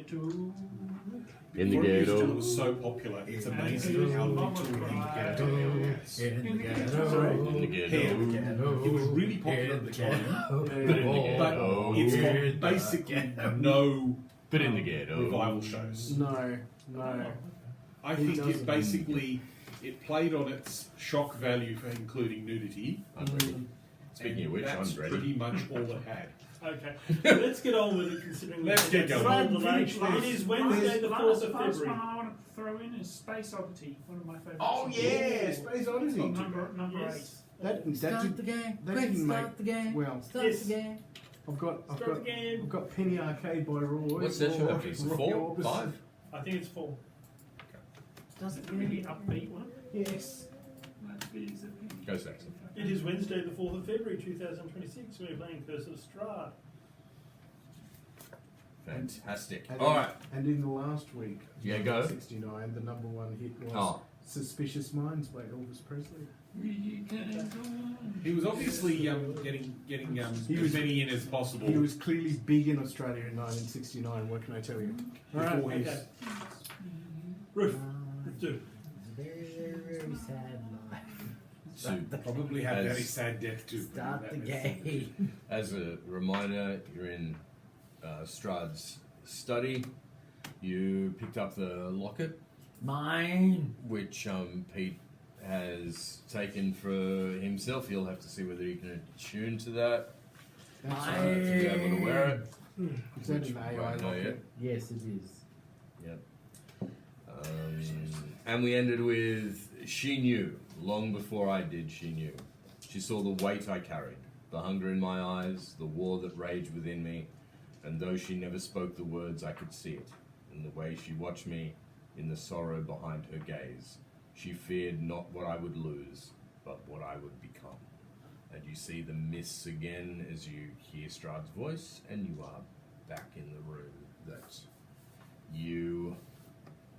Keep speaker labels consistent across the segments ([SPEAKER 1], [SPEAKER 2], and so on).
[SPEAKER 1] ghetto.
[SPEAKER 2] In the
[SPEAKER 3] Before it
[SPEAKER 2] ghetto.
[SPEAKER 3] was so popular, it's amazing how little in the ghetto there is.
[SPEAKER 1] In the ghetto.
[SPEAKER 3] Sorry.
[SPEAKER 2] In the ghetto.
[SPEAKER 3] It was really popular at the time,
[SPEAKER 2] But in the ghetto.
[SPEAKER 3] but it's got basically no
[SPEAKER 2] But in the ghetto.
[SPEAKER 3] revival shows.
[SPEAKER 4] No.
[SPEAKER 3] I
[SPEAKER 4] He
[SPEAKER 3] think
[SPEAKER 4] doesn't.
[SPEAKER 3] it basically played on its shock value for including nudity.
[SPEAKER 2] I'm ready. Speaking of which,
[SPEAKER 3] that's
[SPEAKER 2] I'm ready.
[SPEAKER 3] pretty much all it had.
[SPEAKER 1] Okay, let's get on with it. Considering
[SPEAKER 3] Let's get going.
[SPEAKER 1] Right, it is Wednesday, the 4th of
[SPEAKER 5] Last
[SPEAKER 1] February.
[SPEAKER 5] one I want to throw in is Space Oddity, one of my favourites.
[SPEAKER 4] Oh yeah, Space Odyssey.
[SPEAKER 5] Number
[SPEAKER 1] Yes.
[SPEAKER 4] That
[SPEAKER 6] Start the game.
[SPEAKER 4] that
[SPEAKER 6] Quick,
[SPEAKER 4] didn't
[SPEAKER 6] start
[SPEAKER 4] make
[SPEAKER 6] the game.
[SPEAKER 4] well.
[SPEAKER 6] Start
[SPEAKER 1] Yes.
[SPEAKER 6] the game.
[SPEAKER 1] Start the game.
[SPEAKER 4] I've got Penny Arcade by Roy.
[SPEAKER 2] What's that show? Is it
[SPEAKER 4] Rocky
[SPEAKER 2] 4?
[SPEAKER 4] Orbis.
[SPEAKER 2] 5?
[SPEAKER 1] I think it's 4.
[SPEAKER 5] Is it a really upbeat one?
[SPEAKER 4] Yes.
[SPEAKER 2] Go Saxon.
[SPEAKER 1] It is Wednesday, the 4th of February, 2026. We're playing Curse of Strahd.
[SPEAKER 2] Fantastic.
[SPEAKER 4] And
[SPEAKER 2] Alright.
[SPEAKER 4] And in the last week,
[SPEAKER 2] Yeah, go.
[SPEAKER 4] 69, the number one hit was
[SPEAKER 2] Oh.
[SPEAKER 4] "Suspicious Minds" by Elvis Presley.
[SPEAKER 3] He was obviously getting
[SPEAKER 4] He
[SPEAKER 3] as
[SPEAKER 4] was-
[SPEAKER 3] many in as possible.
[SPEAKER 4] He was clearly big in Australia in 1969. What can I tell you?
[SPEAKER 3] before his
[SPEAKER 1] Okay. Roof. Do.
[SPEAKER 6] Very sad life.
[SPEAKER 2] So,
[SPEAKER 3] probably had
[SPEAKER 2] As-
[SPEAKER 3] very sad death too.
[SPEAKER 6] Start the
[SPEAKER 3] That was-
[SPEAKER 6] game.
[SPEAKER 2] as a reminder, you're in Strahd's study. You picked up the locket,
[SPEAKER 6] Mine.
[SPEAKER 2] which Pete has taken for himself. He'll have to see whether he can attune to that
[SPEAKER 4] That's
[SPEAKER 2] to
[SPEAKER 4] right.
[SPEAKER 2] be able to wear it.
[SPEAKER 4] Is that
[SPEAKER 2] Which
[SPEAKER 4] an
[SPEAKER 2] we
[SPEAKER 4] AI
[SPEAKER 2] won't know
[SPEAKER 4] locket?
[SPEAKER 2] yet.
[SPEAKER 6] Yes, it is.
[SPEAKER 2] Yep. And we ended with, she knew, long before I did, she knew. She saw the weight I carried, the hunger in my eyes, the war that raged within me, and though she never spoke the words, I could see it, in the way she watched me, in the sorrow behind her gaze. She feared not what I would lose, but what I would become. And you see the mists again as you hear Strahd's voice, and you are back in the room that you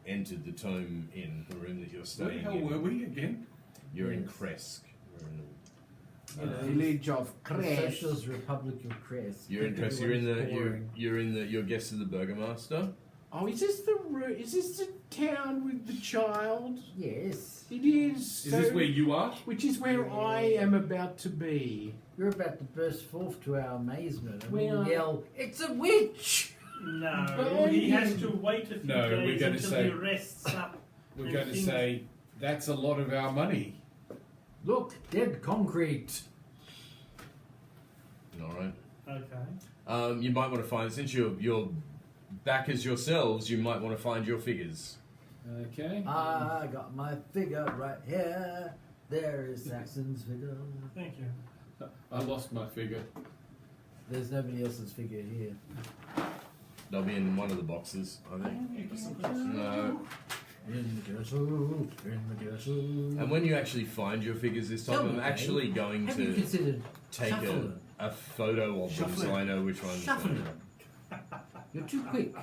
[SPEAKER 2] entered the tome in, the room that you're
[SPEAKER 3] Where the
[SPEAKER 2] studying
[SPEAKER 3] hell
[SPEAKER 2] in.
[SPEAKER 3] were we again?
[SPEAKER 2] You're in
[SPEAKER 6] Yes.
[SPEAKER 2] Kresk. You're in
[SPEAKER 4] The village of
[SPEAKER 6] The
[SPEAKER 4] Crash.
[SPEAKER 6] Socialist Republic of Crest.
[SPEAKER 2] You're in Kresk. You're in the.
[SPEAKER 6] Boring.
[SPEAKER 2] You're in the. You're guest of the Burgomaster.
[SPEAKER 4] Oh, is this the town with the child?
[SPEAKER 6] Yes.
[SPEAKER 4] It is.
[SPEAKER 3] Is this where you are?
[SPEAKER 4] Which is where I am about to be.
[SPEAKER 6] You're about to burst forth to our amazement and
[SPEAKER 4] We
[SPEAKER 6] we'll
[SPEAKER 4] are-
[SPEAKER 6] yell, "It's a witch!"
[SPEAKER 1] No, he has to wait a few
[SPEAKER 3] No, we're
[SPEAKER 1] days
[SPEAKER 3] gonna
[SPEAKER 1] until
[SPEAKER 3] say-
[SPEAKER 1] he rests up.
[SPEAKER 3] We're
[SPEAKER 1] And
[SPEAKER 3] going to
[SPEAKER 1] things-
[SPEAKER 3] say that's a lot of our money.
[SPEAKER 6] Look, dead concrete.
[SPEAKER 2] All right.
[SPEAKER 1] Okay.
[SPEAKER 2] You might want to find, since you're backers yourselves, you might want to find your figures.
[SPEAKER 3] Okay.
[SPEAKER 6] I got my figure right here. There is Saxon's figure.
[SPEAKER 1] Thank you.
[SPEAKER 3] I lost my figure.
[SPEAKER 6] There's nobody else's figure here.
[SPEAKER 2] They'll be in one of the boxes, I think. No.
[SPEAKER 6] In the ghetto, in the ghetto.
[SPEAKER 2] And when you actually find your figures this
[SPEAKER 6] Tell
[SPEAKER 2] time,
[SPEAKER 6] me,
[SPEAKER 2] I'm
[SPEAKER 6] Dave,
[SPEAKER 2] actually going
[SPEAKER 6] have you
[SPEAKER 2] to
[SPEAKER 6] considered
[SPEAKER 2] take
[SPEAKER 6] shuffling?
[SPEAKER 2] a photo of them so I know which one's
[SPEAKER 6] Shuffling. You're too quick.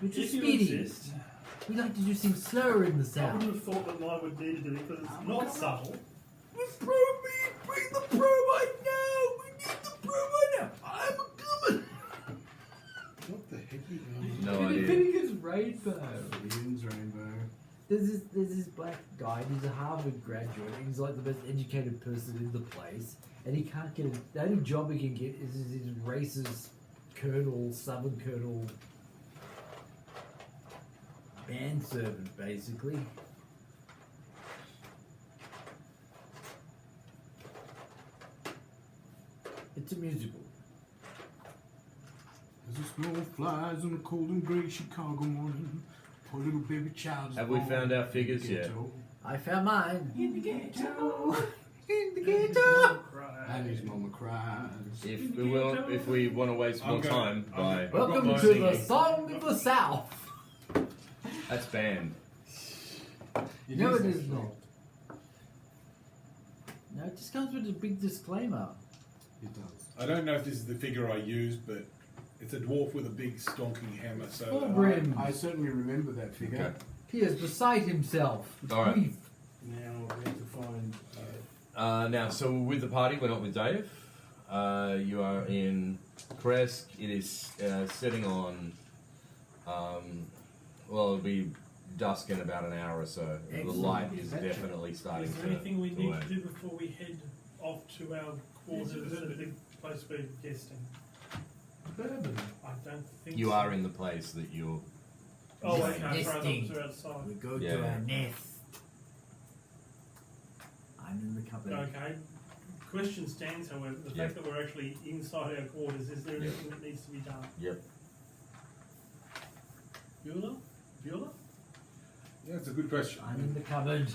[SPEAKER 6] You're too
[SPEAKER 1] If you
[SPEAKER 6] speedy.
[SPEAKER 1] insist.
[SPEAKER 6] We like to do things slower in the
[SPEAKER 1] I
[SPEAKER 6] south.
[SPEAKER 1] wouldn't have thought that mine would need to do it because it's not subtle.
[SPEAKER 6] Bring the probe right now! We need the probe right now! I'm coming!
[SPEAKER 3] What the heck are you doing?
[SPEAKER 2] No idea.
[SPEAKER 6] Finnegan's rainbow.
[SPEAKER 4] Ian's rainbow.
[SPEAKER 6] There's this black guy, and he's a Harvard graduate, and he's like the most educated person in the place, and he can't get the only job he can get is his racist colonel, southern colonel, manservant, basically. It's a musical.
[SPEAKER 4] As the snow flies on a cold and gray Chicago morning, poor little baby child is
[SPEAKER 2] Have we
[SPEAKER 4] born
[SPEAKER 2] found our
[SPEAKER 4] in
[SPEAKER 2] figures
[SPEAKER 4] the
[SPEAKER 2] yet?
[SPEAKER 4] ghetto.
[SPEAKER 6] I found mine. In the ghetto! In the
[SPEAKER 1] Ghetto.
[SPEAKER 6] ghetto!
[SPEAKER 4] And his mama cries.
[SPEAKER 2] If we want to waste more time by
[SPEAKER 6] Welcome
[SPEAKER 3] mine.
[SPEAKER 6] to the Song of the South!
[SPEAKER 2] that's banned.
[SPEAKER 6] No, it is not. No, it just comes with a big disclaimer.
[SPEAKER 4] It does.
[SPEAKER 3] I don't know if this is the figure I used, but it's a dwarf with a big stonking hammer. So
[SPEAKER 6] Full brim.
[SPEAKER 4] I certainly remember that figure.
[SPEAKER 2] Okay.
[SPEAKER 6] He is beside himself. With
[SPEAKER 2] All right.
[SPEAKER 6] grief.
[SPEAKER 4] Now we have to find.
[SPEAKER 2] Now, so with the party, we're not with Dave. You are in Kresk. It is setting on Well, it'll be dusk in about an hour or so. The
[SPEAKER 6] Excellent.
[SPEAKER 2] light is definitely starting
[SPEAKER 1] Is
[SPEAKER 2] to.
[SPEAKER 1] there anything we
[SPEAKER 2] to
[SPEAKER 1] need
[SPEAKER 2] wane.
[SPEAKER 1] to do before we head off to our quarters at the place we're guesting?
[SPEAKER 4] Bourbon.
[SPEAKER 1] I don't think
[SPEAKER 2] You
[SPEAKER 1] so.
[SPEAKER 2] are in the place that you're.
[SPEAKER 1] Oh,
[SPEAKER 2] Yeah.
[SPEAKER 1] okay. Sorry, I thought
[SPEAKER 6] Nesting.
[SPEAKER 1] it was outside.
[SPEAKER 6] We go
[SPEAKER 2] Yeah.
[SPEAKER 6] to our nest. I'm in the cupboard.
[SPEAKER 1] Okay. Question stands, however, the
[SPEAKER 2] Yeah.
[SPEAKER 1] fact that we're actually inside our quarters, is there
[SPEAKER 2] Yeah.
[SPEAKER 1] anything that needs to be done?
[SPEAKER 2] Yep.
[SPEAKER 1] Bueller?
[SPEAKER 3] Yeah, it's a good question.
[SPEAKER 6] I'm in the cupboard.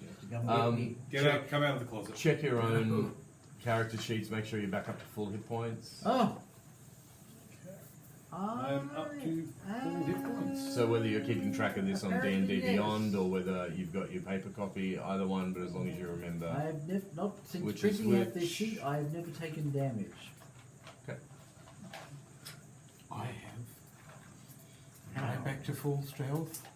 [SPEAKER 6] You have to come
[SPEAKER 2] Um,
[SPEAKER 6] with me.
[SPEAKER 3] Get out, come out of the closet.
[SPEAKER 2] Check your own character sheets. Make sure you're back up to full hit points.
[SPEAKER 6] Oh!
[SPEAKER 3] I'm up to full hit points.
[SPEAKER 2] So whether you're keeping track of this on D&D
[SPEAKER 6] Apparently, yes.
[SPEAKER 2] Beyond or whether you've got your paper copy, either one, but as long as you remember.
[SPEAKER 6] I have not since
[SPEAKER 2] Which is
[SPEAKER 6] printing out this
[SPEAKER 2] which?
[SPEAKER 6] sheet. I have never taken damage.
[SPEAKER 4] I have. Am I back to full stealth?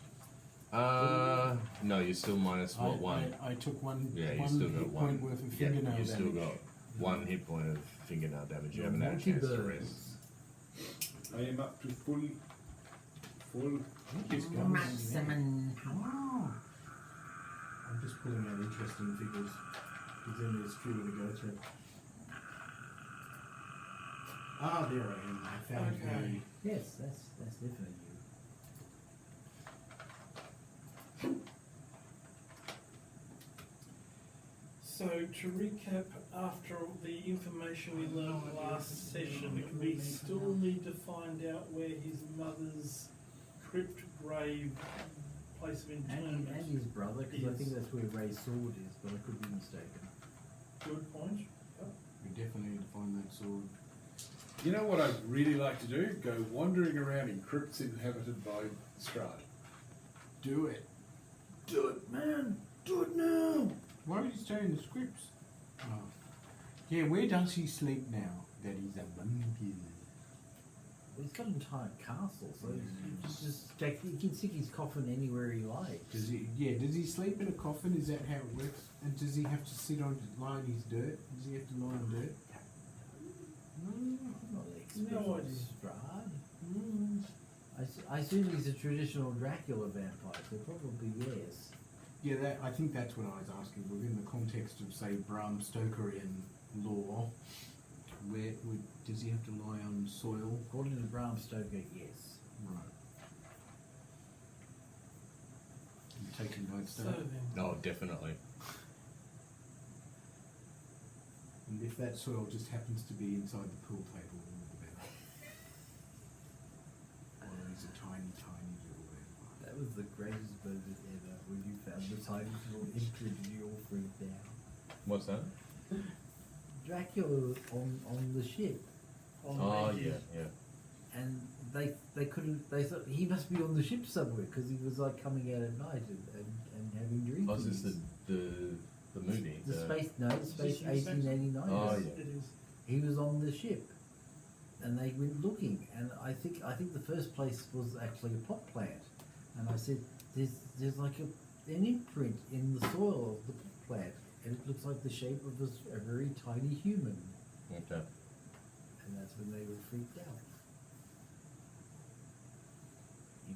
[SPEAKER 2] No, you're still minus what, one?
[SPEAKER 4] I took one,
[SPEAKER 2] Yeah, you
[SPEAKER 4] one
[SPEAKER 2] still got
[SPEAKER 4] hit
[SPEAKER 2] one.
[SPEAKER 4] point worth of
[SPEAKER 2] Yeah,
[SPEAKER 4] fingernail
[SPEAKER 2] you still
[SPEAKER 4] damage.
[SPEAKER 2] got 1 hit point of fingernail damage. You haven't had a chance to rest.
[SPEAKER 3] I am up to full hit points.
[SPEAKER 6] Maximum.
[SPEAKER 4] I'm just pulling out interesting figures. Because then there's fewer to go through. Ah, there I am. I found
[SPEAKER 1] Okay.
[SPEAKER 6] Yes, that's definitely you.
[SPEAKER 1] So, to recap, after the information we learned last session, we still need to find out where his mother's crypt grave place of interment.
[SPEAKER 6] And his brother, because I
[SPEAKER 1] is.
[SPEAKER 6] think that's where Ray's sword is, but I could be mistaken.
[SPEAKER 1] Good point.
[SPEAKER 4] We definitely need to find that sword.
[SPEAKER 3] You know what I'd really like to do? Go wandering around in crypts inhabited by Strahd.
[SPEAKER 4] Do it.
[SPEAKER 6] Do it, man! Do it now!
[SPEAKER 4] Why are you staying in the scripts? Oh. Yeah, where does he sleep now that he's a vampire?
[SPEAKER 6] Well, he's got an entire castle, so he can stick his coffin anywhere he likes.
[SPEAKER 4] Does he sleep in a coffin? Is that how it works? And does he have to lie in his dirt? Does he have to lie on dirt?
[SPEAKER 6] I'm not an expert
[SPEAKER 1] No
[SPEAKER 6] on
[SPEAKER 1] idea.
[SPEAKER 6] Strahd. I assume he's a traditional Dracula vampire, so probably yes.
[SPEAKER 4] Yeah, I think that's what I was asking. Within the context of, say, Bram Stokerian law, does he have to lie on soil?
[SPEAKER 6] According to Bram Stoker, yes.
[SPEAKER 4] Right. You taking both
[SPEAKER 1] So
[SPEAKER 4] steps?
[SPEAKER 1] then,
[SPEAKER 2] No, definitely.
[SPEAKER 4] And if that soil just happens to be inside the pool table, then the better. Or he's a tiny, tiny little vampire.
[SPEAKER 6] That was the greatest moment ever when you found the tiny little imprint and you all freaked out.
[SPEAKER 2] What's that?
[SPEAKER 6] Dracula was on the ship,
[SPEAKER 1] on
[SPEAKER 2] Oh,
[SPEAKER 1] the
[SPEAKER 2] yeah, yeah.
[SPEAKER 6] and they couldn't. They thought he must be on the ship somewhere because he was like coming out at night and having drinks.
[SPEAKER 2] Oh, is this the movie?
[SPEAKER 6] The space? No, the space
[SPEAKER 1] Is this
[SPEAKER 6] 1889.
[SPEAKER 2] Oh,
[SPEAKER 1] Yes,
[SPEAKER 2] yeah.
[SPEAKER 1] it is.
[SPEAKER 6] He was on the ship, and they went looking. And I think the first place was actually a pot plant. And I said, "There's like an imprint in the soil of the pot plant, and it looks like the shape of a very tiny human."
[SPEAKER 2] Okay.
[SPEAKER 6] And that's when they were freaked out.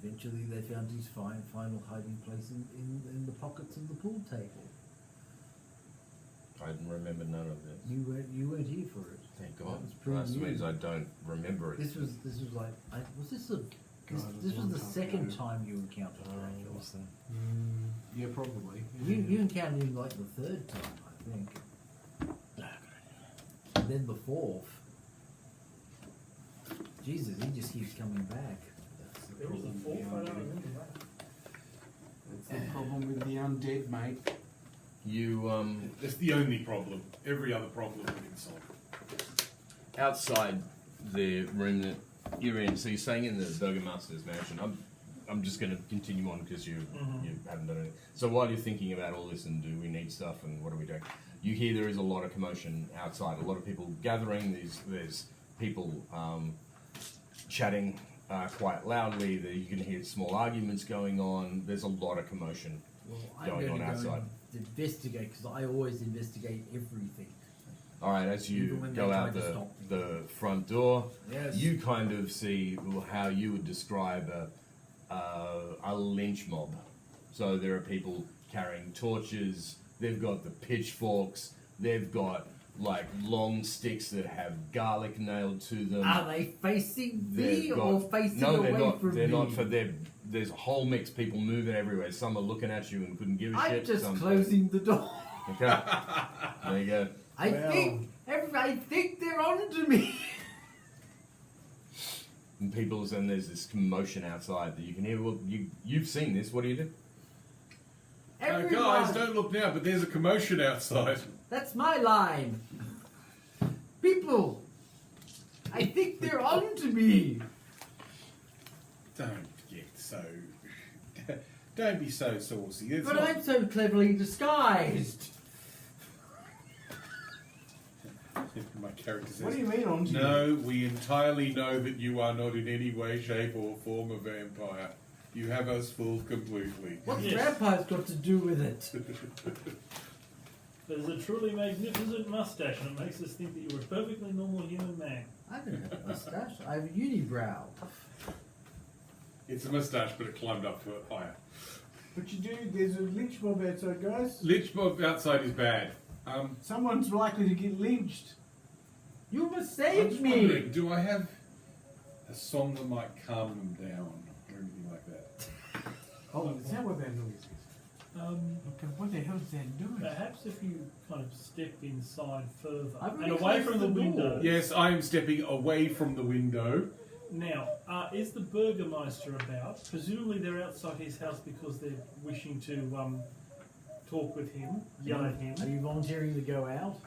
[SPEAKER 6] Eventually, they found his final hiding place in the pockets of the pool table.
[SPEAKER 2] I remember none of this.
[SPEAKER 6] You weren't here for it.
[SPEAKER 2] Thank
[SPEAKER 6] That
[SPEAKER 2] God.
[SPEAKER 6] was pretty
[SPEAKER 2] That
[SPEAKER 6] new.
[SPEAKER 2] means I don't remember it.
[SPEAKER 6] This was like this
[SPEAKER 4] God,
[SPEAKER 6] was
[SPEAKER 4] it
[SPEAKER 6] the
[SPEAKER 4] was a long
[SPEAKER 6] second
[SPEAKER 4] time
[SPEAKER 6] time you encountered Dracula.
[SPEAKER 4] Yeah, probably.
[SPEAKER 6] You encountered him like the third time, I think. And then the fourth. Jesus, he just keeps coming back.
[SPEAKER 4] That's the
[SPEAKER 1] There was a
[SPEAKER 4] problem
[SPEAKER 1] fourth,
[SPEAKER 4] with
[SPEAKER 1] I
[SPEAKER 4] the
[SPEAKER 1] don't
[SPEAKER 4] undead.
[SPEAKER 1] remember that.
[SPEAKER 4] That's the problem with the undead, mate.
[SPEAKER 2] You
[SPEAKER 3] That's the only problem. Every other problem has been solved.
[SPEAKER 2] outside the room that you're in. So you're staying in the Burgomaster's mansion. I'm just going to continue on because you haven't done anything. So while you're thinking about all this and do we need stuff and what are we doing, you hear there is a lot of commotion outside. A lot of people gathering. There's people chatting quite loudly. You can hear small arguments going on. There's a lot of commotion.
[SPEAKER 6] Well, I'm
[SPEAKER 2] Going
[SPEAKER 6] going
[SPEAKER 2] on
[SPEAKER 6] to go
[SPEAKER 2] outside.
[SPEAKER 6] and investigate because I always investigate everything.
[SPEAKER 2] All right, as
[SPEAKER 6] Even
[SPEAKER 2] you
[SPEAKER 6] when
[SPEAKER 2] go
[SPEAKER 6] they
[SPEAKER 2] out
[SPEAKER 6] tried to stop me.
[SPEAKER 2] the front door,
[SPEAKER 6] Yes.
[SPEAKER 2] you kind of see how you would describe a lynch mob. So there are people carrying torches. They've got the pitchforks. They've got like long sticks that have garlic nailed to them.
[SPEAKER 6] Are they facing me
[SPEAKER 2] They've
[SPEAKER 6] or
[SPEAKER 2] got-
[SPEAKER 6] facing
[SPEAKER 2] no,
[SPEAKER 6] away
[SPEAKER 2] they're not.
[SPEAKER 6] from
[SPEAKER 2] They're
[SPEAKER 6] me?
[SPEAKER 2] not for their. There's a whole mix. People moving everywhere. Some are looking at you and couldn't give a
[SPEAKER 6] I'm
[SPEAKER 2] shit.
[SPEAKER 6] just
[SPEAKER 2] Some,
[SPEAKER 6] closing the door.
[SPEAKER 2] Okay. There you go.
[SPEAKER 6] I think they're onto me.
[SPEAKER 2] And and there's this commotion outside that you can hear. Well, you've seen this. What do you do?
[SPEAKER 6] Everyone,
[SPEAKER 3] Guys, don't look now, but there's a commotion outside.
[SPEAKER 6] that's my line. People, I think they're onto me.
[SPEAKER 3] Don't get so. Don't be so saucy. It's
[SPEAKER 6] But
[SPEAKER 3] not-
[SPEAKER 6] I'm so cleverly disguised.
[SPEAKER 3] My character says.
[SPEAKER 4] What do you mean on to you?
[SPEAKER 3] No, we entirely know that you are not in any way, shape, or form a vampire. You have us fooled completely.
[SPEAKER 6] What's
[SPEAKER 1] Yes.
[SPEAKER 6] vampires got to do with it?
[SPEAKER 1] There's a truly magnificent mustache, and it makes us think that you're a perfectly normal human man.
[SPEAKER 6] I don't have a mustache. I have a unibrow.
[SPEAKER 3] It's a moustache, but it climbed up higher.
[SPEAKER 4] But you do, there's a lynch mob outside, guys.
[SPEAKER 3] Lynch mob outside is bad.
[SPEAKER 4] Someone's likely to get lynched.
[SPEAKER 6] You must
[SPEAKER 3] I'm
[SPEAKER 6] save
[SPEAKER 3] just
[SPEAKER 6] me.
[SPEAKER 3] wondering, do I have a song that might calm them down or anything like that?
[SPEAKER 4] Oh, is that what that noise is? Okay, what the hell is that doing?
[SPEAKER 1] Perhaps if you kind of step inside further
[SPEAKER 6] I've
[SPEAKER 1] and
[SPEAKER 6] already
[SPEAKER 1] away
[SPEAKER 6] closed
[SPEAKER 1] from the
[SPEAKER 6] the door.
[SPEAKER 1] window.
[SPEAKER 3] Yes, I am stepping away from the window.
[SPEAKER 1] Now, is the Burgermeister about? Presumably they're outside his house because they're wishing to talk with him, yell at him.
[SPEAKER 6] Are you volunteering to go out?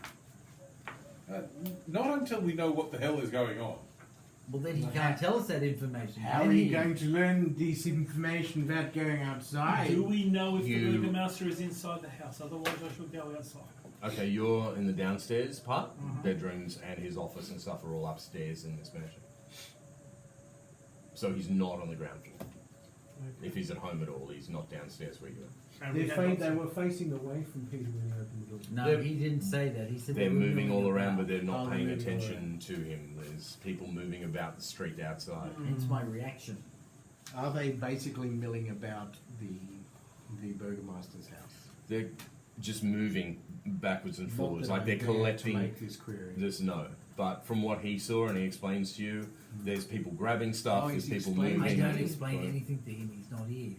[SPEAKER 3] Not until we know what the hell is going on.
[SPEAKER 6] Well, then he
[SPEAKER 4] Well,
[SPEAKER 6] can't tell us that information.
[SPEAKER 4] How
[SPEAKER 6] can
[SPEAKER 4] are you
[SPEAKER 6] he?
[SPEAKER 4] going to learn this information without going outside?
[SPEAKER 1] Do we know if
[SPEAKER 2] You-
[SPEAKER 1] the Burgermeister is inside the house? Otherwise, I shall go outside.
[SPEAKER 2] Okay, you're in the downstairs part. Bedrooms and his office and stuff are all upstairs in this mansion. So he's not on the ground floor. If he's at home at all, he's not downstairs where you are.
[SPEAKER 1] And we have
[SPEAKER 4] They
[SPEAKER 1] lots
[SPEAKER 4] were facing away from Peter when they opened the door.
[SPEAKER 6] No,
[SPEAKER 2] They're-
[SPEAKER 6] he didn't say that. He said
[SPEAKER 2] They're
[SPEAKER 6] they were
[SPEAKER 2] moving all around, but
[SPEAKER 6] about.
[SPEAKER 2] they're not
[SPEAKER 4] Oh,
[SPEAKER 2] paying
[SPEAKER 4] they're moving all
[SPEAKER 2] attention to him. There's people moving about the street outside.
[SPEAKER 6] Hence my reaction.
[SPEAKER 4] Are they basically milling about the Burgermeister's house?
[SPEAKER 2] They're just moving backwards and
[SPEAKER 4] Not
[SPEAKER 2] forwards,
[SPEAKER 4] that
[SPEAKER 2] like
[SPEAKER 4] I'm
[SPEAKER 2] they're
[SPEAKER 4] there to
[SPEAKER 2] collecting.
[SPEAKER 4] make this query.
[SPEAKER 2] There's no. But from what he saw and he explains to you, there's people grabbing stuff.
[SPEAKER 4] Oh,
[SPEAKER 2] there's
[SPEAKER 4] he's
[SPEAKER 2] people
[SPEAKER 4] explaining.
[SPEAKER 2] moving.
[SPEAKER 6] I don't explain anything to him. He's not here.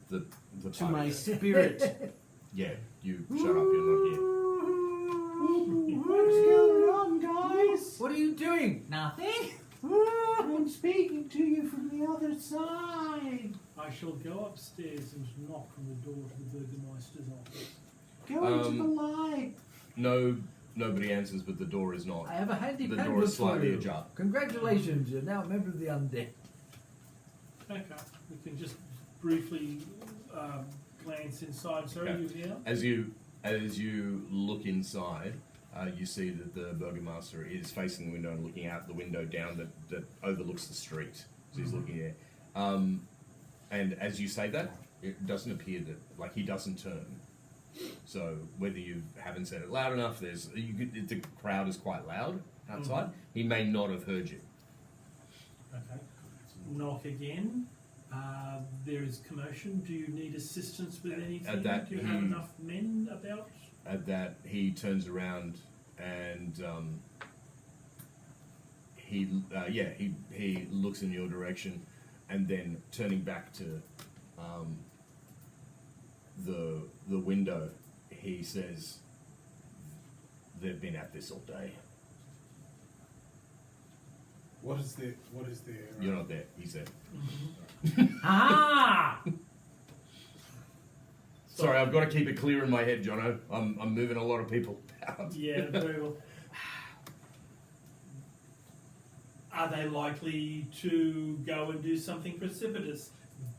[SPEAKER 2] The
[SPEAKER 4] To
[SPEAKER 2] part
[SPEAKER 4] my
[SPEAKER 2] of it.
[SPEAKER 4] spirit.
[SPEAKER 2] Yeah, you shut up. You're not here.
[SPEAKER 4] What's going on, guys?
[SPEAKER 6] What are you doing? Nothing.
[SPEAKER 4] I'm speaking to you from the other side.
[SPEAKER 1] I shall go upstairs and knock on the door to the Burgermeister's office.
[SPEAKER 4] Go into the light.
[SPEAKER 2] No, nobody answers, but the door is not.
[SPEAKER 6] I have a handy
[SPEAKER 2] The
[SPEAKER 6] pen
[SPEAKER 2] door is
[SPEAKER 6] for
[SPEAKER 2] slightly
[SPEAKER 6] you.
[SPEAKER 2] ajar.
[SPEAKER 6] Congratulations, you're now a member of the undead.
[SPEAKER 1] Okay, we can just briefly glance inside. Sorry,
[SPEAKER 2] Okay.
[SPEAKER 1] you here?
[SPEAKER 2] As you look inside, you see that the Burgomaster is facing the window and looking out the window down that overlooks the street. So he's looking there. And as you say that, it doesn't appear that, like, he doesn't turn. So whether you haven't said it loud enough, the crowd is quite loud outside. He may not have heard you.
[SPEAKER 1] Okay. Knock again. There is commotion. Do you need assistance with anything?
[SPEAKER 2] At that,
[SPEAKER 1] Do you have enough men about?
[SPEAKER 2] At that, he turns around and he looks in your direction, and then turning back to the window, he says, "They've been at this all day."
[SPEAKER 3] What is their?
[SPEAKER 2] You're not there. He said.
[SPEAKER 6] Ah!
[SPEAKER 2] Sorry, I've got to keep it clear in my head, Jono. I'm moving a lot of people out.
[SPEAKER 1] Yeah, very well. Are they likely to go and do something precipitous?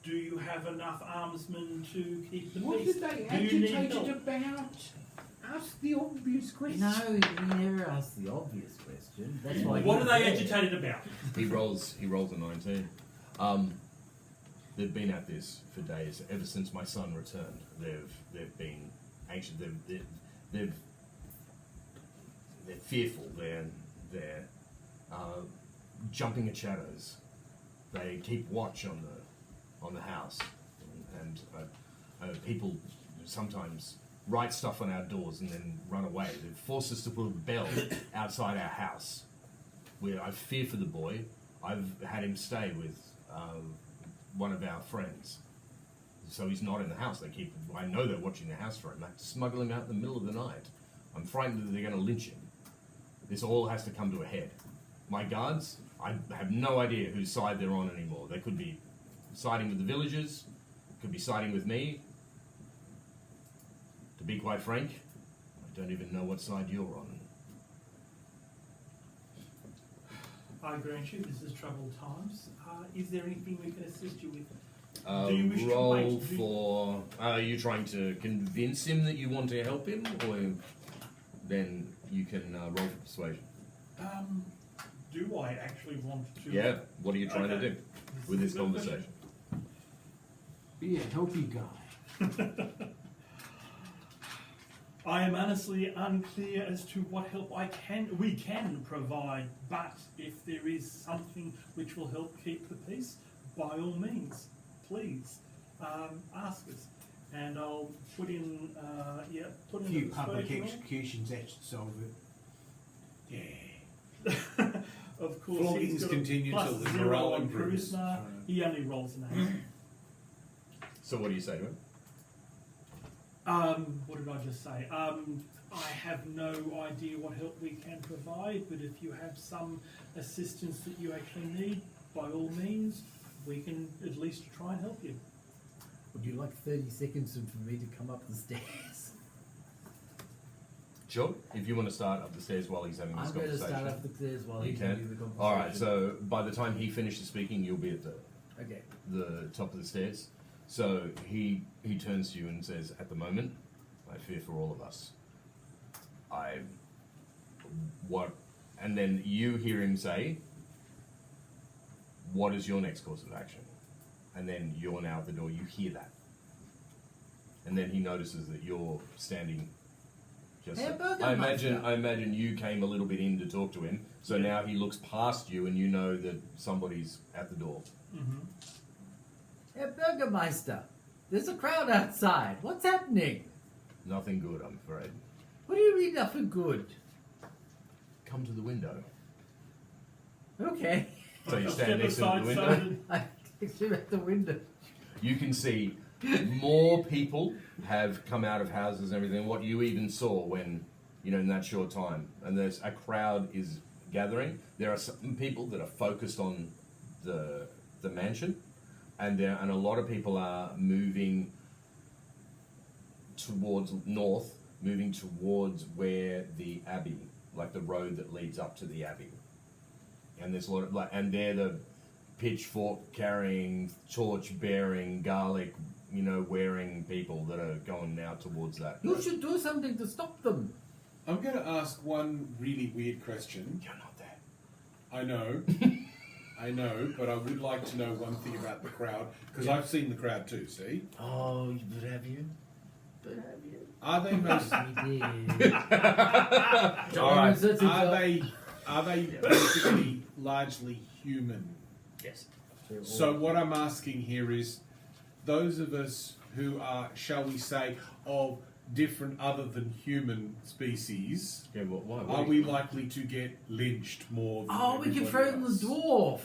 [SPEAKER 1] Do you have enough armsmen to keep the
[SPEAKER 4] What
[SPEAKER 1] peace?
[SPEAKER 4] did they
[SPEAKER 1] Do you need
[SPEAKER 4] agitate
[SPEAKER 1] help?
[SPEAKER 4] about? Ask the obvious question.
[SPEAKER 6] No, we never asked the obvious question. That's why.
[SPEAKER 1] What are
[SPEAKER 6] he's
[SPEAKER 1] they
[SPEAKER 6] there.
[SPEAKER 1] agitated about?
[SPEAKER 2] He rolls a 19. They've been at this for days ever since my son returned. They've been anxious. they're fearful. They're jumping at shadows. They keep watch on the house, and people sometimes write stuff on our doors and then run away. They've forced us to put a bell outside our house. I fear for the boy. I've had him stay with one of our friends, so he's not in the house. I know they're watching the house for him. They smuggle him out in the middle of the night. I'm frightened that they're going to lynch him. This all has to come to a head. My guards, I have no idea whose side they're on anymore. They could be siding with the villagers, could be siding with me. To be quite frank, I don't even know what side you're on.
[SPEAKER 1] I grant you, this is troubled times. Is there anything we can assist you with? Do you wish to
[SPEAKER 2] Roll
[SPEAKER 1] wait?
[SPEAKER 2] for. Are you trying to convince him that you want to help him, or then you can roll for persuasion?
[SPEAKER 1] Do I actually want to?
[SPEAKER 2] Yeah. What are you trying to
[SPEAKER 1] Okay.
[SPEAKER 2] do with this conversation?
[SPEAKER 4] Be a helpy guy.
[SPEAKER 1] I am honestly unclear as to what help we can provide, but if there is something which will help keep the peace, by all means, please ask us, and I'll put in put
[SPEAKER 4] A
[SPEAKER 1] in
[SPEAKER 4] few
[SPEAKER 1] the
[SPEAKER 4] public
[SPEAKER 1] persuasion
[SPEAKER 4] executions, that should solve it.
[SPEAKER 3] Yeah.
[SPEAKER 1] roll. Of course,
[SPEAKER 3] Floggings
[SPEAKER 1] he's got a
[SPEAKER 3] continue
[SPEAKER 1] plus
[SPEAKER 3] till the
[SPEAKER 1] 0
[SPEAKER 3] morale
[SPEAKER 1] on
[SPEAKER 3] improves.
[SPEAKER 1] charisma. He only rolls an 8.
[SPEAKER 2] So what do you say to him?
[SPEAKER 1] What did I just say? I have no idea what help we can provide, but if you have some assistance that you actually need, by all means, we can at least try and help you.
[SPEAKER 6] Would you like 30 seconds for me to come up the stairs?
[SPEAKER 2] Sure. If you want to start up the stairs while he's having this
[SPEAKER 6] I'm going to
[SPEAKER 2] conversation,
[SPEAKER 6] start up the stairs while
[SPEAKER 2] you
[SPEAKER 6] he's
[SPEAKER 2] can.
[SPEAKER 6] having the conversation.
[SPEAKER 2] All right. So by the time he finishes speaking, you'll be at
[SPEAKER 6] Okay.
[SPEAKER 2] the top of the stairs. So he turns to you and says, "At the moment, I fear for all of us. And then you hear him say, "What is your next course of action?" And then you're now at the door. You hear that, and then he notices that you're standing. Just
[SPEAKER 6] Hey, Burger
[SPEAKER 2] I imagine
[SPEAKER 6] Master.
[SPEAKER 2] you came a little bit in to talk to him. So now he looks past you, and you know that somebody's at the door.
[SPEAKER 1] Mm-hmm.
[SPEAKER 6] Hey, Burgermeister, there's a crowd outside. What's happening?
[SPEAKER 2] Nothing good, I'm afraid.
[SPEAKER 6] What do you mean nothing good?
[SPEAKER 2] Come to the window.
[SPEAKER 6] Okay.
[SPEAKER 2] So you
[SPEAKER 1] Step
[SPEAKER 2] stand next to the
[SPEAKER 1] aside,
[SPEAKER 2] window.
[SPEAKER 1] Sergeant.
[SPEAKER 6] I text him at the window.
[SPEAKER 2] You can see more people have come out of houses and everything. What you even saw when, in that short time. And there's a crowd is gathering. There are some people that are focused on the mansion, and a lot of people are moving towards north, moving towards where the abbey, like the road that leads up to the abbey. And there's a lot of and they're the pitchfork carrying, torch bearing, garlic, wearing people that are going now towards that.
[SPEAKER 6] You
[SPEAKER 2] road.
[SPEAKER 6] should do something to stop them.
[SPEAKER 3] I'm going to ask one really weird question.
[SPEAKER 2] You're not there.
[SPEAKER 3] I know. I know, but I would like to know one thing about the crowd, because I've seen the crowd too, see?
[SPEAKER 6] Oh, but have you? But have you?
[SPEAKER 3] Are they most...
[SPEAKER 6] We did.
[SPEAKER 2] All right.
[SPEAKER 3] Are they basically largely human?
[SPEAKER 2] Yes.
[SPEAKER 3] So what I'm asking here is, those of us who are, shall we say, of different other than human species,
[SPEAKER 2] Yeah, why?
[SPEAKER 3] are we likely to get lynched more than
[SPEAKER 6] Oh, we can
[SPEAKER 3] everybody
[SPEAKER 6] throw them the
[SPEAKER 3] else?
[SPEAKER 6] dwarf.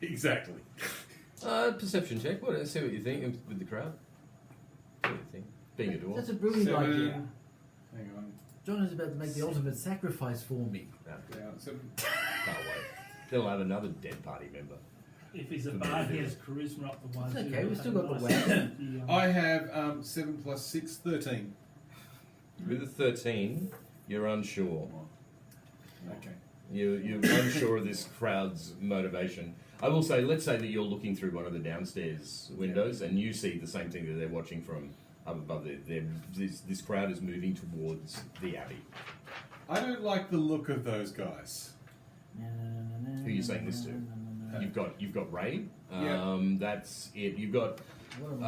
[SPEAKER 3] Exactly.
[SPEAKER 2] Perception check. See what you think with the crowd. See what you think. Being a dwarf.
[SPEAKER 6] That's a brilliant
[SPEAKER 3] 7.
[SPEAKER 6] idea.
[SPEAKER 3] Hang on.
[SPEAKER 6] John is about to make the ultimate sacrifice for me.
[SPEAKER 2] Yeah,
[SPEAKER 3] Yeah, 7.
[SPEAKER 2] can't wait. They'll have another dead party member.
[SPEAKER 1] If he's a bard, he has charisma up the one.
[SPEAKER 6] It's
[SPEAKER 1] too.
[SPEAKER 6] okay, we've still got the
[SPEAKER 1] Nice.
[SPEAKER 6] wagon.
[SPEAKER 3] I have 7 plus 6, 13.
[SPEAKER 2] With the 13, you're unsure.
[SPEAKER 3] Okay.
[SPEAKER 2] You're unsure of this crowd's motivation. I will say, let's say that you're looking through one of the downstairs windows and you see the same thing that they're watching from up above there. This crowd is moving towards the abbey.
[SPEAKER 3] I don't like the look of those guys.
[SPEAKER 2] Who are you saying this to? You've got Ray.
[SPEAKER 3] Yeah.
[SPEAKER 2] That's it. You've got.
[SPEAKER 6] What am I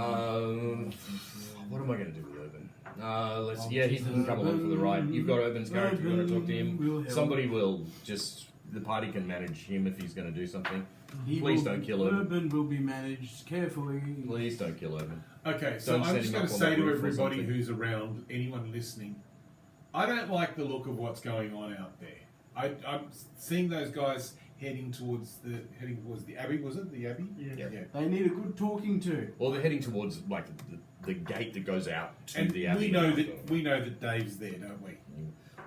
[SPEAKER 2] What am I going to do with Urban? Let's. Yeah, he doesn't come along for the ride. You've got Urban's character. You've got to talk to him.
[SPEAKER 4] Will help.
[SPEAKER 2] Somebody will. Just the party can manage him if he's going to do something.
[SPEAKER 4] He
[SPEAKER 2] Please
[SPEAKER 4] will-
[SPEAKER 2] don't kill Urban.
[SPEAKER 4] Urban will be managed carefully.
[SPEAKER 2] Please don't kill Urban.
[SPEAKER 3] Okay, so
[SPEAKER 2] Don't
[SPEAKER 3] I'm
[SPEAKER 2] set
[SPEAKER 3] just
[SPEAKER 2] him
[SPEAKER 3] going
[SPEAKER 2] up
[SPEAKER 3] to
[SPEAKER 2] on
[SPEAKER 3] say
[SPEAKER 2] that
[SPEAKER 3] to
[SPEAKER 2] roof or
[SPEAKER 3] everybody
[SPEAKER 2] something.
[SPEAKER 3] who's around, anyone listening, I don't like the look of what's going on out there. I'm seeing those guys heading towards the Abbey. Was it the Abbey?
[SPEAKER 1] Yeah.
[SPEAKER 2] Yeah.
[SPEAKER 4] They need a good talking to.
[SPEAKER 2] Or they're heading towards like the gate that goes out to
[SPEAKER 3] And
[SPEAKER 2] the abbey.
[SPEAKER 3] we know that Dave's there, don't we?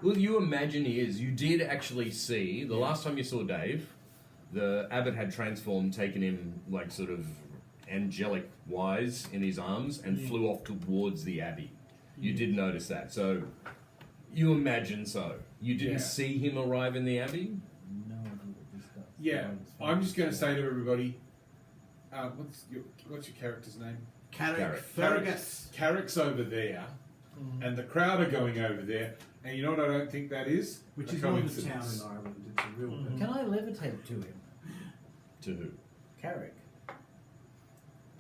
[SPEAKER 2] Well, you imagine he is. You did actually see the last time you saw Dave, the abbot had transformed, taken him like sort of angelic wise in his arms, and flew off towards the abbey. You did notice that, so you imagine so. You didn't
[SPEAKER 3] Yeah.
[SPEAKER 2] see him arrive in the abbey.
[SPEAKER 6] No idea what this does.
[SPEAKER 3] Yeah. I'm just going to say to everybody, what's your character's name?
[SPEAKER 2] Carrick.
[SPEAKER 4] Fergus.
[SPEAKER 3] Carrick's over there, and the crowd are going over there. And you know what I don't think that is?
[SPEAKER 4] Which
[SPEAKER 3] A
[SPEAKER 4] is not a town
[SPEAKER 3] coincidence.
[SPEAKER 4] in Ireland, it's a real person.
[SPEAKER 6] Can I levitate to him?
[SPEAKER 2] To who?
[SPEAKER 6] Carrick.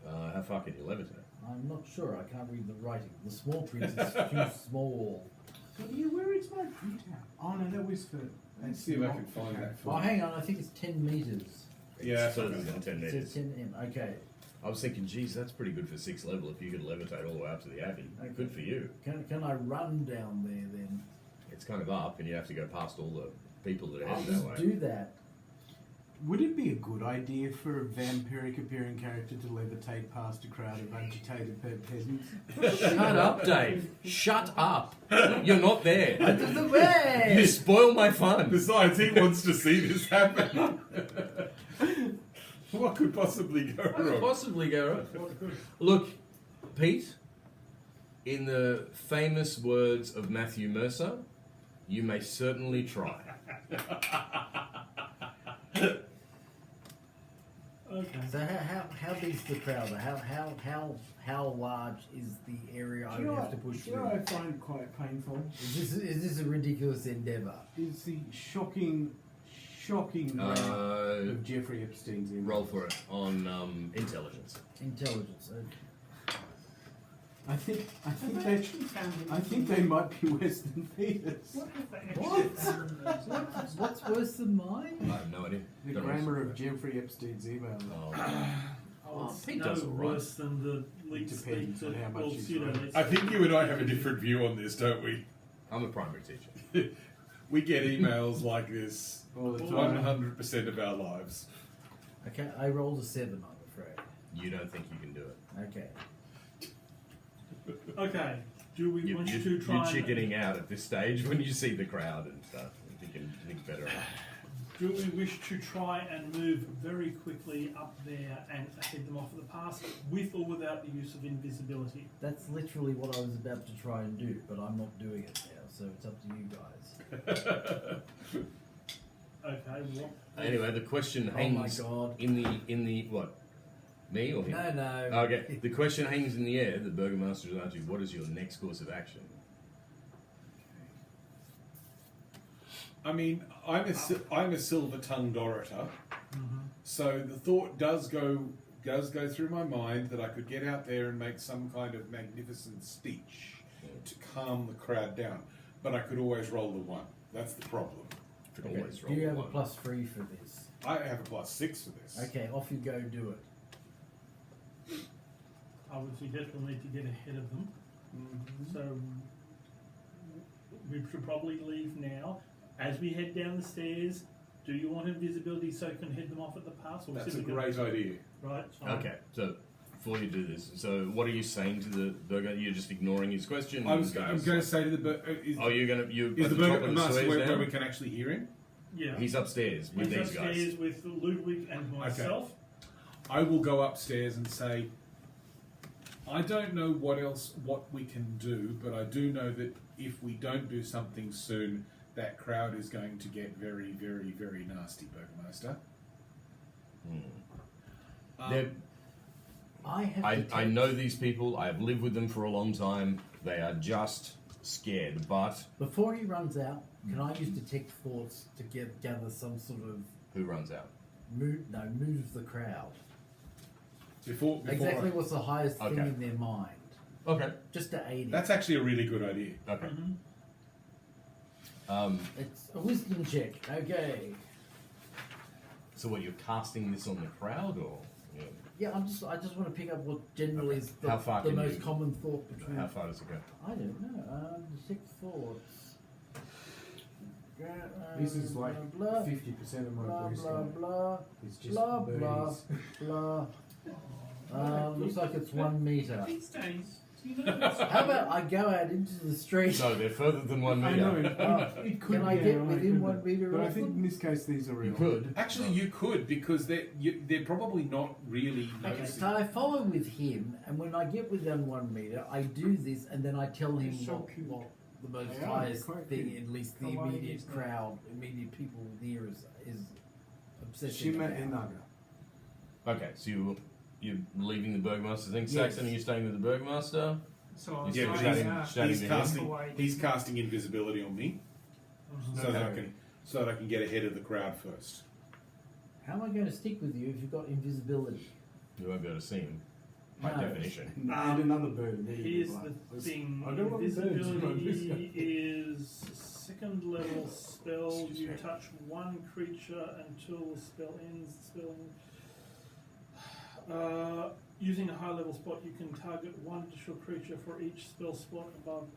[SPEAKER 2] How far can you levitate?
[SPEAKER 6] I'm not sure. I can't read the writing. The small print is too small.
[SPEAKER 4] But yeah, where is my printout? Oh no, that was for.
[SPEAKER 3] Let's see if I can find that
[SPEAKER 6] Oh,
[SPEAKER 3] for you.
[SPEAKER 6] hang on. I think it's 10 meters.
[SPEAKER 3] Yeah,
[SPEAKER 2] so
[SPEAKER 3] that's
[SPEAKER 2] it's in 10
[SPEAKER 6] It
[SPEAKER 2] meters.
[SPEAKER 6] says 10 m. Okay.
[SPEAKER 2] I was thinking, geez, that's pretty good for 6th level if you could levitate all the way up to the abbey.
[SPEAKER 6] Okay.
[SPEAKER 2] Good for you.
[SPEAKER 6] Can I run down there then?
[SPEAKER 2] It's kind of up, and you have to go past all the people that are
[SPEAKER 6] I'll
[SPEAKER 2] heading
[SPEAKER 6] just
[SPEAKER 2] that way.
[SPEAKER 6] do that.
[SPEAKER 4] Would it be a good idea for a vampiric appearing character to levitate past a crowd of agitated peasants?
[SPEAKER 2] Shut up, Dave. Shut up. You're not there.
[SPEAKER 6] Out of the way!
[SPEAKER 2] You spoil my fun.
[SPEAKER 3] Besides, he wants to see this happen. What could possibly go
[SPEAKER 2] What could
[SPEAKER 3] wrong?
[SPEAKER 2] possibly go wrong? Look, Pete, in the famous words of Matthew Mercer, you may certainly try.
[SPEAKER 1] Okay.
[SPEAKER 6] So how big's the crowd? How large is the area I
[SPEAKER 4] Do you
[SPEAKER 6] would
[SPEAKER 4] know
[SPEAKER 6] have to
[SPEAKER 4] what-
[SPEAKER 6] push
[SPEAKER 4] do you know
[SPEAKER 6] through?
[SPEAKER 4] what I find quite painful?
[SPEAKER 6] Is this a ridiculous endeavour?
[SPEAKER 4] Is the shocking rate of Jeffrey Epstein's email.
[SPEAKER 2] Roll for it on intelligence.
[SPEAKER 6] Intelligence.
[SPEAKER 4] I think
[SPEAKER 5] Have they
[SPEAKER 4] they
[SPEAKER 5] actually found
[SPEAKER 4] I think they might be worse than Peter's.
[SPEAKER 5] What have they actually
[SPEAKER 6] What?
[SPEAKER 5] found in those letters?
[SPEAKER 6] What's worse than mine?
[SPEAKER 2] I have no idea.
[SPEAKER 4] The
[SPEAKER 2] Don't know.
[SPEAKER 4] grammar of Jeffrey Epstein's email.
[SPEAKER 2] Oh.
[SPEAKER 1] Oh, it's
[SPEAKER 2] Pete
[SPEAKER 1] no
[SPEAKER 2] does all right.
[SPEAKER 1] worse than the lead
[SPEAKER 4] Depends
[SPEAKER 1] speak
[SPEAKER 4] on how much
[SPEAKER 1] well,
[SPEAKER 4] he's
[SPEAKER 1] you know,
[SPEAKER 4] read.
[SPEAKER 1] let's-
[SPEAKER 3] I think you and I have a different view on this, don't we?
[SPEAKER 2] I'm a primary teacher.
[SPEAKER 3] We get emails like this
[SPEAKER 4] All the time.
[SPEAKER 3] 100% of our lives.
[SPEAKER 6] Okay, I rolled a 7, I'm afraid.
[SPEAKER 2] You don't think you can do it.
[SPEAKER 6] Okay.
[SPEAKER 1] Okay. Do we want to
[SPEAKER 2] You're
[SPEAKER 1] try? and-
[SPEAKER 2] chickening out at this stage when you see the crowd and stuff. You can think better of it.
[SPEAKER 1] Do we wish to try and move very quickly up there and head them off at the pass, with or without the use of invisibility?
[SPEAKER 6] That's literally what I was about to try and do, but I'm not doing it now, so it's up to you guys.
[SPEAKER 1] Okay. What?
[SPEAKER 2] Anyway, the question
[SPEAKER 6] Oh my
[SPEAKER 2] hangs
[SPEAKER 6] god.
[SPEAKER 2] in the what? Me or him?
[SPEAKER 6] No.
[SPEAKER 2] Okay. The question hangs in the air. The Burgomaster has asked you, what is your next course of action?
[SPEAKER 3] I mean, I'm a silver-tongued orator, so the thought does go through my mind that I could get out there and make some kind of magnificent speech to calm the crowd down, but I could always roll the 1. That's the problem.
[SPEAKER 2] Could
[SPEAKER 6] Okay.
[SPEAKER 2] always
[SPEAKER 6] Do
[SPEAKER 2] roll
[SPEAKER 6] you have a
[SPEAKER 2] one.
[SPEAKER 6] +3 for this?
[SPEAKER 3] I have a +6 for this.
[SPEAKER 6] Okay, off you go, do it.
[SPEAKER 1] I would suggest we'll need to get ahead of them. So we should probably leave now. As we head down the stairs, do you want invisibility so you can head them off at the pass? Or
[SPEAKER 3] That's a
[SPEAKER 1] simply go-
[SPEAKER 3] great idea.
[SPEAKER 1] Right. fine.
[SPEAKER 2] Okay. So before you do this, so what are you saying to the Burgo? You're just ignoring his question.
[SPEAKER 3] I'm going to say to the
[SPEAKER 2] Oh, you're gonna you
[SPEAKER 3] is
[SPEAKER 2] at
[SPEAKER 3] the
[SPEAKER 2] the top of the
[SPEAKER 3] Burgomaster
[SPEAKER 2] stairs
[SPEAKER 3] where
[SPEAKER 2] now?
[SPEAKER 3] we can actually hear him?
[SPEAKER 1] Yeah.
[SPEAKER 2] He's upstairs with
[SPEAKER 1] He's
[SPEAKER 2] these guys.
[SPEAKER 1] upstairs with Ludwig and myself.
[SPEAKER 3] I will go upstairs and say, I don't know what we can do, but I do know that if we don't do something soon, that crowd is going to get very, very, very nasty, Burgomaster.
[SPEAKER 2] They're-
[SPEAKER 6] I have
[SPEAKER 2] I
[SPEAKER 6] detect-
[SPEAKER 2] know these people. I've lived with them for a long time. They are just scared. But
[SPEAKER 6] Before he runs out, can I use detect thoughts to gather some sort of
[SPEAKER 2] who runs out?
[SPEAKER 6] move the crowd?
[SPEAKER 3] Before
[SPEAKER 6] Exactly what's the highest thing
[SPEAKER 2] Okay.
[SPEAKER 6] in their mind?
[SPEAKER 2] Okay.
[SPEAKER 6] just to aid him.
[SPEAKER 3] That's actually a really good idea.
[SPEAKER 2] Okay.
[SPEAKER 6] It's a wisdom check. Okay.
[SPEAKER 2] So what, you're casting this on the crowd, or? Yeah.
[SPEAKER 6] Yeah, I just want to pick up what generally is the,
[SPEAKER 2] How far
[SPEAKER 6] the
[SPEAKER 2] can
[SPEAKER 6] most
[SPEAKER 2] you-
[SPEAKER 6] common thought between.
[SPEAKER 2] How far does it go?
[SPEAKER 6] I don't know. Detect thoughts.
[SPEAKER 4] This is like
[SPEAKER 6] blah
[SPEAKER 4] 50% of my
[SPEAKER 6] blah
[SPEAKER 4] voice.
[SPEAKER 6] blah blah
[SPEAKER 4] It's just
[SPEAKER 6] blah blah
[SPEAKER 4] birdies.
[SPEAKER 6] blah. Looks like it's 1 meter.
[SPEAKER 5] These days, do you know this?
[SPEAKER 6] How about I go out into the street?
[SPEAKER 2] No, they're further than 1
[SPEAKER 4] I
[SPEAKER 2] meter.
[SPEAKER 4] know, it could
[SPEAKER 6] Can
[SPEAKER 4] be
[SPEAKER 6] I get
[SPEAKER 4] out,
[SPEAKER 6] within
[SPEAKER 4] couldn't
[SPEAKER 6] 1
[SPEAKER 4] it?
[SPEAKER 6] meter
[SPEAKER 4] But I
[SPEAKER 6] of
[SPEAKER 4] think
[SPEAKER 6] them?
[SPEAKER 4] in this case these are real.
[SPEAKER 2] You could.
[SPEAKER 3] Actually, you could because they're probably not really
[SPEAKER 6] Okay,
[SPEAKER 3] noticing.
[SPEAKER 6] so I follow with him, and when I get within 1 meter, I do this, and then I tell him
[SPEAKER 5] It's so
[SPEAKER 6] what,
[SPEAKER 5] cute.
[SPEAKER 6] what the most
[SPEAKER 4] They are,
[SPEAKER 6] highest
[SPEAKER 4] they're quite
[SPEAKER 6] thing,
[SPEAKER 4] cute.
[SPEAKER 6] at least the
[SPEAKER 5] Kawaii,
[SPEAKER 6] immediate
[SPEAKER 5] isn't it?
[SPEAKER 6] crowd, immediate people near us is obsessing
[SPEAKER 4] Shima
[SPEAKER 6] about.
[SPEAKER 4] and Naga.
[SPEAKER 2] Okay, so you're leaving the Burgomaster thing.
[SPEAKER 6] Yes.
[SPEAKER 2] Saxon, are you staying with the Burgomaster?
[SPEAKER 5] So I was
[SPEAKER 2] Yeah,
[SPEAKER 5] like,
[SPEAKER 2] chatting-
[SPEAKER 5] yeah.
[SPEAKER 2] chatting
[SPEAKER 3] He's
[SPEAKER 2] to him.
[SPEAKER 3] casting. He's casting invisibility on me, so that I can get ahead of the crowd first.
[SPEAKER 6] How am I going to stick with you if you've got invisibility?
[SPEAKER 2] You won't be able to see him, by
[SPEAKER 6] No.
[SPEAKER 2] definition.
[SPEAKER 4] And another bird. There you
[SPEAKER 1] Here's
[SPEAKER 4] go,
[SPEAKER 1] the
[SPEAKER 4] like,
[SPEAKER 1] thing:
[SPEAKER 4] I don't want birds,
[SPEAKER 1] invisibility is second level spell.
[SPEAKER 4] Excuse
[SPEAKER 1] You
[SPEAKER 4] me.
[SPEAKER 1] touch one creature until the spell ends. Using a high level spot, you can target one additional creature for each spell slot above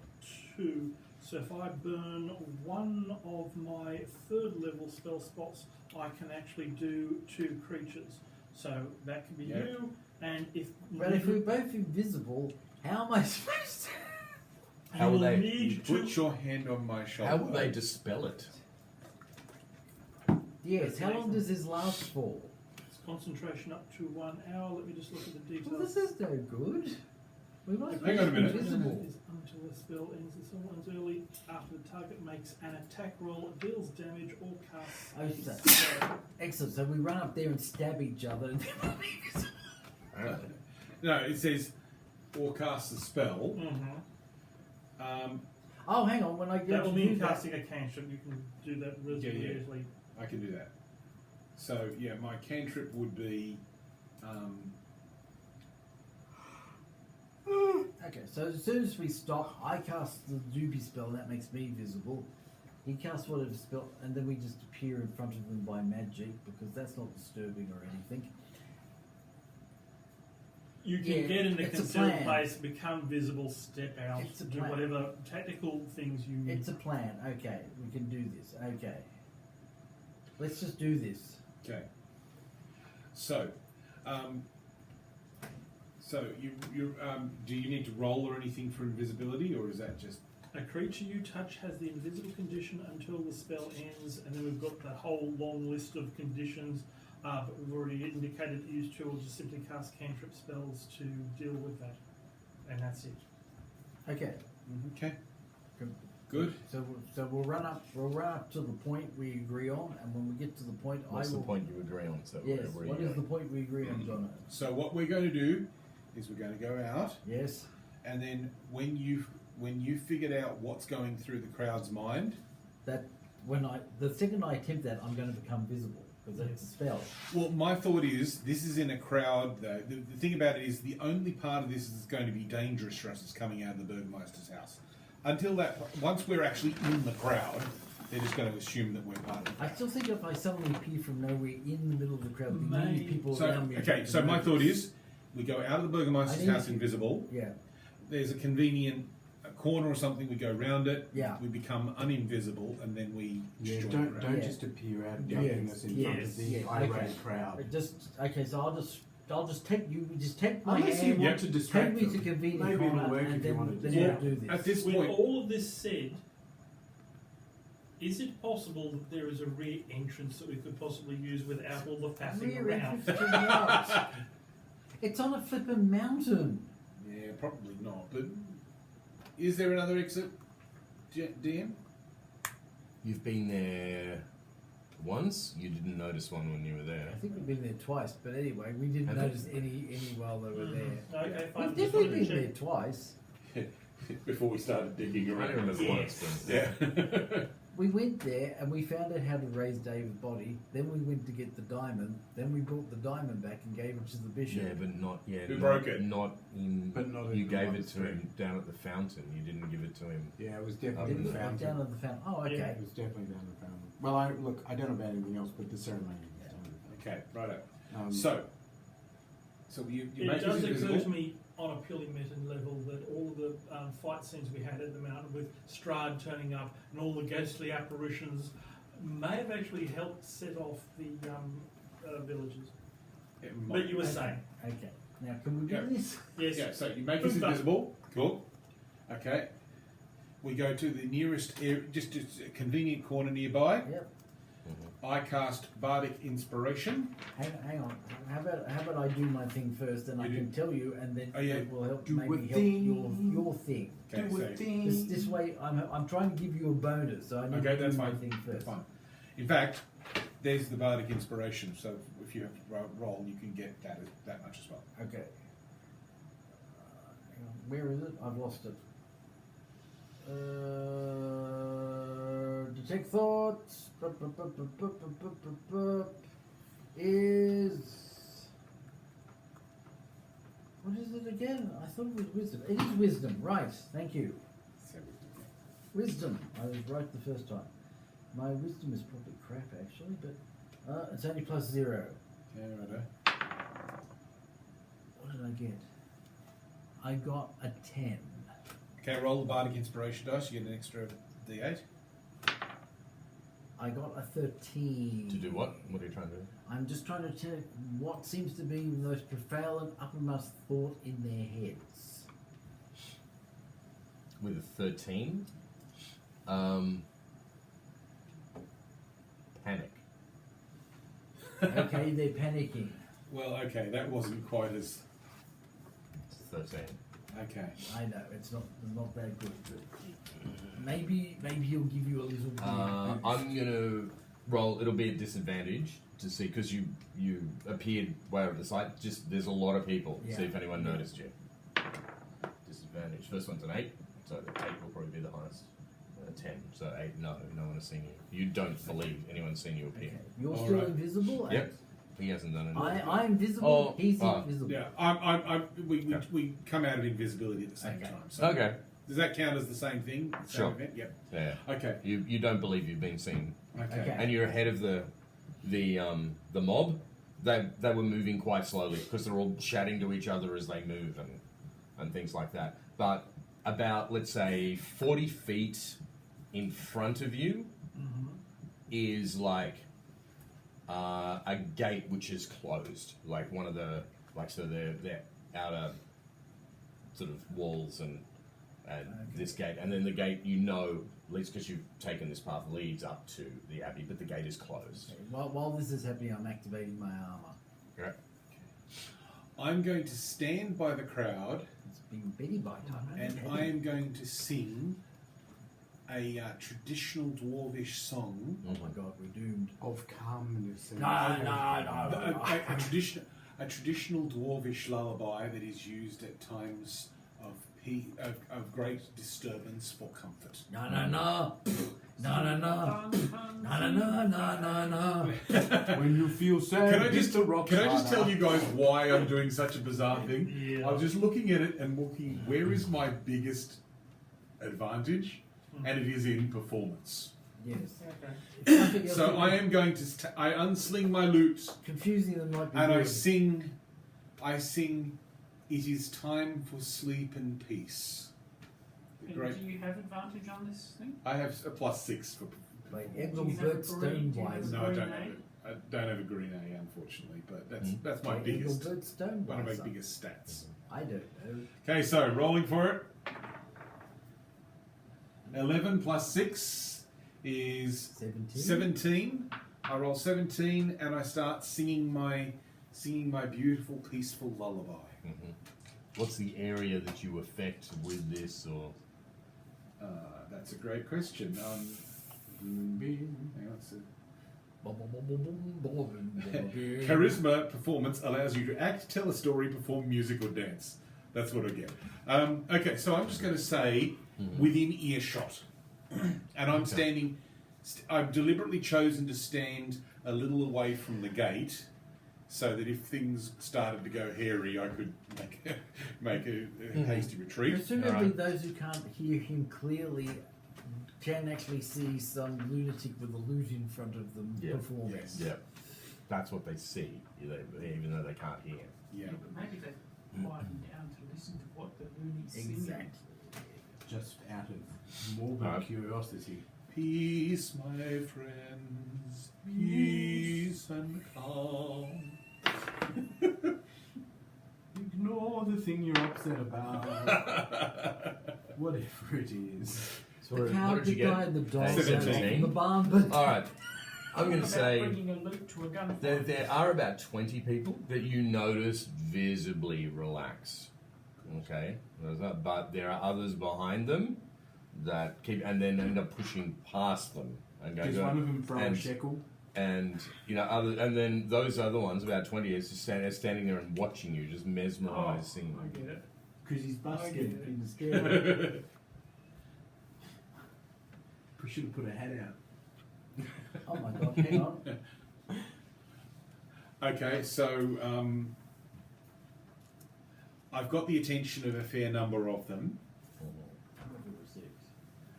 [SPEAKER 1] 2. So if I burn one of my 3rd level spell spots, I can actually do 2 creatures. So that could be
[SPEAKER 3] Yeah.
[SPEAKER 1] you, and if
[SPEAKER 6] But if we're both invisible, how am I supposed to?
[SPEAKER 2] How will
[SPEAKER 1] you
[SPEAKER 2] they-
[SPEAKER 1] need to
[SPEAKER 3] Put your hand on my shoulder.
[SPEAKER 2] How will they dispel it?
[SPEAKER 6] Yes, how long does this last for?
[SPEAKER 1] It's concentration up to 1 hour. Let me just look at the
[SPEAKER 6] Well,
[SPEAKER 1] details.
[SPEAKER 6] this is no good. We might
[SPEAKER 3] Hang on a minute.
[SPEAKER 6] Invisible.
[SPEAKER 1] Is until the spell ends. The spell ends early after the target makes an attack roll, deals damage, or casts
[SPEAKER 6] Oh,
[SPEAKER 1] a
[SPEAKER 6] so-
[SPEAKER 1] spell.
[SPEAKER 6] Excellent. So we run up there and stab each other, and then we'll be invisible.
[SPEAKER 3] No, it says or cast a spell.
[SPEAKER 1] Mm-hmm.
[SPEAKER 6] Oh, hang on. When I go
[SPEAKER 1] That will
[SPEAKER 6] to
[SPEAKER 1] mean
[SPEAKER 6] do that,
[SPEAKER 1] casting a cantrip. You can do that relatively
[SPEAKER 3] Yeah, yeah.
[SPEAKER 1] easily.
[SPEAKER 3] I can do that. So yeah, my cantrip would be.
[SPEAKER 6] Okay, so as soon as we stop, I cast the Doobie spell, and that makes me visible. He casts whatever spell, and then we just appear in front of them by magic, because that's not disturbing or anything.
[SPEAKER 1] You can
[SPEAKER 6] Yeah,
[SPEAKER 1] get in a
[SPEAKER 6] it's a
[SPEAKER 1] concealed
[SPEAKER 6] plan.
[SPEAKER 1] place, become visible, step out,
[SPEAKER 6] It's a
[SPEAKER 1] do
[SPEAKER 6] plan.
[SPEAKER 1] whatever tactical things you need.
[SPEAKER 6] It's a plan. Okay, we can do this. Okay. Let's just do this.
[SPEAKER 3] Okay. So, do you need to roll or anything for invisibility, or is that just?
[SPEAKER 1] A creature you touch has the invisible condition until the spell ends, and then we've got the whole long list of conditions, but we've already indicated that you two will just simply cast cantrip spells to deal with that, and that's it.
[SPEAKER 6] Okay.
[SPEAKER 3] Okay. Good.
[SPEAKER 6] So we'll run up. We'll run up to the point we agree on, and when we get to the point,
[SPEAKER 2] What's
[SPEAKER 6] I
[SPEAKER 2] the
[SPEAKER 6] will.
[SPEAKER 2] point you agree on? So
[SPEAKER 6] Yes.
[SPEAKER 2] where
[SPEAKER 6] What
[SPEAKER 2] you
[SPEAKER 6] is
[SPEAKER 2] go?
[SPEAKER 6] the point we agree on, John?
[SPEAKER 3] So what we're going to do is we're going to go out,
[SPEAKER 6] Yes.
[SPEAKER 3] and then when you figured out what's going through the crowd's mind,
[SPEAKER 6] That the second I attempt that, I'm going to become visible because that's a spell.
[SPEAKER 3] well, my thought is this is in a crowd. Though the thing about it is the only part of this that's going to be dangerous for us is coming out of the Burgmeister's house. Until that, once we're actually in the crowd, they're just going to assume that we're part of it.
[SPEAKER 6] I still think if I suddenly appear from nowhere in the middle of the crowd, the many
[SPEAKER 1] May-
[SPEAKER 6] people
[SPEAKER 3] So
[SPEAKER 6] around me.
[SPEAKER 3] okay, so my thought is we go out of the Burgmeister's
[SPEAKER 6] I need
[SPEAKER 3] house
[SPEAKER 6] to-
[SPEAKER 3] invisible.
[SPEAKER 6] Yeah.
[SPEAKER 3] There's a convenient corner or something. We go round it.
[SPEAKER 6] Yeah.
[SPEAKER 3] We become uninvisible, and then we
[SPEAKER 4] Yeah,
[SPEAKER 3] join
[SPEAKER 4] don't
[SPEAKER 3] the crowd.
[SPEAKER 4] don't
[SPEAKER 6] Yeah.
[SPEAKER 4] just appear out
[SPEAKER 6] Yeah.
[SPEAKER 4] ducking us in front
[SPEAKER 1] Yes.
[SPEAKER 4] of the
[SPEAKER 6] Yeah,
[SPEAKER 4] irate
[SPEAKER 6] okay.
[SPEAKER 4] crowd.
[SPEAKER 6] Okay. So I'll just take you. Just take my
[SPEAKER 4] Unless you
[SPEAKER 6] hand.
[SPEAKER 4] want to
[SPEAKER 6] Take
[SPEAKER 4] distract
[SPEAKER 6] me
[SPEAKER 4] them.
[SPEAKER 6] to convenient
[SPEAKER 4] Maybe
[SPEAKER 6] corner,
[SPEAKER 4] it'll work
[SPEAKER 6] and
[SPEAKER 4] if you want to
[SPEAKER 6] then
[SPEAKER 4] distract
[SPEAKER 6] we'll
[SPEAKER 4] them.
[SPEAKER 6] do
[SPEAKER 3] At
[SPEAKER 6] this.
[SPEAKER 3] this
[SPEAKER 1] With
[SPEAKER 3] point,
[SPEAKER 1] all of this said, is it possible that there is a rear entrance that we could possibly use without all the faffing
[SPEAKER 6] Rear
[SPEAKER 1] around?
[SPEAKER 6] entrance to what? It's on a flippin' mountain.
[SPEAKER 3] yeah, probably not. But is there another exit, DM?
[SPEAKER 2] You've been there once. You didn't notice one when you were there.
[SPEAKER 6] I think we've been there twice, but anyway, we didn't
[SPEAKER 2] Have
[SPEAKER 6] notice any while they were there.
[SPEAKER 1] Okay, fine.
[SPEAKER 6] We've
[SPEAKER 1] just
[SPEAKER 6] definitely
[SPEAKER 1] wanted
[SPEAKER 6] been
[SPEAKER 1] to
[SPEAKER 6] there
[SPEAKER 1] check.
[SPEAKER 6] twice.
[SPEAKER 3] Before we started digging
[SPEAKER 2] I
[SPEAKER 3] around.
[SPEAKER 2] remember
[SPEAKER 1] Yes.
[SPEAKER 2] once. Then.
[SPEAKER 3] Yeah.
[SPEAKER 6] we went there and we found out how to raise David's body. Then we went to get the diamond. Then we brought the diamond back and gave it to the bishop.
[SPEAKER 2] Yeah, but not
[SPEAKER 3] Who
[SPEAKER 2] not,
[SPEAKER 3] broke it?
[SPEAKER 2] Not in.
[SPEAKER 4] But not
[SPEAKER 2] You
[SPEAKER 4] in the
[SPEAKER 2] gave it to
[SPEAKER 4] monastery.
[SPEAKER 2] him down at the fountain. You didn't give it to him.
[SPEAKER 4] Yeah, it was
[SPEAKER 2] Did
[SPEAKER 4] definitely
[SPEAKER 6] Did
[SPEAKER 4] the
[SPEAKER 6] we
[SPEAKER 4] fountain.
[SPEAKER 6] down at the fountain? Oh, okay.
[SPEAKER 1] Yeah.
[SPEAKER 4] It was definitely down the fountain. Well, I don't know about anything else, but the ceremony was down the
[SPEAKER 3] Okay, righto.
[SPEAKER 4] fountain.
[SPEAKER 3] So you
[SPEAKER 1] It
[SPEAKER 3] make
[SPEAKER 1] does
[SPEAKER 3] this
[SPEAKER 1] occur
[SPEAKER 3] invisible.
[SPEAKER 1] to me on a purely meta level that all of the fight scenes we had at the mountain with Strahd turning up and all the ghostly apparitions may have actually helped set off the villages.
[SPEAKER 3] It
[SPEAKER 1] But
[SPEAKER 3] might-
[SPEAKER 1] you were saying,
[SPEAKER 6] Okay. Now, can we do
[SPEAKER 3] Yeah.
[SPEAKER 6] this?
[SPEAKER 1] yes,
[SPEAKER 3] Yeah, so you make this
[SPEAKER 1] Good stuff.
[SPEAKER 3] invisible. Cool. Okay. We go to the nearest, just a convenient corner nearby.
[SPEAKER 6] Yep.
[SPEAKER 3] I cast Bardic Inspiration.
[SPEAKER 6] Hang on. How about I do my thing first, and I
[SPEAKER 3] You do-
[SPEAKER 6] can tell you, and then
[SPEAKER 3] Oh, yeah.
[SPEAKER 6] it will help
[SPEAKER 4] Do
[SPEAKER 6] maybe
[SPEAKER 4] a
[SPEAKER 6] help
[SPEAKER 4] thing.
[SPEAKER 6] your thing.
[SPEAKER 3] Okay,
[SPEAKER 4] Do a
[SPEAKER 3] so
[SPEAKER 4] thing.
[SPEAKER 6] This way, I'm trying to give you a bonus, so I need
[SPEAKER 3] Okay,
[SPEAKER 6] to
[SPEAKER 3] that's
[SPEAKER 6] do my
[SPEAKER 3] fine.
[SPEAKER 6] thing
[SPEAKER 3] That's
[SPEAKER 6] first.
[SPEAKER 3] fine. In fact, there's the Bardic Inspiration. So if you have to roll, you can get that much as well.
[SPEAKER 6] Okay. Hang on. Where is it? I've lost it. Detect thoughts. Is what is it again? I thought it was wisdom. It is wisdom, right? Thank you. Wisdom. I was right the first time. My wisdom is probably crap actually, but it's only plus 0.
[SPEAKER 3] Yeah, righto.
[SPEAKER 6] What did I get? I got a 10.
[SPEAKER 3] Okay, roll the Bardic Inspiration dice. You get an extra D8.
[SPEAKER 6] I got a 13.
[SPEAKER 2] To do what? What are you trying to do?
[SPEAKER 6] I'm just trying to tell what seems to be the most prevalent uppermost thought in their heads.
[SPEAKER 2] With a 13, panic.
[SPEAKER 6] Okay, they're panicking.
[SPEAKER 3] Well, okay, that wasn't quite as.
[SPEAKER 2] It's 13.
[SPEAKER 3] Okay.
[SPEAKER 6] I know it's not that good, but maybe he'll give you a little bit. of boost.
[SPEAKER 2] I'm gonna roll. It'll be a disadvantage to see because you appeared way over the side. Just there's a lot of people.
[SPEAKER 6] Yeah.
[SPEAKER 2] See if anyone noticed you. Disadvantage. First one's an 8, so the 8 will probably be the highest. 10. So 8. No one has seen you. You don't believe anyone's seen you appear.
[SPEAKER 6] Okay. You're
[SPEAKER 3] All
[SPEAKER 6] still
[SPEAKER 3] right.
[SPEAKER 6] invisible. and
[SPEAKER 2] Yep. He hasn't done anything.
[SPEAKER 6] I'm visible.
[SPEAKER 2] Oh,
[SPEAKER 6] He's
[SPEAKER 2] oh.
[SPEAKER 6] invisible.
[SPEAKER 3] Yeah, we
[SPEAKER 2] Okay.
[SPEAKER 3] we come out of invisibility at the same
[SPEAKER 6] Okay.
[SPEAKER 3] time. So
[SPEAKER 2] Okay.
[SPEAKER 3] Does that count as the same thing? The same
[SPEAKER 2] Sure.
[SPEAKER 3] event? Yep.
[SPEAKER 2] Yeah.
[SPEAKER 3] Okay.
[SPEAKER 2] You don't believe you've been seen,
[SPEAKER 3] Okay.
[SPEAKER 6] Okay.
[SPEAKER 2] and you're ahead of the mob. They were moving quite slowly because they're all chatting to each other as they move and things like that. But about let's say 40 feet in front of you is like a gate which is closed, like one of the so they're outer sort of walls and this gate, and then the gate at least because you've taken this path, leads up to the abbey, but the gate is closed.
[SPEAKER 6] Okay. While this is happening, I'm activating my armor.
[SPEAKER 2] Right.
[SPEAKER 3] I'm going to stand by the crowd
[SPEAKER 6] It's being Betty by time.
[SPEAKER 3] and I am going to sing a traditional dwarvish song.
[SPEAKER 6] Oh my god, we're doomed.
[SPEAKER 4] Of calmness.
[SPEAKER 6] No.
[SPEAKER 3] A traditional dwarvish lullaby that is used at times of great disturbance for comfort.
[SPEAKER 6] No. No.
[SPEAKER 4] When you feel sad,
[SPEAKER 3] Can I
[SPEAKER 4] hit
[SPEAKER 3] just
[SPEAKER 4] the rock
[SPEAKER 3] can I just
[SPEAKER 4] harder.
[SPEAKER 3] tell you guys why I'm doing such a bizarre thing?
[SPEAKER 1] Yeah.
[SPEAKER 3] I was just looking at it and looking where is my biggest advantage, and it is in performance.
[SPEAKER 6] Yes.
[SPEAKER 1] okay.
[SPEAKER 6] It's something else
[SPEAKER 3] So
[SPEAKER 6] that
[SPEAKER 3] I am going to I unsling my lute
[SPEAKER 6] confusing them might be
[SPEAKER 3] and I
[SPEAKER 6] good.
[SPEAKER 3] sing. It is time for sleep and peace. The
[SPEAKER 5] And
[SPEAKER 3] great.
[SPEAKER 5] do you have advantage on this thing?
[SPEAKER 3] I have a +6 for.
[SPEAKER 6] Like
[SPEAKER 5] Do you have a
[SPEAKER 6] Engelbert
[SPEAKER 5] green- do you have a
[SPEAKER 6] Stonewise.
[SPEAKER 3] No, I
[SPEAKER 5] green
[SPEAKER 3] don't
[SPEAKER 5] A?
[SPEAKER 3] have it. I don't have a green A, unfortunately, but that's
[SPEAKER 2] Mm.
[SPEAKER 3] that's my biggest,
[SPEAKER 6] Engelbert Stonewise.
[SPEAKER 3] one of my biggest stats.
[SPEAKER 6] I don't know.
[SPEAKER 3] Okay, so rolling for it. 11 plus 6 is
[SPEAKER 6] 17.
[SPEAKER 3] 17. I roll 17 and I start singing my beautiful, peaceful lullaby.
[SPEAKER 2] What's the area that you affect with this, or
[SPEAKER 3] That's a great question. Hang on, so charisma performance allows you to act, tell a story, perform music, or dance. That's what I get. Okay, so I'm just going to say within earshot, and I'm standing I've deliberately chosen to stand a little away from the gate, so that if things started to go hairy, I could make a hasty retreat.
[SPEAKER 6] Presumably,
[SPEAKER 2] Alright.
[SPEAKER 6] those who can't hear him clearly can actually see some lunatic with a lute in front of them
[SPEAKER 2] Yeah.
[SPEAKER 6] performing.
[SPEAKER 3] Yes.
[SPEAKER 2] Yeah, that's what they see, even though they can't hear.
[SPEAKER 3] Yeah.
[SPEAKER 5] But maybe they quieten down to listen to what the loony's singing.
[SPEAKER 6] Exactly.
[SPEAKER 4] Just out of morbid
[SPEAKER 2] Alright.
[SPEAKER 4] curiosity.
[SPEAKER 3] Peace, my friends, peace and calm.
[SPEAKER 4] Ignore the thing you're upset about. Whatever it is.
[SPEAKER 2] So
[SPEAKER 6] The cow,
[SPEAKER 2] what did you
[SPEAKER 6] the
[SPEAKER 2] get?
[SPEAKER 6] guy, and the dog
[SPEAKER 3] 17.
[SPEAKER 6] in the barn, but
[SPEAKER 2] All right, I'm going to
[SPEAKER 5] About
[SPEAKER 2] say
[SPEAKER 5] bringing a lute to a gunfight.
[SPEAKER 2] there are about 20 people that you notice visibly relax. Okay, but there are others behind them that keep and then end up pushing past them and
[SPEAKER 4] Does one of them throw a
[SPEAKER 2] and-
[SPEAKER 4] shekel?
[SPEAKER 2] and and then those other ones, about 20, is just standing there and watching you, just mesmerised, seeing
[SPEAKER 5] I get it.
[SPEAKER 4] Because he's
[SPEAKER 5] I
[SPEAKER 4] busted
[SPEAKER 5] get it.
[SPEAKER 4] in the scared. We should have put a hat out.
[SPEAKER 6] oh my god, hang on.
[SPEAKER 3] Okay, so I've got the attention of a fair number of them,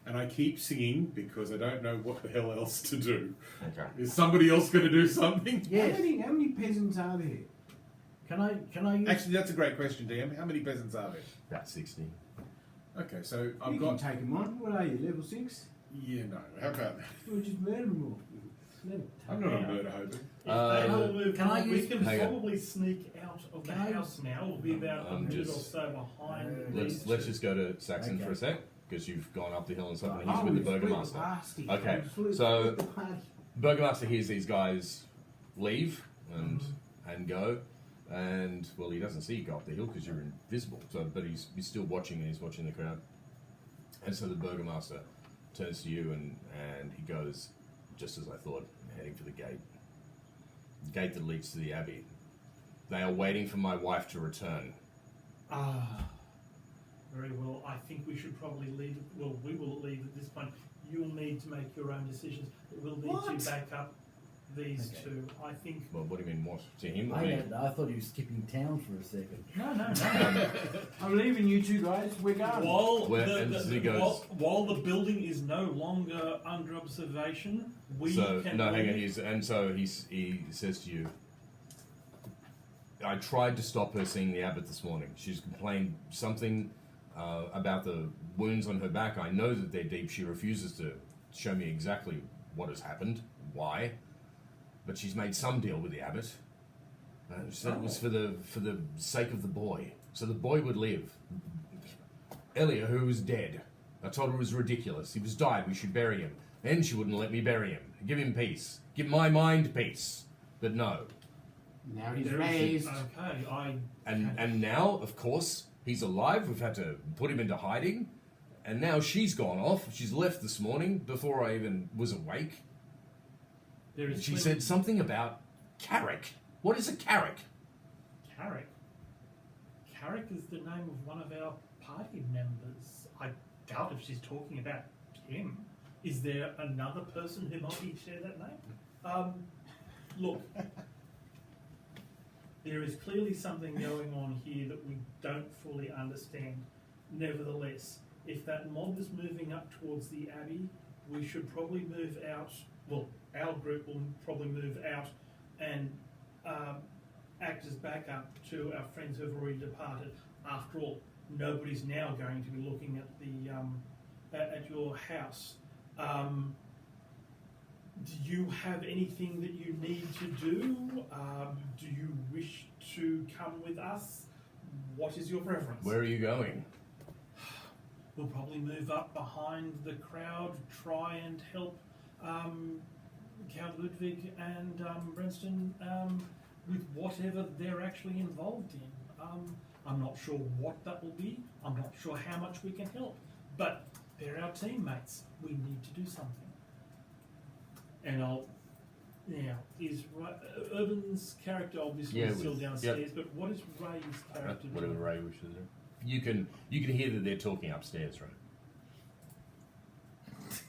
[SPEAKER 3] and I keep singing because I don't know what the hell else to do.
[SPEAKER 2] Okay.
[SPEAKER 3] Is somebody else going to do something?
[SPEAKER 6] Yes.
[SPEAKER 4] How many peasants are there?
[SPEAKER 6] Can I use
[SPEAKER 3] Actually, that's a great question, DM. How many peasants are there?
[SPEAKER 2] About 60.
[SPEAKER 3] Okay, so I've
[SPEAKER 4] You
[SPEAKER 3] got.
[SPEAKER 4] can take them on. What are you, level 6?
[SPEAKER 3] Yeah, no. How about that?
[SPEAKER 4] We'll just murder them all.
[SPEAKER 3] I'm not a murder hobo.
[SPEAKER 1] If they all move
[SPEAKER 6] can I
[SPEAKER 1] on, we
[SPEAKER 6] use-
[SPEAKER 1] can
[SPEAKER 2] hang on.
[SPEAKER 1] probably sneak out of the
[SPEAKER 6] Can I-
[SPEAKER 1] house now. We'll be about
[SPEAKER 2] I'm
[SPEAKER 1] 100 or
[SPEAKER 2] just-
[SPEAKER 1] so behind
[SPEAKER 2] Let's
[SPEAKER 1] these
[SPEAKER 2] let's
[SPEAKER 1] two.
[SPEAKER 2] just go to Saxon
[SPEAKER 6] Okay.
[SPEAKER 2] for a sec, because you've gone up the hill and stuff, and
[SPEAKER 6] Right.
[SPEAKER 2] he's with the Burgomaster. Okay, so- Burgomaster hears these guys leave and go, and well, he doesn't see you go up the hill because you're invisible. So, but he's still watching, and he's watching the crowd. And so the Burgomaster turns to you and he goes, just as I thought, heading for the gate that leads to the abbey. They are waiting for my wife to return.
[SPEAKER 1] Ah, very well. I think we should probably leave. Well, we will leave at this point. You'll need to make your own decisions. But we'll need
[SPEAKER 4] What?
[SPEAKER 1] to back up these
[SPEAKER 6] Okay.
[SPEAKER 1] two. I think.
[SPEAKER 2] Well, what do you mean, what? To him or
[SPEAKER 6] I,
[SPEAKER 2] me?
[SPEAKER 6] I thought he was skipping town for a second.
[SPEAKER 1] No, no, no.
[SPEAKER 4] I'm leaving you two guys. We're going.
[SPEAKER 1] While
[SPEAKER 2] Where- and he goes-
[SPEAKER 1] while the building is no longer under observation, we
[SPEAKER 2] So
[SPEAKER 1] can.
[SPEAKER 2] no, hang on.
[SPEAKER 1] leave.
[SPEAKER 2] He says to you, I tried to stop her seeing the abbot this morning. She's complained something about the wounds on her back. I know that they're deep. She refuses to show me exactly what has happened, why, but she's made some deal with the abbot. She said it was for the sake of the boy, so the boy would live. Elia, who was dead, I told her it was ridiculous. He was died. We should bury him. Then she wouldn't let me bury him. Give him peace. Give my mind peace. But no.
[SPEAKER 4] Now he's
[SPEAKER 1] There is-
[SPEAKER 4] raised.
[SPEAKER 1] Okay,
[SPEAKER 2] And now, of course, he's alive. We've had to put him into hiding. And now she's gone off. She's left this morning before I even was awake.
[SPEAKER 1] there is.
[SPEAKER 2] She
[SPEAKER 1] plenty-
[SPEAKER 2] said something about Carrick. What is a Carrick?
[SPEAKER 1] Carrick. Carrick is the name of one of our party members. I doubt if she's talking about him. Is there another person who might be share that name? Look, there is clearly something going on here that we don't fully understand. Nevertheless, if that mob is moving up towards the Abbey, we should probably move out. Well, our group will probably move out and act as backup to our friends who have already departed. After all, nobody's now going to be looking at the at your house. Do you have anything that you need to do? Do you wish to come with us? What is your preference?
[SPEAKER 2] Where are you going?
[SPEAKER 1] We'll probably move up behind the crowd, try and help Count Ludwig and Brenston with whatever they're actually involved in. I'm not sure what that will be. I'm not sure how much we can help. But they're our teammates. We need to do something. And is Urban's character obviously
[SPEAKER 2] Yeah,
[SPEAKER 1] still
[SPEAKER 2] with-
[SPEAKER 1] downstairs, but what is Ray's character
[SPEAKER 2] Whatever
[SPEAKER 1] doing?
[SPEAKER 2] Ray wishes to do. You can hear that they're talking upstairs, right?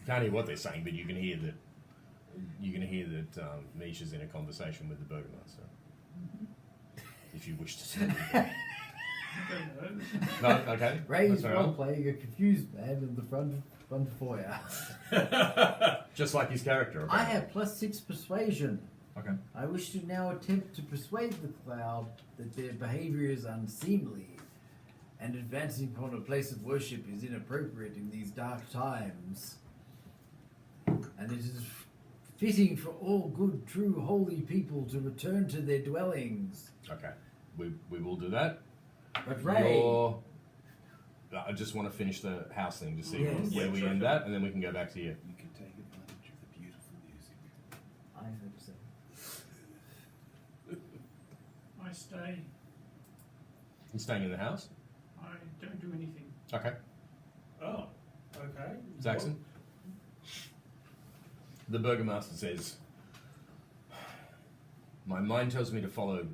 [SPEAKER 2] Can't hear what they're saying, but you can hear that you're going to hear that Misha's in a conversation with the Burgomaster. If you wish to see it.
[SPEAKER 5] I don't know.
[SPEAKER 2] No, okay.
[SPEAKER 6] Ray is
[SPEAKER 2] That's all
[SPEAKER 6] role
[SPEAKER 2] right.
[SPEAKER 6] playing a confused man in the front foyer.
[SPEAKER 2] Just like his character.
[SPEAKER 6] I
[SPEAKER 2] apparently.
[SPEAKER 6] have +6 persuasion.
[SPEAKER 2] Okay.
[SPEAKER 6] I wish to now attempt to persuade the cloud that their behavior is unseemly, and advancing upon a place of worship is inappropriate in these dark times. And it is fitting for all good, true, holy people to return to their dwellings.
[SPEAKER 2] Okay. We will do that.
[SPEAKER 6] But Ray,
[SPEAKER 2] I just want to finish the house thing to see
[SPEAKER 6] Yes.
[SPEAKER 2] where we end that, and then we can go back to you.
[SPEAKER 3] You can take advantage of the beautiful music.
[SPEAKER 6] I hope so.
[SPEAKER 5] I stay.
[SPEAKER 2] You staying in the house?
[SPEAKER 5] I don't do anything.
[SPEAKER 2] Okay.
[SPEAKER 1] Oh, okay.
[SPEAKER 2] Saxon? The Burgomaster says, my mind tells me to follow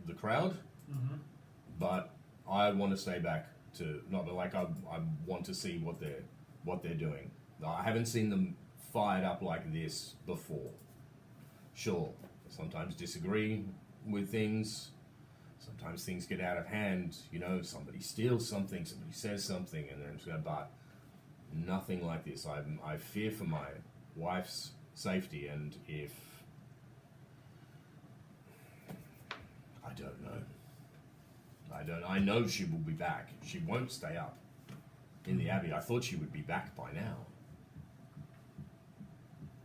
[SPEAKER 2] the crowd, but I want to stay back to not like I want to see what they're doing. I haven't seen them fired up like this before. Sure, sometimes disagree with things. Sometimes things get out of hand. You know, somebody steals something, somebody says something, and then it's going. But nothing like this. I fear for my wife's safety, and if I don't know. I know she will be back. She won't stay up in the Abbey. I thought she would be back by now.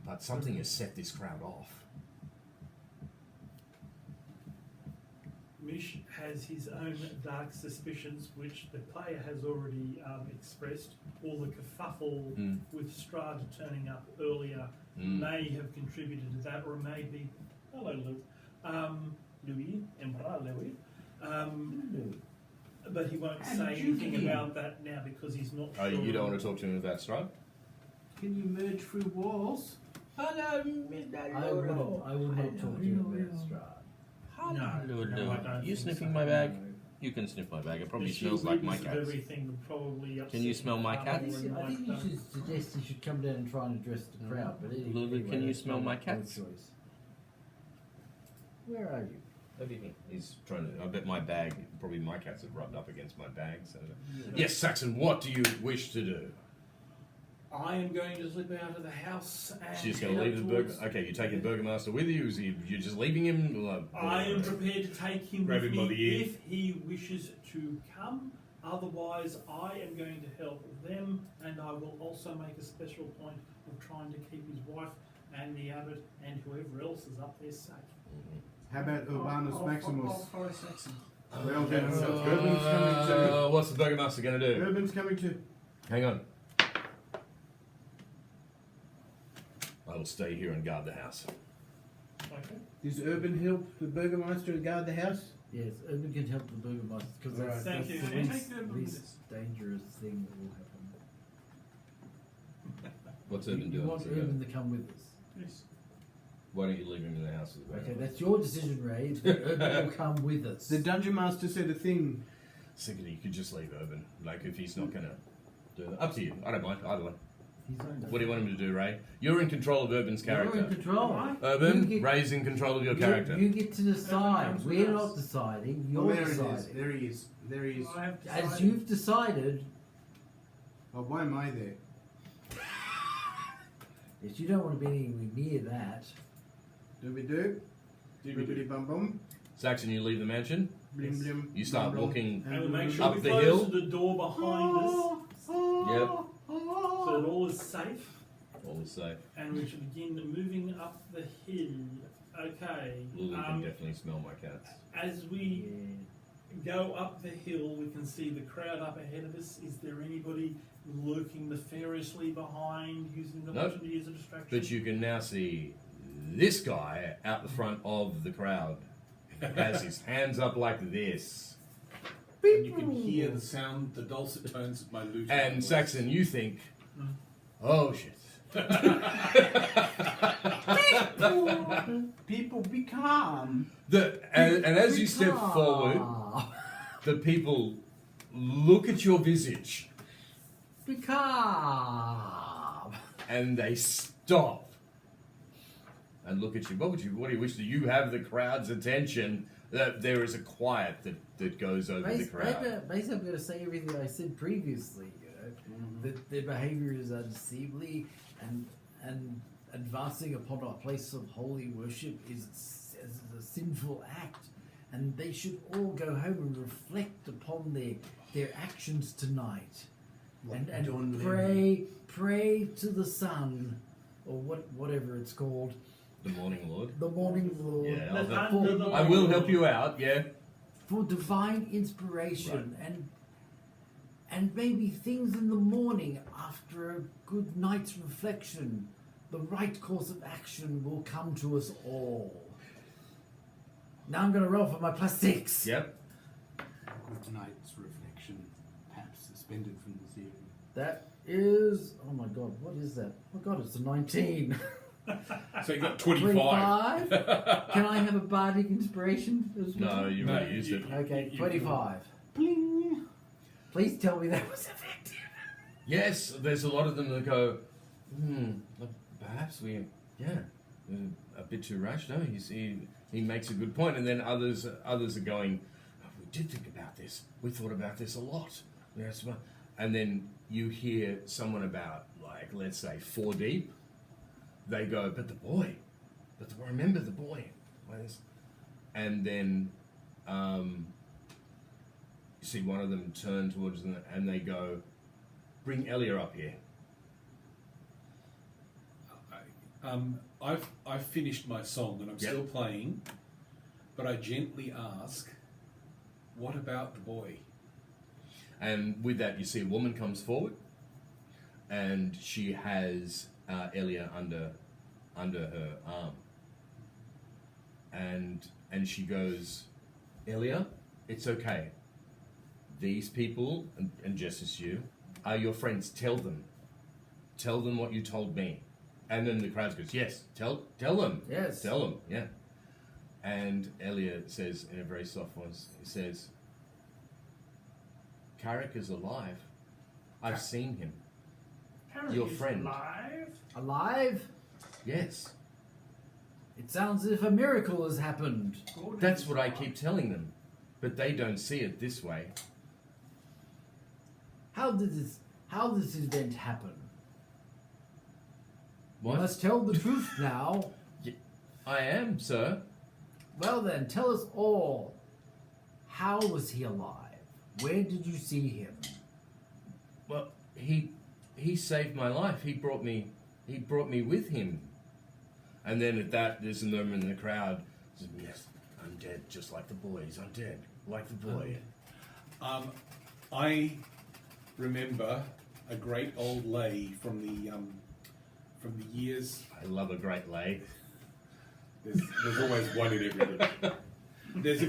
[SPEAKER 2] But something has set this crowd off.
[SPEAKER 1] Mish has his own dark suspicions, which the player has already expressed. All the kerfuffle with Strada turning up earlier may have contributed to that, or maybe, hello Louis, Emperor Louis. But he won't
[SPEAKER 4] And
[SPEAKER 1] say
[SPEAKER 4] Juki.
[SPEAKER 1] anything about that now because he's not
[SPEAKER 2] Oh,
[SPEAKER 1] sure.
[SPEAKER 2] you don't want to talk to him about Stride?
[SPEAKER 4] Can you merge through walls? Hello, Mr.
[SPEAKER 6] I would not talk to you about Strahd.
[SPEAKER 1] No, I don't
[SPEAKER 2] You
[SPEAKER 1] think
[SPEAKER 2] sniffing
[SPEAKER 1] so.
[SPEAKER 2] my bag? You can sniff my bag. It probably
[SPEAKER 1] The sheer
[SPEAKER 2] smells like my
[SPEAKER 1] weirdness of
[SPEAKER 2] cats.
[SPEAKER 1] everything would probably upset
[SPEAKER 2] Can you smell my
[SPEAKER 1] the
[SPEAKER 2] cats?
[SPEAKER 1] farmer and
[SPEAKER 6] I think you
[SPEAKER 1] like
[SPEAKER 6] should suggest he should come down and try and address the crowd. But
[SPEAKER 2] Lulu, can you
[SPEAKER 6] that's
[SPEAKER 2] smell
[SPEAKER 6] not
[SPEAKER 2] my
[SPEAKER 6] your
[SPEAKER 2] cats?
[SPEAKER 6] choice. Where are you?
[SPEAKER 2] What do you think? He's trying to. I bet my bag. Probably my cats have rubbed up against my bag. So. Yes, Saxon. What do you wish to do?
[SPEAKER 1] I am going to slip out of the house and
[SPEAKER 2] She's going to
[SPEAKER 1] head
[SPEAKER 2] leave
[SPEAKER 1] up
[SPEAKER 2] the burger.
[SPEAKER 1] towards-
[SPEAKER 2] Okay, you're taking the Burgomaster with you. Is he, you're just leaving him?
[SPEAKER 1] I am prepared to take him
[SPEAKER 3] Grab
[SPEAKER 1] with
[SPEAKER 3] him by
[SPEAKER 1] me
[SPEAKER 3] the ear.
[SPEAKER 1] if he wishes to come. Otherwise, I am going to help them, and I will also make a special point of trying to keep his wife and the abbot and whoever else is up there safe.
[SPEAKER 4] How about Urbanus Maximus?
[SPEAKER 5] I'll follow Saxon.
[SPEAKER 4] Well, then, Urban's coming too.
[SPEAKER 2] What's the Burgomaster going to do?
[SPEAKER 4] Urban's coming too.
[SPEAKER 2] Hang on. I will stay here and guard the house.
[SPEAKER 1] Okay.
[SPEAKER 4] Does Urban help the Burgomaster guard the house?
[SPEAKER 6] Yes, Urban can help the Burgomaster because
[SPEAKER 4] Alright.
[SPEAKER 6] that's,
[SPEAKER 1] Thank
[SPEAKER 6] that's
[SPEAKER 1] you.
[SPEAKER 6] the
[SPEAKER 1] Can you
[SPEAKER 6] least,
[SPEAKER 5] take Urban with
[SPEAKER 6] least dangerous thing that will happen.
[SPEAKER 2] What's
[SPEAKER 6] You,
[SPEAKER 2] Urban
[SPEAKER 6] you
[SPEAKER 2] doing?
[SPEAKER 6] want Urban to come with us.
[SPEAKER 5] Yes.
[SPEAKER 2] Why don't you leave him in the house with the
[SPEAKER 6] Okay,
[SPEAKER 2] Burgomaster?
[SPEAKER 6] that's your decision, Ray. But Urban will come with us.
[SPEAKER 4] The Dungeon Master said a thing.
[SPEAKER 2] Secondly, you could just leave Urban. Like, if he's not going to do that. Up to you. I don't mind. Either one.
[SPEAKER 6] He's on
[SPEAKER 2] What do you want him to do, Ray? You're in control of Urban's character.
[SPEAKER 6] You're in control.
[SPEAKER 2] Urban,
[SPEAKER 6] You get-
[SPEAKER 2] Ray's in control of your
[SPEAKER 6] You-
[SPEAKER 2] character.
[SPEAKER 6] You get to decide.
[SPEAKER 5] comes
[SPEAKER 6] We're
[SPEAKER 5] with
[SPEAKER 6] not
[SPEAKER 5] us.
[SPEAKER 6] deciding.
[SPEAKER 4] Oh,
[SPEAKER 6] You're
[SPEAKER 4] there it is.
[SPEAKER 6] deciding.
[SPEAKER 4] There he is. There he is.
[SPEAKER 5] I have
[SPEAKER 6] As
[SPEAKER 5] decided-
[SPEAKER 6] you've decided,
[SPEAKER 4] Oh, why am I there?
[SPEAKER 6] yes, you don't want to be anywhere near that.
[SPEAKER 4] Doobie-doo. Doobie-bum-bum.
[SPEAKER 2] Saxon, you leave the mansion.
[SPEAKER 4] Blim blim.
[SPEAKER 2] You start
[SPEAKER 4] blim,
[SPEAKER 2] walking
[SPEAKER 1] And we'll make sure
[SPEAKER 2] Up
[SPEAKER 1] we
[SPEAKER 2] the
[SPEAKER 1] close
[SPEAKER 2] hill.
[SPEAKER 1] the door behind us
[SPEAKER 2] Yep.
[SPEAKER 1] so that all is safe.
[SPEAKER 2] All is safe.
[SPEAKER 1] And we should begin moving up the hill. Okay.
[SPEAKER 2] Lulu can definitely smell my cats.
[SPEAKER 1] As we go up the hill, we can see the crowd up ahead of us. Is there anybody lurking nefariously behind, using the
[SPEAKER 2] Nope.
[SPEAKER 1] opportunity as a distraction?
[SPEAKER 2] But you can now see this guy out the front of the crowd. Has his hands up like this.
[SPEAKER 3] And you can hear the sound, the dulcet tones of my lute.
[SPEAKER 2] And Saxon, you think, oh shit.
[SPEAKER 4] People, be calm.
[SPEAKER 2] And as you step forward, the people look at your visage
[SPEAKER 6] Be calm.
[SPEAKER 2] and they stop and look at you. What do you wish? Do you have the crowd's attention? There is a quiet that goes over the crowd.
[SPEAKER 6] Basically, I'm going to say everything I said previously. That their behaviour is unseemly, and advancing upon a place of holy worship is a sinful act, and they should all go home and reflect upon their actions tonight, and pray to the sun, or whatever it's called.
[SPEAKER 2] The Morning Lord.
[SPEAKER 6] The Morning Lord.
[SPEAKER 2] Yeah, I will help you out. Yeah.
[SPEAKER 6] For divine inspiration and maybe things in the morning after a good night's reflection, the right course of action will come to us all. Now I'm going to roll for my +6.
[SPEAKER 2] Yep.
[SPEAKER 4] Good night's reflection, perhaps suspended from the ceiling.
[SPEAKER 6] That is, oh my god, what is that? Oh my god, it's a 19.
[SPEAKER 3] So you got 25.
[SPEAKER 6] 25? Can I have a bardic inspiration as well?
[SPEAKER 2] No, you already used it.
[SPEAKER 6] Okay, 25.
[SPEAKER 4] Bling!
[SPEAKER 6] Please tell me that was effective.
[SPEAKER 2] Yes, there's a lot of them that go, perhaps we're a bit too rash. No, he makes a good point. And then others are going, oh, we did think about this. We thought about this a lot. Yes, and then you hear someone about, like, let's say 4 deep. They go, but the boy, remember the boy. And then you see one of them turn towards them and they go, bring Elia up here.
[SPEAKER 3] I've finished my song and I'm still playing, but I gently ask, what about the boy?
[SPEAKER 2] And with that, you see a woman comes forward, and she has Elia under her arm, and she goes, Elia, it's okay. These people, and just as you, are your friends. Tell them what you told me. And then the crowd goes, yes, tell them.
[SPEAKER 6] Yes.
[SPEAKER 2] Tell them, yeah. And Elia says in a very soft voice, he says, Carrick is alive. I've seen him.
[SPEAKER 5] Harry
[SPEAKER 2] Your
[SPEAKER 5] is
[SPEAKER 2] friend.
[SPEAKER 5] alive?
[SPEAKER 6] Alive?
[SPEAKER 2] Yes.
[SPEAKER 6] It sounds as if a miracle has happened.
[SPEAKER 5] Gordon
[SPEAKER 2] That's
[SPEAKER 5] is
[SPEAKER 2] what I
[SPEAKER 5] alive.
[SPEAKER 2] keep telling them. But they don't see it this way.
[SPEAKER 6] How did this event happen?
[SPEAKER 2] What?
[SPEAKER 6] You must tell the truth now.
[SPEAKER 2] I am, sir.
[SPEAKER 6] Well then, tell us all. How was he alive? Where did you see him?
[SPEAKER 2] Well, he saved my life. He brought me with him. And then at that, there's a murmur in the crowd. Says, yes, I'm dead, just like the boys. I'm dead, like the boy.
[SPEAKER 3] I remember a great old lay from the years.
[SPEAKER 2] I love a great lay.
[SPEAKER 3] There's always one in everything. There's a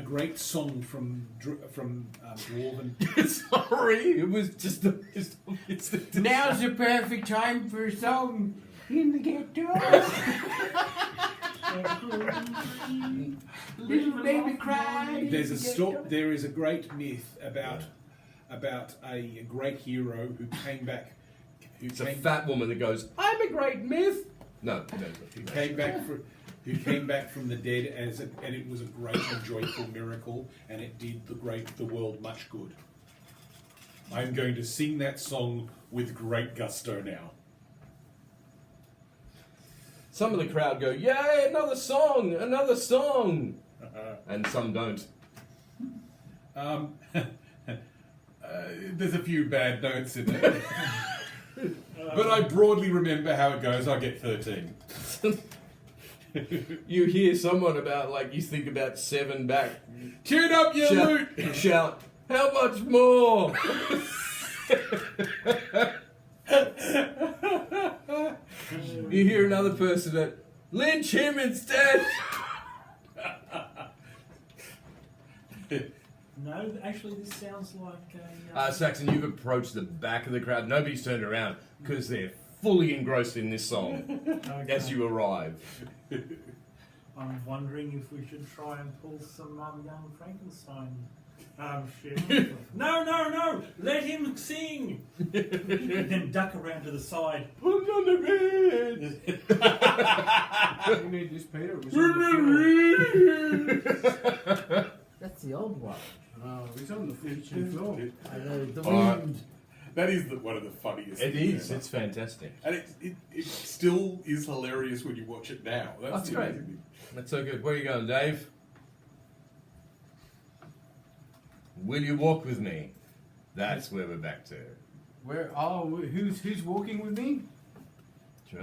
[SPEAKER 3] great song from Dwarven.
[SPEAKER 2] Sorry, it was just
[SPEAKER 4] Now's the perfect time for a song in the ghetto. Little baby cry.
[SPEAKER 3] There is a great myth about a great hero who came back.
[SPEAKER 2] It's a fat woman that goes, I'm a great myth. No.
[SPEAKER 3] Who came back from the dead, and it was a great and joyful miracle, and it did the world much good. I'm going to sing that song with great gusto now.
[SPEAKER 2] Some of the crowd go, yay, another song, and some don't.
[SPEAKER 3] There's a few bad notes in it, but I broadly remember how it goes. I get 13.
[SPEAKER 2] You hear someone about, like, you think about 7 back.
[SPEAKER 3] Tune up your loot!
[SPEAKER 2] Shout, how much more? You hear another person that, lynch him instead!
[SPEAKER 1] No, actually, this sounds like a.
[SPEAKER 2] Saxon, you've approached the back of the crowd. Nobody's turned around because they're fully engrossed in this song
[SPEAKER 1] Okay.
[SPEAKER 2] as you arrive.
[SPEAKER 1] I'm wondering if we should try and pull some young Frankenstein
[SPEAKER 7] Shit. No! Let him sing! And then duck around to the side.
[SPEAKER 2] Put it on the bed.
[SPEAKER 4] You need this, Peter. It was on the floor.
[SPEAKER 6] That's the old one.
[SPEAKER 4] Oh, it was on the kitchen floor.
[SPEAKER 6] I know, the
[SPEAKER 2] Alright.
[SPEAKER 6] wind.
[SPEAKER 3] That is one of the funniest
[SPEAKER 2] It
[SPEAKER 3] things
[SPEAKER 2] is.
[SPEAKER 3] ever.
[SPEAKER 2] It's fantastic.
[SPEAKER 3] And it still is hilarious when you watch it now.
[SPEAKER 2] That's
[SPEAKER 3] the
[SPEAKER 2] great.
[SPEAKER 3] amazing thing.
[SPEAKER 2] That's so good. Where are you going, Dave? Will you walk with me? That's where we're back to.
[SPEAKER 4] Where? Oh, who's walking with me?
[SPEAKER 2] Sure.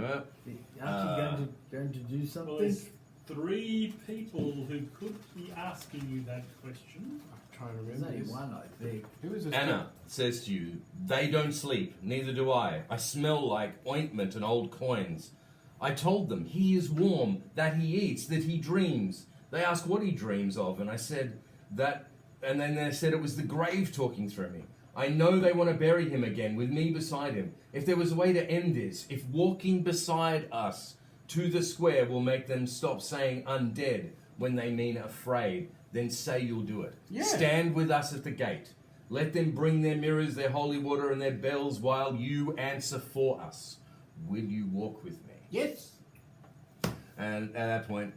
[SPEAKER 6] Aren't you going to do
[SPEAKER 7] Well,
[SPEAKER 6] something?
[SPEAKER 7] there's 3 people who could be asking you that question.
[SPEAKER 4] I'm trying to
[SPEAKER 6] There's
[SPEAKER 4] remember.
[SPEAKER 6] only
[SPEAKER 4] this.
[SPEAKER 6] one, I think.
[SPEAKER 4] Who is this?
[SPEAKER 2] Anna says to you, they don't sleep, neither do I. I smell like ointment and old coins. I told them he is warm, that he eats, that he dreams. They ask what he dreams of, and I said that, and then they said it was the grave talking through me. I know they want to bury him again with me beside him. If there was a way to end this, if walking beside us to the square will make them stop saying undead when they mean afraid, then say you'll do it.
[SPEAKER 4] Yeah.
[SPEAKER 2] Stand with us at the gate. Let them bring their mirrors, their holy water, and their bells while you answer for us. Will you walk with me?
[SPEAKER 4] Yes.
[SPEAKER 2] And at that point,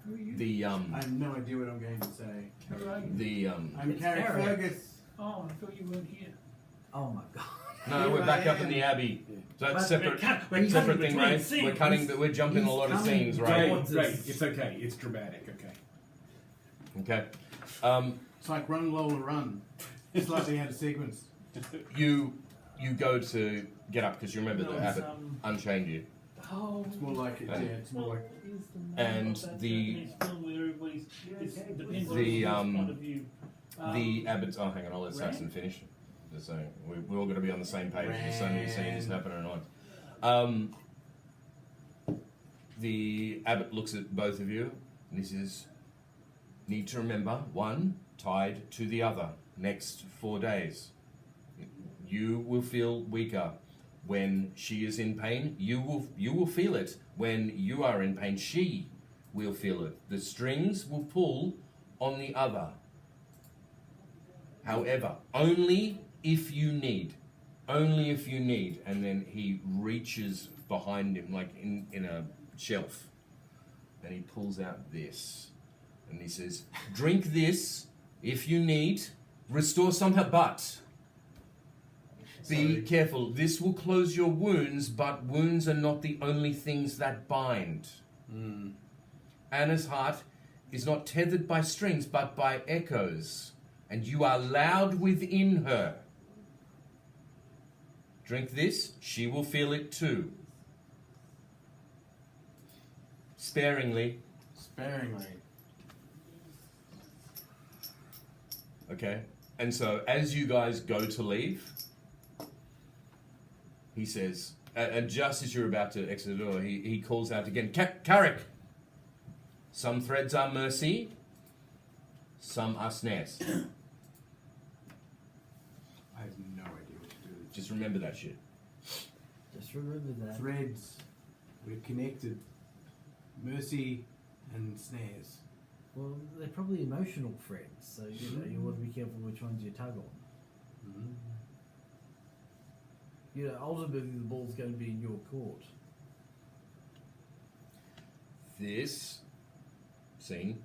[SPEAKER 5] Who are you?
[SPEAKER 2] the
[SPEAKER 4] I have no idea what I'm going to say.
[SPEAKER 5] Who are you?
[SPEAKER 2] the
[SPEAKER 4] I'm
[SPEAKER 6] It's
[SPEAKER 4] Carrie
[SPEAKER 6] Harry.
[SPEAKER 4] Fergus.
[SPEAKER 5] Oh, I thought you weren't here.
[SPEAKER 6] Oh my god.
[SPEAKER 2] no, we're back up in the abbey. So
[SPEAKER 6] But
[SPEAKER 2] that's separate,
[SPEAKER 7] we're
[SPEAKER 2] separate
[SPEAKER 7] cutting
[SPEAKER 2] thing,
[SPEAKER 7] between
[SPEAKER 2] right?
[SPEAKER 7] scenes.
[SPEAKER 2] We're cutting, we're jumping
[SPEAKER 6] He's
[SPEAKER 2] a lot of
[SPEAKER 6] coming.
[SPEAKER 2] scenes, right?
[SPEAKER 6] Wants
[SPEAKER 3] Great.
[SPEAKER 6] us-
[SPEAKER 3] It's okay. It's dramatic. Okay.
[SPEAKER 2] Okay.
[SPEAKER 4] It's like Run Lola Run. It's like they had a sequence.
[SPEAKER 2] You go to get up because you remember
[SPEAKER 7] No,
[SPEAKER 2] the
[SPEAKER 7] it's,
[SPEAKER 2] abbot unchained you.
[SPEAKER 7] Oh,
[SPEAKER 4] It's more like it. Yeah, it's more like.
[SPEAKER 7] is the name
[SPEAKER 2] And
[SPEAKER 7] of that
[SPEAKER 2] the-
[SPEAKER 7] Japanese film where everybody's it depends on
[SPEAKER 2] The,
[SPEAKER 7] whose point of view.
[SPEAKER 2] The abbot's. Oh, hang on, I'll let Saxon finish. Just saying, we're all going to be on the same page. There's so many scenes happening on. The abbot looks at both of you and he says, "Need to remember, one tied to the other. Next 4 days, you will feel weaker. When she is in pain, you will feel it. When you are in pain, she will feel it. The strings will pull on the other. However, only if you need. Only if you need." And then he reaches behind him, like in a shelf, and he pulls out this. And he says, "Drink this if you need. Restore somehow, but be careful. This will close your wounds, but wounds are not the only things that bind. Anna's heart is not tethered by strings, but by echoes, and you are loud within her. Drink this, she will feel it too. Sparingly."
[SPEAKER 4] Sparingly.
[SPEAKER 2] Okay? And so as you guys go to leave, he says, and just as you're about to exit the door, he calls out again, "Carrick! Some threads are mercy, some are snares."
[SPEAKER 4] I have no idea what to do.
[SPEAKER 2] Just remember that shit.
[SPEAKER 6] Just remember that.
[SPEAKER 4] Threads. We're connected. Mercy and snares.
[SPEAKER 6] Well, they're probably emotional threads, so you want to be careful which ones you tug on. Ultimately the ball's going to be in your court.
[SPEAKER 2] This scene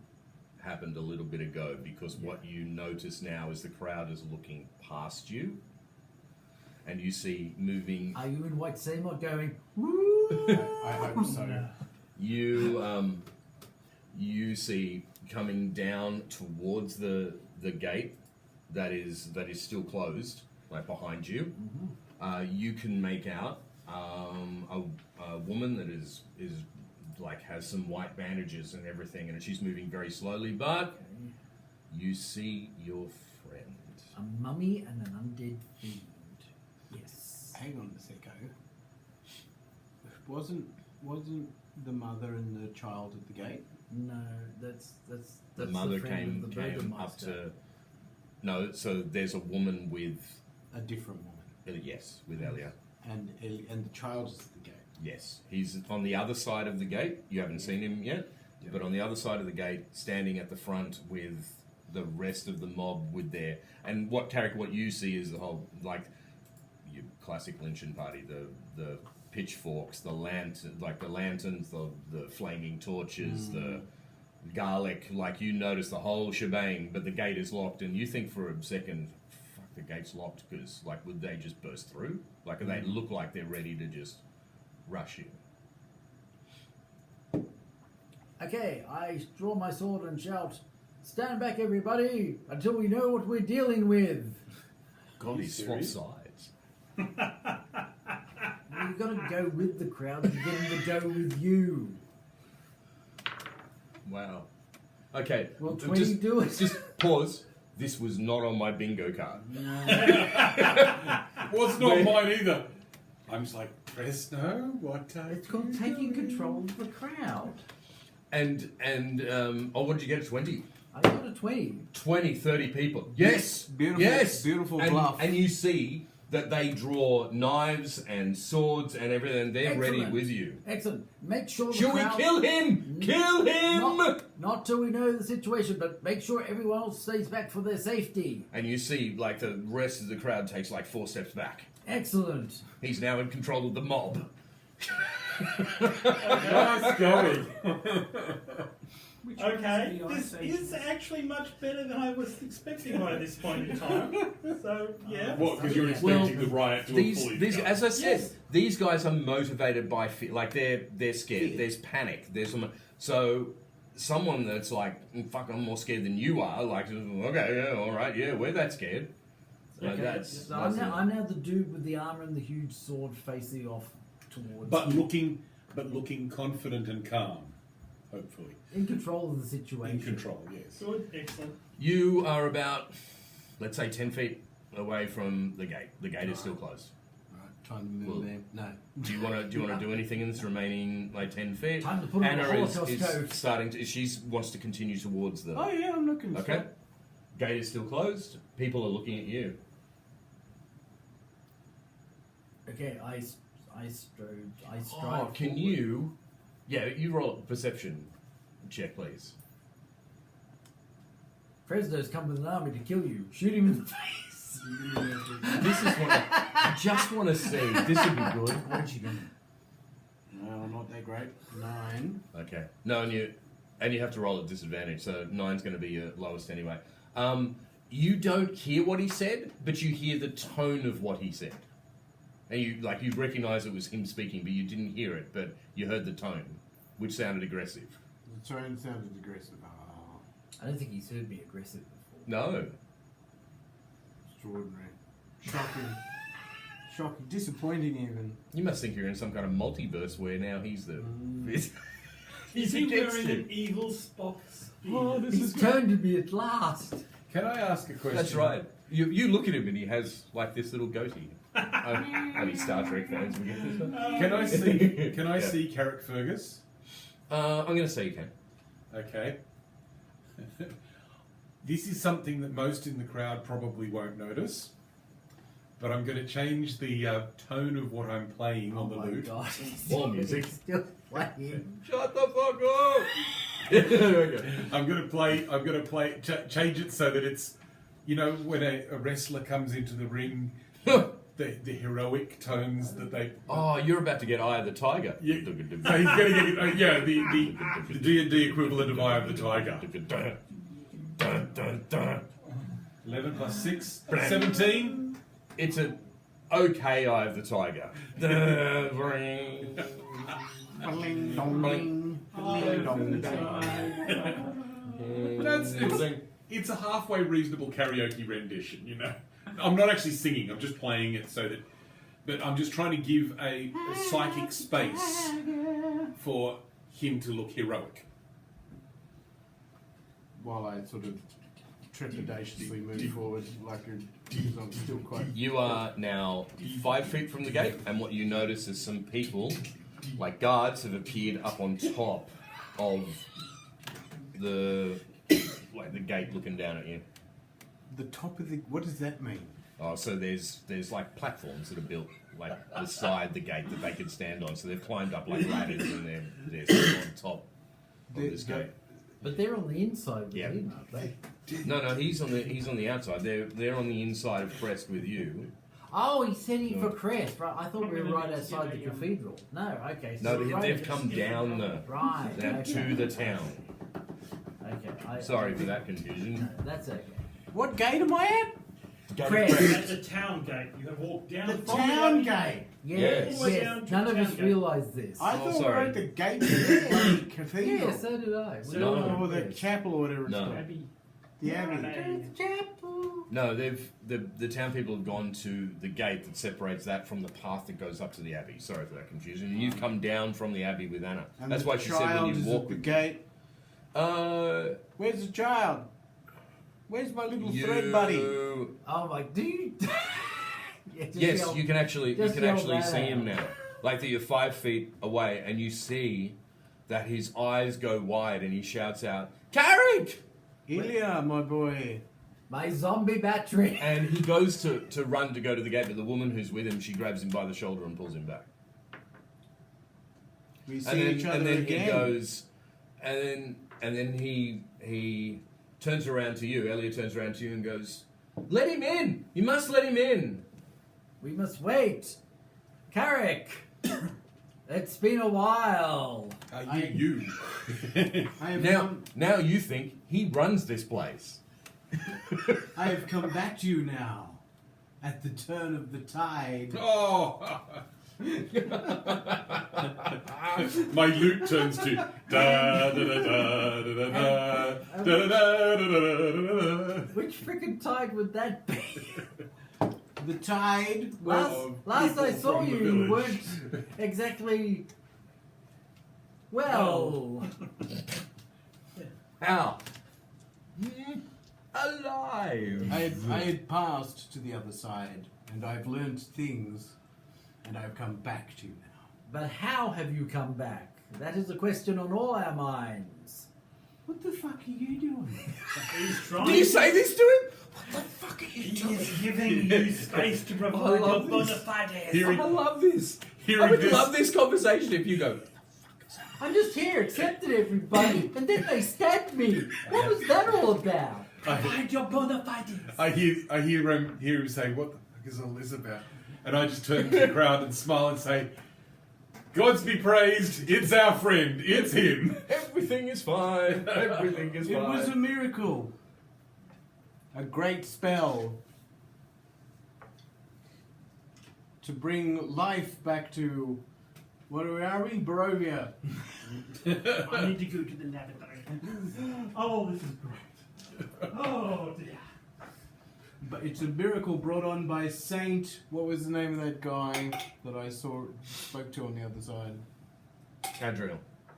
[SPEAKER 2] happened a little bit ago because what you notice now is the crowd is looking past you, and you see moving.
[SPEAKER 6] Are you in White Seymour going,
[SPEAKER 4] I hope so.
[SPEAKER 2] You see coming down towards the gate that is still closed, like behind you. You can make out a woman that is like has some white bandages and everything, and she's moving very slowly. But you see your friend.
[SPEAKER 6] a mummy and an undead fiend? Yes.
[SPEAKER 4] Hang on a second. Wasn't the mother and the child at the gate?
[SPEAKER 6] No, that's
[SPEAKER 2] The mother
[SPEAKER 6] friend of the
[SPEAKER 2] came up
[SPEAKER 6] Burgermeister.
[SPEAKER 2] to. No, so there's a woman with.
[SPEAKER 4] A different woman.
[SPEAKER 2] Yes, with Elia.
[SPEAKER 4] And the child is at the gate.
[SPEAKER 2] Yes, he's on the other side of the gate. You haven't seen him yet, but on the other side of the gate, standing at the front with the rest of the mob with their and what Tarek, what you see is the whole like your classic lynching party, the pitchforks, the lanterns, the flaming torches, the garlic. Like you notice the whole shebang, but the gate is locked, and you think for a second, fuck, the gate's locked because like would they just burst through? Like they look like they're ready to just rush you.
[SPEAKER 6] Okay, I draw my sword and shout, "Stand back, everybody, until we know what we're dealing with."
[SPEAKER 2] God, he swap
[SPEAKER 3] serious?
[SPEAKER 2] sides.
[SPEAKER 6] Well, you've got to go with the crowd and get them to go with you.
[SPEAKER 2] Wow. Okay.
[SPEAKER 6] Well, 20
[SPEAKER 2] just,
[SPEAKER 6] do it.
[SPEAKER 2] Just pause. This was not on my bingo card.
[SPEAKER 3] Was not mine either. I'm just like, Fresno, what are
[SPEAKER 6] It's called
[SPEAKER 3] you
[SPEAKER 6] taking
[SPEAKER 3] doing?
[SPEAKER 6] control of the crowd.
[SPEAKER 2] And oh, what did you get? 20?
[SPEAKER 6] I got a 20.
[SPEAKER 2] 20, 30 people. Yes!
[SPEAKER 4] Beautiful-
[SPEAKER 2] Yes!
[SPEAKER 4] beautiful
[SPEAKER 2] and,
[SPEAKER 4] bluff.
[SPEAKER 2] And you see that they draw knives and swords and everything. They're ready
[SPEAKER 6] Excellent.
[SPEAKER 2] with you.
[SPEAKER 6] Excellent. Make sure the
[SPEAKER 2] Should we
[SPEAKER 6] crowd...
[SPEAKER 2] kill him? Kill him!
[SPEAKER 6] Not till we know the situation, but make sure everyone else stays back for their safety.
[SPEAKER 2] And you see, like, the rest of the crowd takes like 4 steps back.
[SPEAKER 6] Excellent.
[SPEAKER 2] He's now in control of the mob.
[SPEAKER 3] Nice going.
[SPEAKER 5] Which one
[SPEAKER 7] Okay,
[SPEAKER 5] the
[SPEAKER 7] this
[SPEAKER 5] ice
[SPEAKER 7] is
[SPEAKER 5] ages?
[SPEAKER 7] actually much better than I was expecting by this point in time. So, yeah.
[SPEAKER 3] What, because you're expecting the riot to have fully
[SPEAKER 2] These,
[SPEAKER 3] begun?
[SPEAKER 2] as I said,
[SPEAKER 7] Yes.
[SPEAKER 2] these guys are motivated by fear. Like they're scared.
[SPEAKER 6] Fear.
[SPEAKER 2] There's panic. There's so someone that's like, fuck, I'm more scared than you are. Like, okay, yeah, all right, yeah, we're that scared. Like,
[SPEAKER 6] Okay,
[SPEAKER 2] that's
[SPEAKER 6] so I'm now the dude with the armor and the huge sword facing off towards
[SPEAKER 3] But looking confident and calm, hopefully.
[SPEAKER 6] in control of the situation.
[SPEAKER 3] In control, yes.
[SPEAKER 7] Good, excellent.
[SPEAKER 2] You are about, let's say, 10 feet away from the gate. The gate is still closed.
[SPEAKER 4] Right, time to move
[SPEAKER 2] Well,
[SPEAKER 4] there. No.
[SPEAKER 2] Do you want to do anything in this remaining like 10 feet?
[SPEAKER 6] Time to put on
[SPEAKER 2] Anna
[SPEAKER 6] the
[SPEAKER 2] is
[SPEAKER 6] Holocaust coat.
[SPEAKER 2] starting to. She wants to continue towards the.
[SPEAKER 4] Oh yeah, I'm looking.
[SPEAKER 2] Okay. Gate is still closed. People are looking at you.
[SPEAKER 6] Okay, I stride.
[SPEAKER 2] Oh, can
[SPEAKER 6] forward.
[SPEAKER 2] you? Yeah, you roll a perception check, please.
[SPEAKER 6] Fresno's come with an army to kill you. Shoot him in the face.
[SPEAKER 2] This is what I just want to see. This would be good.
[SPEAKER 4] What did you get? No, not that great. 9.
[SPEAKER 2] Okay. No, and you have to roll at disadvantage. So 9's going to be your lowest anyway. You don't hear what he said, but you hear the tone of what he said. And you recognise it was him speaking, but you didn't hear it, but you heard the tone, which sounded aggressive.
[SPEAKER 4] The tone sounded aggressive. Oh,
[SPEAKER 6] I don't think he's heard me aggressive before.
[SPEAKER 2] No.
[SPEAKER 4] extraordinary. Shocking. Shocking. Disappointing even.
[SPEAKER 2] You must think you're in some kind of multiverse where now he's the.
[SPEAKER 7] Is he
[SPEAKER 2] against
[SPEAKER 7] wearing
[SPEAKER 2] you.
[SPEAKER 7] an evil Spock's
[SPEAKER 2] Oh, this
[SPEAKER 6] He's turned to me at last.
[SPEAKER 3] Can I ask a question?
[SPEAKER 2] That's right. You look at him and he has like this little goatee. Maybe Star Trek fans will get this one.
[SPEAKER 3] Can I see? Can I
[SPEAKER 2] Yeah.
[SPEAKER 3] see Carrick Fergus?
[SPEAKER 2] I'm going to say you can.
[SPEAKER 3] Okay. This is something that most in the crowd probably won't notice, but I'm going to change the tone of what I'm playing on the
[SPEAKER 6] my
[SPEAKER 3] lute.
[SPEAKER 6] God.
[SPEAKER 2] More music.
[SPEAKER 6] He's still playing.
[SPEAKER 2] Shut the fuck up! Okay.
[SPEAKER 3] I'm going to play. Change it so that it's, you know, when a wrestler comes into the ring, the heroic tones that they.
[SPEAKER 2] Oh, you're about to get Eye of the Tiger.
[SPEAKER 3] Yeah. So he's going to get the D&D equivalent of Eye of the Tiger.
[SPEAKER 2] Dun, dun, dun.
[SPEAKER 3] 11 plus 6, 17.
[SPEAKER 2] It's an okay Eye of the Tiger.
[SPEAKER 4] Bling, dong, bling. Bling, dong, dong.
[SPEAKER 3] It's a halfway reasonable karaoke rendition, you know. I'm not actually singing, I'm just playing it so that. But I'm just trying to give a psychic space for him to look heroic.
[SPEAKER 4] While I sort of trepidatiously move forward, like because I'm still quite.
[SPEAKER 2] You are now 5 feet from the gate, and what you notice is some people, like guards, have appeared up on top of the gate, looking down at you.
[SPEAKER 4] The top of the. What does that mean?
[SPEAKER 2] Oh, so there's like platforms that are built like beside the gate that they could stand on. So they've climbed up like ladders, and they're sitting on top of this gate.
[SPEAKER 6] But they're on the inside of the
[SPEAKER 2] Yeah.
[SPEAKER 6] inn, aren't they?
[SPEAKER 2] No, he's on the outside. They're on the inside of Crest with you.
[SPEAKER 6] Oh, he's heading
[SPEAKER 2] No.
[SPEAKER 6] for Crest, right? I thought we were right outside the cathedral. No, okay. So
[SPEAKER 2] No,
[SPEAKER 6] we're right
[SPEAKER 2] they've come down
[SPEAKER 6] Right.
[SPEAKER 2] down
[SPEAKER 6] okay.
[SPEAKER 2] to the town.
[SPEAKER 6] Okay.
[SPEAKER 2] Sorry for that confusion.
[SPEAKER 6] That's okay.
[SPEAKER 4] What gate am I at?
[SPEAKER 6] Crest.
[SPEAKER 7] At the town gate, you have walked down
[SPEAKER 4] The
[SPEAKER 7] from
[SPEAKER 4] town
[SPEAKER 7] the
[SPEAKER 4] gate.
[SPEAKER 6] Yes,
[SPEAKER 2] Yes.
[SPEAKER 7] All the way
[SPEAKER 6] yes.
[SPEAKER 7] down to
[SPEAKER 6] None of
[SPEAKER 7] town
[SPEAKER 6] us
[SPEAKER 7] gate.
[SPEAKER 6] realised this.
[SPEAKER 4] I
[SPEAKER 2] Oh,
[SPEAKER 4] thought we were
[SPEAKER 2] sorry.
[SPEAKER 4] at the gate of the bloody cathedral.
[SPEAKER 6] Yeah, so did I. We
[SPEAKER 2] No.
[SPEAKER 6] all
[SPEAKER 4] Or the
[SPEAKER 6] yes.
[SPEAKER 4] chapel or whatever it's
[SPEAKER 2] No.
[SPEAKER 4] called.
[SPEAKER 5] Abbey.
[SPEAKER 4] The abbey.
[SPEAKER 5] Abbey.
[SPEAKER 6] Chapel.
[SPEAKER 2] No, the town people have gone to the gate that separates that from the path that goes up to the abbey. Sorry for that confusion. And you've come down from the abbey with Anna.
[SPEAKER 4] And
[SPEAKER 2] That's
[SPEAKER 4] the
[SPEAKER 2] why she said
[SPEAKER 4] child
[SPEAKER 2] when you
[SPEAKER 4] is
[SPEAKER 2] walk
[SPEAKER 4] at the
[SPEAKER 2] with
[SPEAKER 4] gate. Where's the child? Where's my little thread buddy?
[SPEAKER 6] Oh my dude. Yeah, just
[SPEAKER 2] Yes,
[SPEAKER 6] yell-
[SPEAKER 2] you can actually
[SPEAKER 6] just yell
[SPEAKER 2] see
[SPEAKER 6] that
[SPEAKER 2] him
[SPEAKER 6] out.
[SPEAKER 2] now. Like that, you're 5 feet away, and you see that his eyes go wide, and he shouts out, "Carrick!"
[SPEAKER 4] Ilya, my boy.
[SPEAKER 6] My zombie battery.
[SPEAKER 2] And he goes to run to go to the gate, but the woman who's with him, she grabs him by the shoulder and pulls him back.
[SPEAKER 4] We see each other
[SPEAKER 2] and then
[SPEAKER 4] again.
[SPEAKER 2] he goes, and then he turns around to you. Elliot turns around to you and goes, "Let him in! You must let him in!"
[SPEAKER 6] We must wait. Carrick. It's been a while.
[SPEAKER 3] You.
[SPEAKER 4] I have
[SPEAKER 2] Now you think he runs this place.
[SPEAKER 4] I have come back to you now. At the turn of the tide.
[SPEAKER 3] Oh! My lute turns to da da da da da da da da da da da da.
[SPEAKER 6] Which freaking tide would that be?
[SPEAKER 4] The tide
[SPEAKER 6] Last I
[SPEAKER 3] people
[SPEAKER 6] saw
[SPEAKER 3] from the
[SPEAKER 6] you, you
[SPEAKER 3] village.
[SPEAKER 6] weren't exactly. Well,
[SPEAKER 2] How? Alive.
[SPEAKER 4] I had passed to the other side, and I've learned things, and I've come back to you now.
[SPEAKER 6] but how have you come back? That is a question on all our minds.
[SPEAKER 4] What the fuck are you doing?
[SPEAKER 7] He's trying.
[SPEAKER 2] Do you say this to him? What the fuck are you
[SPEAKER 7] He
[SPEAKER 2] doing?
[SPEAKER 7] is giving you space to provide
[SPEAKER 2] I
[SPEAKER 7] your
[SPEAKER 2] love
[SPEAKER 7] bona
[SPEAKER 2] this.
[SPEAKER 7] fides.
[SPEAKER 3] Hearing-
[SPEAKER 2] I love this.
[SPEAKER 3] Hearing
[SPEAKER 2] I would
[SPEAKER 3] this-
[SPEAKER 2] love this conversation if you go,
[SPEAKER 6] I'm just here, accepted everybody, and then they stabbed me. What was that all about?
[SPEAKER 7] Provide your bona fides.
[SPEAKER 3] I hear him say, "What the fuck is all this about?" And I just turn to the crowd and smile and say, "Gods be praised! It's our friend. It's him."
[SPEAKER 2] everything is fine. Everything is
[SPEAKER 4] It
[SPEAKER 2] fine.
[SPEAKER 4] was a miracle. A great spell. To bring life back to... What are we? Barovia.
[SPEAKER 5] I need to go to the lavatory. Oh, this is great. Oh, dear.
[SPEAKER 4] But it's a miracle brought on by Saint... What was the name of that guy that spoke to on the other side?
[SPEAKER 2] Adriel.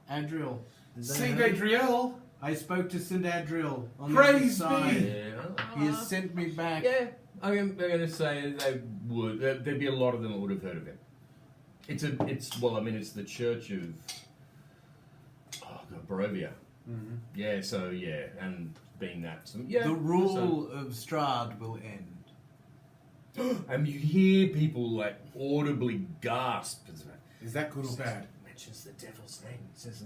[SPEAKER 4] Adriel.
[SPEAKER 3] Saint Adriel,
[SPEAKER 4] I spoke to Saint Adriel on
[SPEAKER 3] Praise
[SPEAKER 4] the other side.
[SPEAKER 3] be.
[SPEAKER 2] Yeah.
[SPEAKER 4] He has sent me back.
[SPEAKER 2] Yeah, I'm going to say they would. There'd be a lot of them that would have heard of him. It's the Church of Barovia.
[SPEAKER 3] Mm-hmm.
[SPEAKER 2] Yeah, so yeah, and being that, so, yeah.
[SPEAKER 4] The rule of Strahd will end.
[SPEAKER 2] And you hear people like audibly gasp.
[SPEAKER 3] Is that good or bad?
[SPEAKER 2] Mentions the devil's name. He says,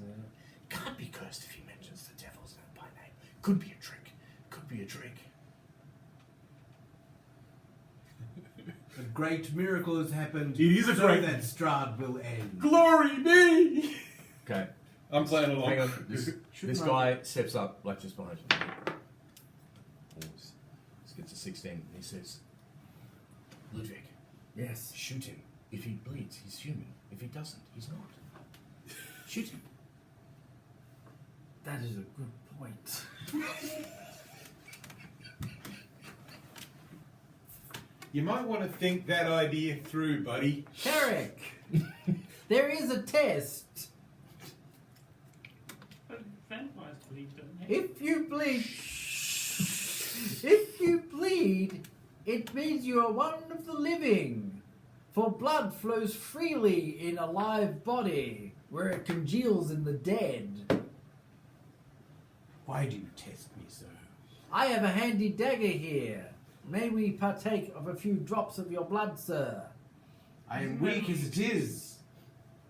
[SPEAKER 2] "Can't be cursed if he mentions the devil's name by name. Could be a trick. Could be a trick."
[SPEAKER 4] A great miracle has happened.
[SPEAKER 3] It is a
[SPEAKER 4] so
[SPEAKER 3] great-
[SPEAKER 4] that Strahd will end.
[SPEAKER 3] Glory be!
[SPEAKER 2] Okay.
[SPEAKER 3] I'm playing along.
[SPEAKER 2] Hang on. This guy steps up, like just behind you. Pause. This gets a 16. And he says, "Ludwig,
[SPEAKER 6] Yes.
[SPEAKER 2] shoot him. If he bleeds, he's human. If he doesn't, he's not. Shoot him."
[SPEAKER 6] That is a good point.
[SPEAKER 3] You might want to think that idea through, buddy.
[SPEAKER 6] Carrick, there is a test.
[SPEAKER 5] But vampires bleed, don't they?
[SPEAKER 6] If you bleed, it means you are one of the living. For blood flows freely in a live body, where it congeals in the dead.
[SPEAKER 4] Why do you test me so?
[SPEAKER 6] I have a handy dagger here. May we partake of a few drops of your blood, sir?
[SPEAKER 4] I am weak as it is,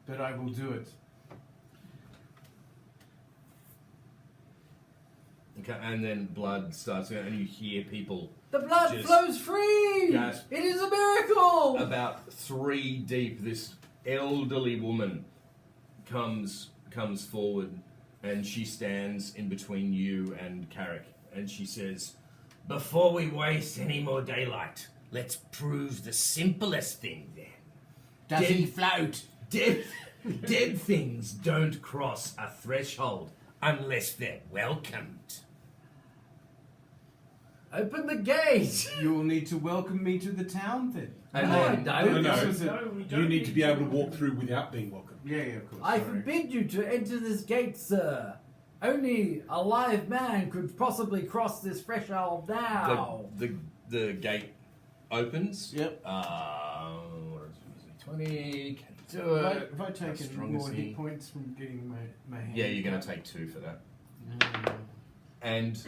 [SPEAKER 4] but I will do it.
[SPEAKER 2] and then blood starts, and you hear people
[SPEAKER 6] The blood
[SPEAKER 2] Just
[SPEAKER 6] flows free!
[SPEAKER 2] gasp.
[SPEAKER 6] It is a miracle!
[SPEAKER 2] about 3 deep. This elderly woman comes forward, and she stands in between you and Carrick, and she says, "Before we waste any more daylight, let's prove the simplest thing then.
[SPEAKER 4] Does he
[SPEAKER 2] Did-
[SPEAKER 4] float?
[SPEAKER 2] Dead things don't cross a threshold unless they're welcomed."
[SPEAKER 6] Open the gate!
[SPEAKER 4] You will need to welcome me to the town then.
[SPEAKER 2] And
[SPEAKER 6] No,
[SPEAKER 2] then,
[SPEAKER 6] I don't.
[SPEAKER 3] No,
[SPEAKER 4] This
[SPEAKER 3] no.
[SPEAKER 4] was a-
[SPEAKER 5] No, we don't
[SPEAKER 3] You need to be able to walk
[SPEAKER 5] to-
[SPEAKER 3] through without being welcome.
[SPEAKER 4] Yeah, of course.
[SPEAKER 6] I
[SPEAKER 4] sorry.
[SPEAKER 6] forbid you to enter this gate, sir. Only a live man could possibly cross this threshold now.
[SPEAKER 2] the gate opens.
[SPEAKER 4] Yep.
[SPEAKER 2] What is it? 20. Can do
[SPEAKER 4] Have
[SPEAKER 2] it.
[SPEAKER 4] I
[SPEAKER 2] How
[SPEAKER 4] taken
[SPEAKER 2] strong
[SPEAKER 4] more
[SPEAKER 2] is he?
[SPEAKER 4] hit points from getting my hand?
[SPEAKER 2] Yeah, you're going to take 2 for that.
[SPEAKER 4] Mm.
[SPEAKER 2] And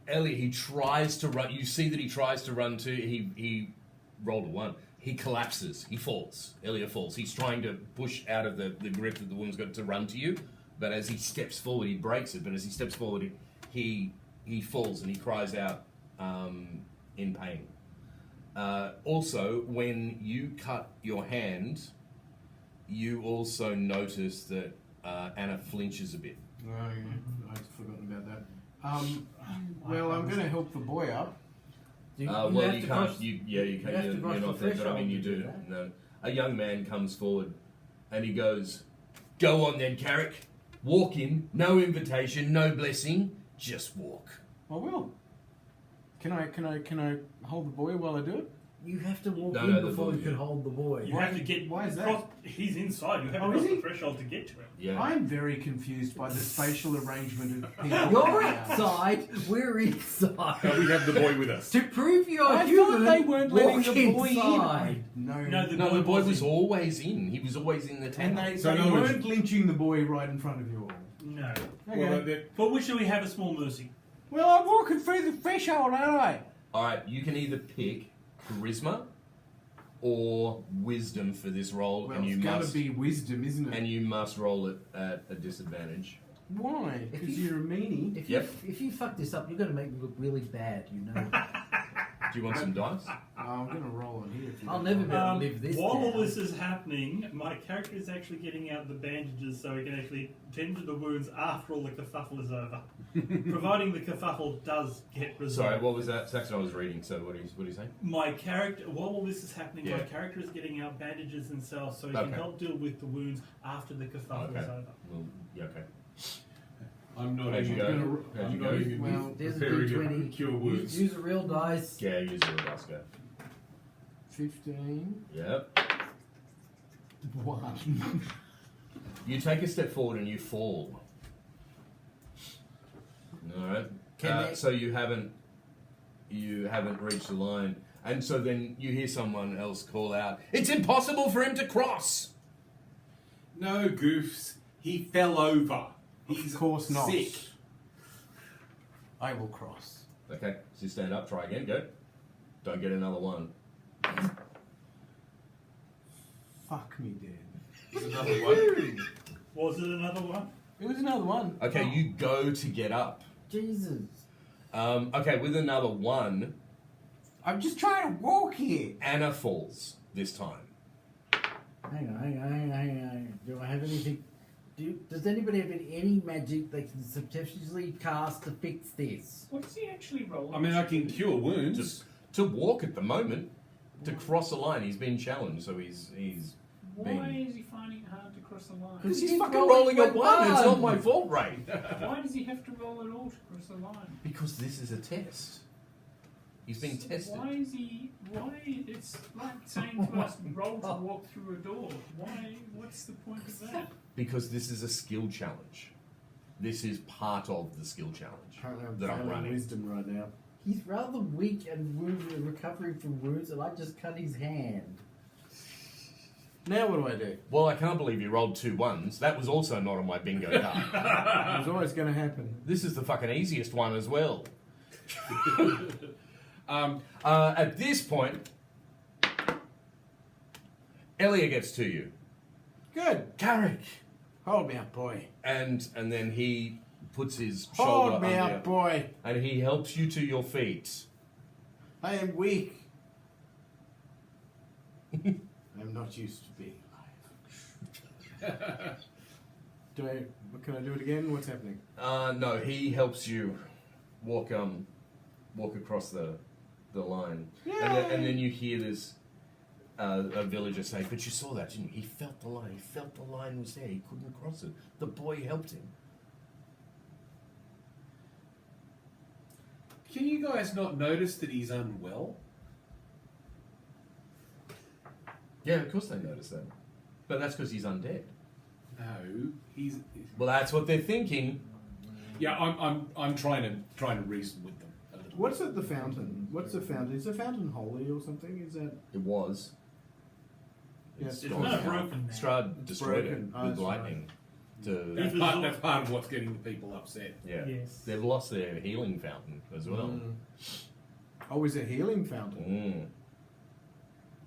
[SPEAKER 2] Elliot, he tries to run. You see that he tries to run too. He rolled a 1. He collapses. He falls. Elliot falls. He's trying to push out of the grip that the woman's got to run to you. But as he steps forward, he breaks it. But as he steps forward, he falls and he cries out in pain. Also, when you cut your hand, you also notice that Anna flinches a bit.
[SPEAKER 4] Oh, yeah. I'd forgotten about that. Well, I'm going to help the boy up.
[SPEAKER 6] You
[SPEAKER 2] Well,
[SPEAKER 6] have
[SPEAKER 2] you
[SPEAKER 6] to
[SPEAKER 2] can't.
[SPEAKER 6] cross-
[SPEAKER 2] You
[SPEAKER 6] have
[SPEAKER 2] can't.
[SPEAKER 6] to
[SPEAKER 2] You're
[SPEAKER 6] cross
[SPEAKER 2] not
[SPEAKER 6] the
[SPEAKER 2] there, but I mean,
[SPEAKER 6] threshold
[SPEAKER 2] you
[SPEAKER 6] to do
[SPEAKER 2] do.
[SPEAKER 6] that.
[SPEAKER 2] No. A young man comes forward, and he goes, "Go on then, Carrick. Walk in. No invitation. No blessing. Just walk."
[SPEAKER 4] I will. Can I hold the boy while I do it?
[SPEAKER 6] You have to walk
[SPEAKER 2] No,
[SPEAKER 6] in
[SPEAKER 2] no, the
[SPEAKER 6] before you
[SPEAKER 2] boy-
[SPEAKER 6] can hold the boy.
[SPEAKER 7] You have to get.
[SPEAKER 4] Why is that?
[SPEAKER 7] cross- He's inside. You have
[SPEAKER 4] Oh,
[SPEAKER 7] to
[SPEAKER 4] is
[SPEAKER 7] cross the
[SPEAKER 4] he?
[SPEAKER 7] threshold to get to him.
[SPEAKER 2] Yeah.
[SPEAKER 4] I'm very confused by the spatial arrangement of people.
[SPEAKER 6] You're
[SPEAKER 4] around.
[SPEAKER 6] inside, we're inside.
[SPEAKER 3] No, we have the boy with us.
[SPEAKER 6] To prove you're
[SPEAKER 4] I
[SPEAKER 6] human,
[SPEAKER 4] thought they weren't letting
[SPEAKER 6] walk
[SPEAKER 4] the boy
[SPEAKER 6] inside.
[SPEAKER 4] in. No,
[SPEAKER 7] No,
[SPEAKER 2] No, the boy was
[SPEAKER 7] wasn't.
[SPEAKER 2] always in. He was always in the
[SPEAKER 4] and
[SPEAKER 2] town.
[SPEAKER 4] they,
[SPEAKER 3] So
[SPEAKER 4] they
[SPEAKER 3] in other words-
[SPEAKER 4] weren't lynching the boy right in front of you all.
[SPEAKER 7] No.
[SPEAKER 4] Okay.
[SPEAKER 3] Well,
[SPEAKER 7] For which do we have a small mercy?
[SPEAKER 4] Well, I'm walking through the threshold, aren't I?
[SPEAKER 2] All right, you can either pick charisma or wisdom for this roll,
[SPEAKER 4] Well,
[SPEAKER 2] and you
[SPEAKER 4] it's got to
[SPEAKER 2] must
[SPEAKER 4] be wisdom, isn't it?
[SPEAKER 2] and you must roll it at a disadvantage.
[SPEAKER 4] Why?
[SPEAKER 6] If
[SPEAKER 4] Because
[SPEAKER 6] you-
[SPEAKER 4] you're a meanie.
[SPEAKER 2] Yep.
[SPEAKER 6] If you fuck this up, you're going to make me look really bad, you know.
[SPEAKER 2] Do you want some dice?
[SPEAKER 4] I'm going to roll on here. If you
[SPEAKER 6] I'll
[SPEAKER 4] don't
[SPEAKER 6] never
[SPEAKER 4] mind.
[SPEAKER 6] be able to live this
[SPEAKER 7] While all
[SPEAKER 6] down.
[SPEAKER 7] this is happening, my character is actually getting out the bandages so he can actually tend to the wounds after all the kerfuffle is over. Providing the kerfuffle does get resolved.
[SPEAKER 2] Sorry, what was that? Saxon, I was reading. So what are you saying?
[SPEAKER 7] My character, while all this is happening, my
[SPEAKER 2] Yeah.
[SPEAKER 7] character is getting out bandages himself so he can
[SPEAKER 2] Okay.
[SPEAKER 7] help deal with the wounds after the kerfuffle
[SPEAKER 2] Okay.
[SPEAKER 7] is over.
[SPEAKER 2] Well, yeah, okay.
[SPEAKER 3] I'm not
[SPEAKER 2] How'd you
[SPEAKER 3] even
[SPEAKER 2] go?
[SPEAKER 3] gonna-
[SPEAKER 2] How'd
[SPEAKER 3] I'm
[SPEAKER 2] you
[SPEAKER 3] not
[SPEAKER 2] go?
[SPEAKER 3] even
[SPEAKER 6] Well, there's a
[SPEAKER 3] preparing to
[SPEAKER 6] D20.
[SPEAKER 3] cure wounds.
[SPEAKER 6] Use a real dice.
[SPEAKER 2] Yeah, use your dice go.
[SPEAKER 4] 15.
[SPEAKER 2] Yep.
[SPEAKER 4] 1.
[SPEAKER 2] You take a step forward and you fall. All right. So you haven't reached the line, and so then you hear someone else call out, "It's impossible for him to cross."
[SPEAKER 3] No, goofs. He fell over. He's
[SPEAKER 4] Of course not.
[SPEAKER 3] sick.
[SPEAKER 4] I will cross.
[SPEAKER 2] Okay, so you stand up, try again, go. Don't get another one.
[SPEAKER 4] Fuck me, dead.
[SPEAKER 3] There's another one.
[SPEAKER 7] Was it another one?
[SPEAKER 4] It was another one.
[SPEAKER 2] Okay, you go to get up.
[SPEAKER 6] Jesus.
[SPEAKER 2] Okay, with another one,
[SPEAKER 4] I'm just trying to walk here.
[SPEAKER 2] Anna falls this time.
[SPEAKER 6] Hang on. Do I have anything? Does anybody have any magic they can substantially cast to fix this?
[SPEAKER 5] What does he actually roll?
[SPEAKER 3] I mean, I can cure wounds.
[SPEAKER 2] Just to walk at the moment, to cross a line, he's been challenged, so he's
[SPEAKER 5] Why
[SPEAKER 2] been.
[SPEAKER 5] is he finding it hard to cross the line?
[SPEAKER 2] Because he's
[SPEAKER 6] He's
[SPEAKER 2] fucking
[SPEAKER 6] rolling
[SPEAKER 2] rolling a
[SPEAKER 6] a
[SPEAKER 2] 1. It's not
[SPEAKER 6] one.
[SPEAKER 2] my fault, Ray.
[SPEAKER 5] Why does he have to roll at all to cross the line?
[SPEAKER 2] Because this is a test. He's being tested.
[SPEAKER 5] Why is he? Why? It's like saying to us, roll to walk through a door. Why? What's the point of that?
[SPEAKER 2] Because this is a skill challenge. This is part of the skill challenge
[SPEAKER 4] Apparently
[SPEAKER 2] that I'm
[SPEAKER 4] failing
[SPEAKER 2] running.
[SPEAKER 4] wisdom right now.
[SPEAKER 6] He's rather weak and wounded, recovering from wounds, and I just cut his hand.
[SPEAKER 4] Now what do I do?
[SPEAKER 2] Well, I can't believe you rolled 2 1s. That was also not on my bingo card.
[SPEAKER 4] It was always going to happen.
[SPEAKER 2] This is the fucking easiest one as well. At this point, Elia gets to you.
[SPEAKER 4] Good.
[SPEAKER 2] Carrick!
[SPEAKER 4] Hold me up, boy.
[SPEAKER 2] And then he puts his shoulder
[SPEAKER 4] Hold me
[SPEAKER 2] under
[SPEAKER 4] up, boy.
[SPEAKER 2] and he helps you to your feet.
[SPEAKER 4] I am weak. I'm not used to being alive. Can I do it again? What's happening?
[SPEAKER 2] No, he helps you walk across the line, and then you hear this a villager say, "But you saw that, didn't you? He felt the line. He felt the line was there. He couldn't cross it. The boy helped him."
[SPEAKER 3] Can you guys not notice that he's unwell?
[SPEAKER 2] Yeah, of course they notice that, but that's because he's undead.
[SPEAKER 3] No, he's.
[SPEAKER 2] Well, that's what they're thinking.
[SPEAKER 3] Yeah, I'm trying to reason with them a little.
[SPEAKER 4] What's at the fountain? What's the fountain? Is the fountain holy or something? Is that?
[SPEAKER 2] It was.
[SPEAKER 4] Yes,
[SPEAKER 7] It's not broken now.
[SPEAKER 2] Strahd destroyed
[SPEAKER 4] broken.
[SPEAKER 2] it with
[SPEAKER 4] that's
[SPEAKER 2] lightning. To
[SPEAKER 3] That's part of what's getting the people upset.
[SPEAKER 2] yeah,
[SPEAKER 7] Yes.
[SPEAKER 2] they've lost their healing fountain as well.
[SPEAKER 4] Oh, is it a healing fountain?
[SPEAKER 2] Mm.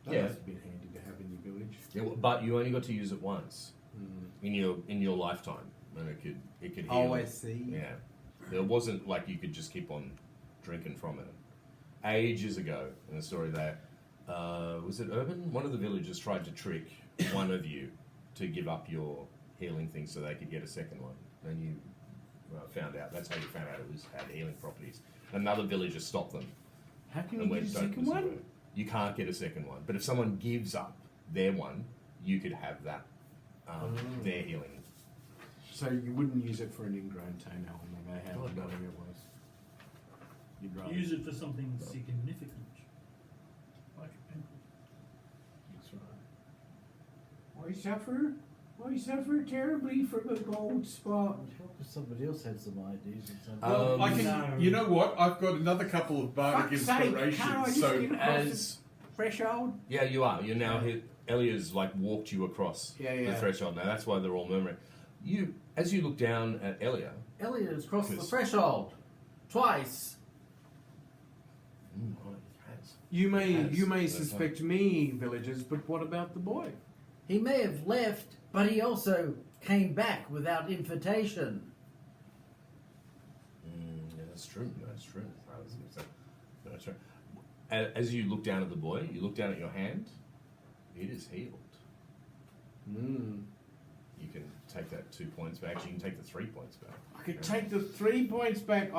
[SPEAKER 4] That
[SPEAKER 2] Yeah.
[SPEAKER 4] must have been handy to have in your village.
[SPEAKER 2] Yeah, but you only got to use it once in your lifetime, and it could heal.
[SPEAKER 4] Oh, I see.
[SPEAKER 2] Yeah, it wasn't like you could just keep on drinking from it. Ages ago, in the story that was it Urban? One of the villagers tried to trick one of you to give up your healing thing so they could get a second one, and you found out. That's how you found out it had healing properties. Another villager stopped them
[SPEAKER 4] How can you
[SPEAKER 2] and
[SPEAKER 4] get a
[SPEAKER 2] went, "Don't
[SPEAKER 4] second
[SPEAKER 2] listen to
[SPEAKER 4] one?
[SPEAKER 2] it." You can't get a second one, but if someone gives up their one, you could have that their healing.
[SPEAKER 4] So you wouldn't use it for an ingrown toenail, no matter how
[SPEAKER 2] God, no.
[SPEAKER 4] annoying it was. You'd rather.
[SPEAKER 7] Use it for something significant. Like a pimple.
[SPEAKER 4] That's right. I suffer terribly from a gold spot.
[SPEAKER 6] If somebody else had some ideas or something.
[SPEAKER 3] Well, I can.
[SPEAKER 7] No.
[SPEAKER 3] You know what? I've got another couple of bardic
[SPEAKER 4] Fuck's sake,
[SPEAKER 3] inspirations.
[SPEAKER 4] can't I just
[SPEAKER 3] So
[SPEAKER 4] get across
[SPEAKER 2] As
[SPEAKER 4] the threshold?
[SPEAKER 2] yeah, you are. You're now hit. Elia's like walked you across
[SPEAKER 4] Yeah,
[SPEAKER 2] the
[SPEAKER 4] yeah.
[SPEAKER 2] threshold. Now that's why they're all murmuring. You, as you look down at Elia,
[SPEAKER 6] Elliot has crossed the
[SPEAKER 2] Because-
[SPEAKER 6] threshold twice.
[SPEAKER 2] right, he has.
[SPEAKER 4] You may
[SPEAKER 2] Yes, that's
[SPEAKER 4] suspect me, villagers, but what about the boy?
[SPEAKER 6] He may have left, but he also came back without invitation.
[SPEAKER 2] Yeah, that's true. That's true. That's true. As you look down at the boy, you look down at your hand. It is healed. You can take that 2 points back. You can take the 3 points back.
[SPEAKER 4] I could take the 3 points back.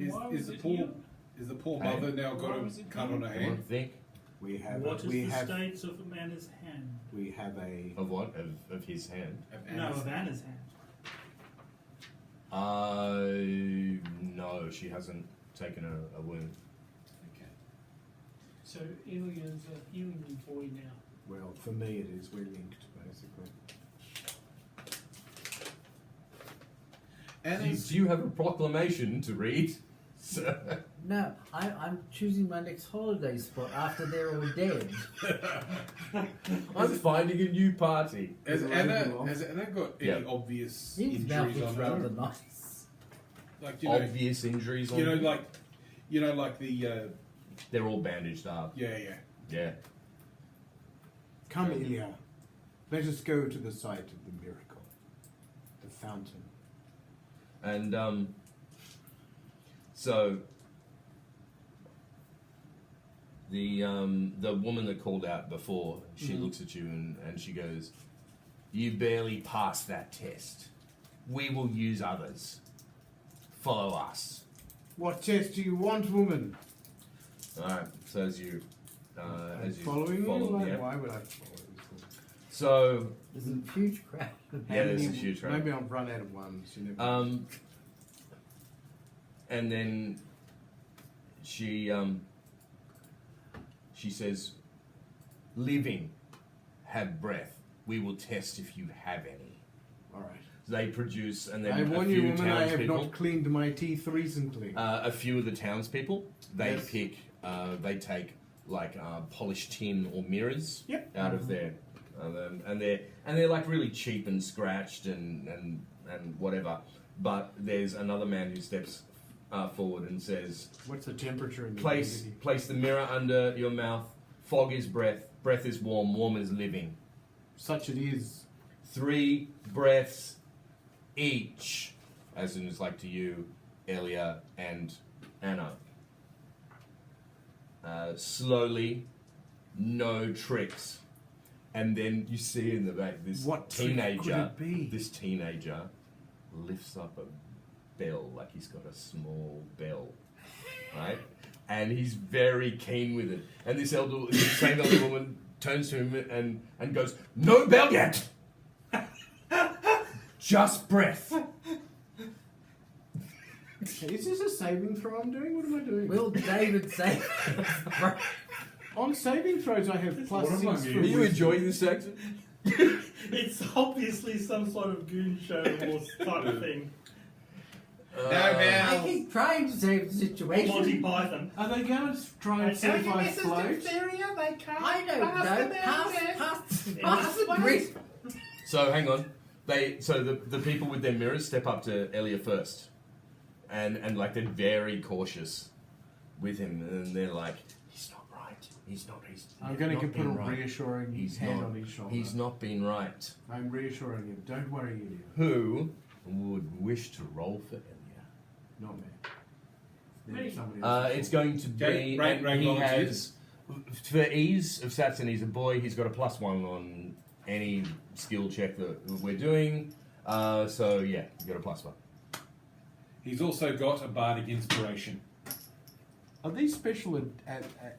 [SPEAKER 3] is the poor
[SPEAKER 2] Hey.
[SPEAKER 3] mother now got
[SPEAKER 1] Why
[SPEAKER 3] a
[SPEAKER 1] was it
[SPEAKER 3] cut on her
[SPEAKER 2] I
[SPEAKER 3] hand?
[SPEAKER 2] think
[SPEAKER 4] We have.
[SPEAKER 7] What is
[SPEAKER 4] we
[SPEAKER 7] the
[SPEAKER 4] have.
[SPEAKER 7] states of a man's hand?
[SPEAKER 4] We have a.
[SPEAKER 2] of what of his hand.
[SPEAKER 7] No, of Anna's hand.
[SPEAKER 2] No, she hasn't taken a wound.
[SPEAKER 3] Okay.
[SPEAKER 1] So Ilia's a healing boy now.
[SPEAKER 4] Well, for me, it is. We're linked, basically.
[SPEAKER 2] Do you have a proclamation to read? Sir?
[SPEAKER 6] No, I'm choosing my next holiday spot after they're all dead.
[SPEAKER 2] I'm finding a new party.
[SPEAKER 3] Has
[SPEAKER 4] Is it
[SPEAKER 3] Anna
[SPEAKER 4] really long?
[SPEAKER 3] got any
[SPEAKER 2] Yeah.
[SPEAKER 3] obvious
[SPEAKER 6] His mouth
[SPEAKER 3] injuries
[SPEAKER 6] looks
[SPEAKER 3] on
[SPEAKER 6] rather
[SPEAKER 3] her?
[SPEAKER 6] nice.
[SPEAKER 3] Like you know,
[SPEAKER 2] Obvious injuries on
[SPEAKER 3] you know,
[SPEAKER 2] them?
[SPEAKER 3] like the
[SPEAKER 2] They're all bandaged up.
[SPEAKER 3] yeah.
[SPEAKER 2] Yeah.
[SPEAKER 4] Come, Ilya. Let us go to the site of the miracle, the fountain.
[SPEAKER 2] And so the woman that called out before, she looks at you and she goes, "You barely passed that test. We will use others. Follow us."
[SPEAKER 4] What test do you want, woman?
[SPEAKER 2] All right. So as you
[SPEAKER 4] Following
[SPEAKER 2] follow,
[SPEAKER 4] you? Why,
[SPEAKER 2] yeah.
[SPEAKER 4] why would I follow this woman?
[SPEAKER 2] So
[SPEAKER 6] There's a huge crowd.
[SPEAKER 2] Yeah, there's a huge crowd.
[SPEAKER 4] Maybe I'll run out of ones. You never
[SPEAKER 2] and then she says, "Living, have breath. We will test if you have any."
[SPEAKER 4] All right.
[SPEAKER 2] They produce, and then
[SPEAKER 4] I
[SPEAKER 2] a
[SPEAKER 4] warn
[SPEAKER 2] few
[SPEAKER 4] you, woman, I have
[SPEAKER 2] townspeople,
[SPEAKER 4] not cleaned my teeth recently.
[SPEAKER 2] a few of the townspeople, they
[SPEAKER 4] Yes.
[SPEAKER 2] pick, they take like polished tin or mirrors
[SPEAKER 4] Yep.
[SPEAKER 2] out of there, and they're like really cheap and scratched and whatever. But there's another man who steps forward and says,
[SPEAKER 4] What's the temperature in the
[SPEAKER 2] Place
[SPEAKER 4] humidity?
[SPEAKER 2] the mirror under your mouth. Fog is breath. Breath is warm. Warm is living.
[SPEAKER 4] Such it is.
[SPEAKER 2] 3 breaths each. as in it's like to you, Elia, and Anna. Slowly, no tricks, and then you see in the back this
[SPEAKER 4] What trick
[SPEAKER 2] teenager.
[SPEAKER 4] could it be?
[SPEAKER 2] This teenager lifts up a bell like he's got a small bell, right? And he's very keen with it. And this same elder woman turns to him and goes, "No bell yet, just breath."
[SPEAKER 4] Is this a saving throw I'm doing? What am I doing?
[SPEAKER 6] Will David say?
[SPEAKER 4] On saving throws, I have plus
[SPEAKER 3] What am I
[SPEAKER 4] 6 for
[SPEAKER 3] doing?
[SPEAKER 2] Are you
[SPEAKER 4] wisdom.
[SPEAKER 2] enjoying this section?
[SPEAKER 7] It's obviously some sort of goon show or type of thing.
[SPEAKER 3] No
[SPEAKER 6] I
[SPEAKER 3] bell.
[SPEAKER 6] keep trying to save the
[SPEAKER 7] Or
[SPEAKER 6] situation.
[SPEAKER 7] Monty Python.
[SPEAKER 4] Are they going to try and see if I float?
[SPEAKER 6] I don't know. Pass the grit.
[SPEAKER 2] So hang on. The people with their mirrors step up to Elia first, and like they're very cautious with him, and they're like, "He's not right. He's not.
[SPEAKER 4] I'm going to
[SPEAKER 2] not
[SPEAKER 4] put a
[SPEAKER 2] been right.
[SPEAKER 4] reassuring
[SPEAKER 2] He's
[SPEAKER 4] hand
[SPEAKER 2] not.
[SPEAKER 4] on his shoulder.
[SPEAKER 2] He's not been right."
[SPEAKER 4] I'm reassuring him. Don't worry, Ilya.
[SPEAKER 2] Who would wish to roll for Elia?
[SPEAKER 4] Not me. Then
[SPEAKER 5] Me.
[SPEAKER 4] somebody else.
[SPEAKER 2] It's going to
[SPEAKER 3] Okay,
[SPEAKER 2] be.
[SPEAKER 3] rank
[SPEAKER 2] he
[SPEAKER 3] volunteers.
[SPEAKER 2] has, for ease of stats, and he's a boy. He's got a +1 on any skill check that we're doing. So yeah, you got a +1.
[SPEAKER 3] He's also got a bardic inspiration.
[SPEAKER 4] Are these special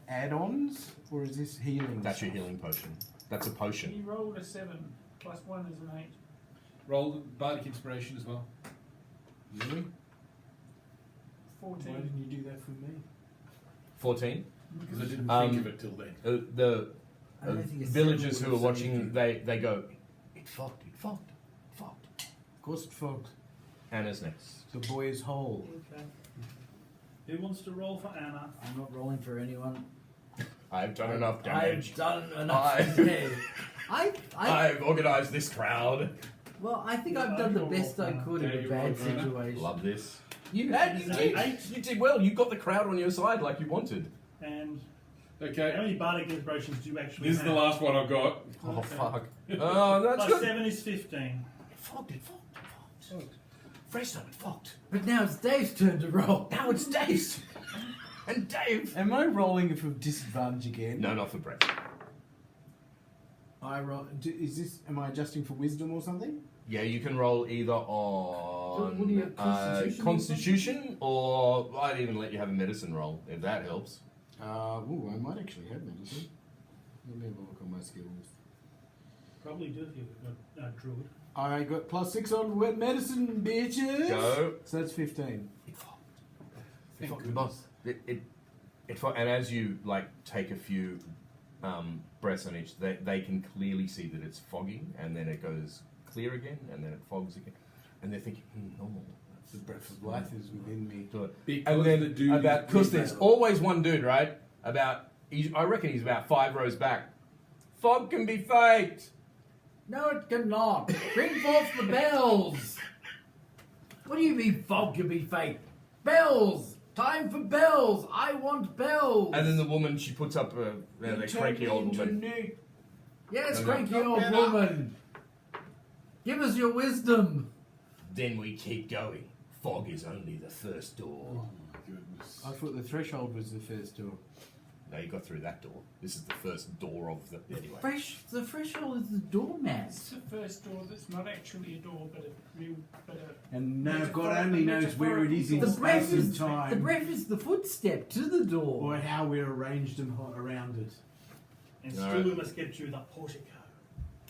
[SPEAKER 4] add-ons, or is this healing?
[SPEAKER 2] That's your
[SPEAKER 4] stuff?
[SPEAKER 2] healing potion. That's a
[SPEAKER 5] He
[SPEAKER 2] potion.
[SPEAKER 5] rolled a 7, plus 1 is an 8.
[SPEAKER 3] Roll the bardic inspiration as well.
[SPEAKER 4] Really?
[SPEAKER 5] 14.
[SPEAKER 4] Why didn't you do that for me?
[SPEAKER 2] 14.
[SPEAKER 3] Because I didn't
[SPEAKER 2] Um,
[SPEAKER 3] think of it till then.
[SPEAKER 2] The
[SPEAKER 6] I don't think a
[SPEAKER 2] villagers
[SPEAKER 6] seven
[SPEAKER 2] who are
[SPEAKER 6] would have saved
[SPEAKER 2] watching,
[SPEAKER 6] you.
[SPEAKER 2] they go, it fogged.
[SPEAKER 4] Of course it fogged.
[SPEAKER 2] Anna's next.
[SPEAKER 4] The boy is whole.
[SPEAKER 7] Okay. Who wants to roll for Anna?
[SPEAKER 6] I'm not rolling for anyone.
[SPEAKER 2] I've done enough damage.
[SPEAKER 6] I've done enough.
[SPEAKER 2] I-
[SPEAKER 6] damage.
[SPEAKER 2] I've organised this crowd.
[SPEAKER 6] Well, I think
[SPEAKER 5] Yeah,
[SPEAKER 6] I've done the
[SPEAKER 5] you're
[SPEAKER 6] best I
[SPEAKER 5] welcome.
[SPEAKER 6] could
[SPEAKER 3] Yeah,
[SPEAKER 6] in a
[SPEAKER 3] you're
[SPEAKER 6] bad
[SPEAKER 3] welcome.
[SPEAKER 6] situation.
[SPEAKER 2] Love this.
[SPEAKER 7] You
[SPEAKER 2] did well. You got the crowd on your side like you wanted.
[SPEAKER 7] And how
[SPEAKER 3] Okay,
[SPEAKER 7] many bardic inspirations do you actually
[SPEAKER 3] this is
[SPEAKER 7] have?
[SPEAKER 3] the last one I've got.
[SPEAKER 2] Oh
[SPEAKER 7] Okay.
[SPEAKER 2] fuck. Oh, that's
[SPEAKER 7] Plus
[SPEAKER 2] good.
[SPEAKER 7] 7 is 15.
[SPEAKER 2] It fogged. Fresh time, it fogged.
[SPEAKER 6] But now it's Dave's turn to roll.
[SPEAKER 2] Now it's Dave's. And Dave.
[SPEAKER 4] Am I rolling for disadvantage again?
[SPEAKER 2] No, not for Brett.
[SPEAKER 4] I roll. Is this? Am I adjusting for wisdom or something?
[SPEAKER 2] Yeah, you can roll either on
[SPEAKER 6] What do you have, Constitution or
[SPEAKER 2] Constitution, or I'd even let you have a medicine roll if that helps.
[SPEAKER 4] Ooh, I might actually have medicine. Let me have a look on my skills.
[SPEAKER 7] Probably do if you've got druid.
[SPEAKER 4] I got +6 on wet medicine, bitches.
[SPEAKER 2] Go.
[SPEAKER 4] So that's 15.
[SPEAKER 2] It fogged. It fogged. Boss. It fogged. And as you like take a few breaths on each, they can clearly see that it's fogging, and then it goes clear again, and then it fogs again, and they're thinking, normal.
[SPEAKER 4] The breath of life is within me.
[SPEAKER 2] Do it.
[SPEAKER 3] Because
[SPEAKER 2] And then
[SPEAKER 3] the dude
[SPEAKER 2] about
[SPEAKER 3] is
[SPEAKER 2] because
[SPEAKER 3] blue
[SPEAKER 2] there's
[SPEAKER 3] metal.
[SPEAKER 2] always one dude, right? I reckon he's about 5 rows back. Fog can be faked.
[SPEAKER 6] No, it cannot. Bring forth the bells. What do you mean fog can be fake? Bells. Time for bells. I want bells.
[SPEAKER 2] And then the woman, she puts up the cranky old woman.
[SPEAKER 6] Yes,
[SPEAKER 2] No, no.
[SPEAKER 6] cranky old woman. Give us your wisdom.
[SPEAKER 2] Then we keep going. Fog is only the first door.
[SPEAKER 3] Oh my goodness.
[SPEAKER 4] I thought the threshold was the first door.
[SPEAKER 2] No, you got through that door. This is the first door of the anyway.
[SPEAKER 6] The threshold is the doormat.
[SPEAKER 5] It's the first door that's not actually a door, but a
[SPEAKER 4] And now
[SPEAKER 5] Metaphor-
[SPEAKER 4] God only knows where it is in
[SPEAKER 6] The breath
[SPEAKER 4] space and
[SPEAKER 6] is
[SPEAKER 4] time.
[SPEAKER 6] the breath is the footstep to the door.
[SPEAKER 4] Or how we're arranged and around it.
[SPEAKER 7] And
[SPEAKER 2] All
[SPEAKER 7] still
[SPEAKER 2] right.
[SPEAKER 7] we must get through the portico.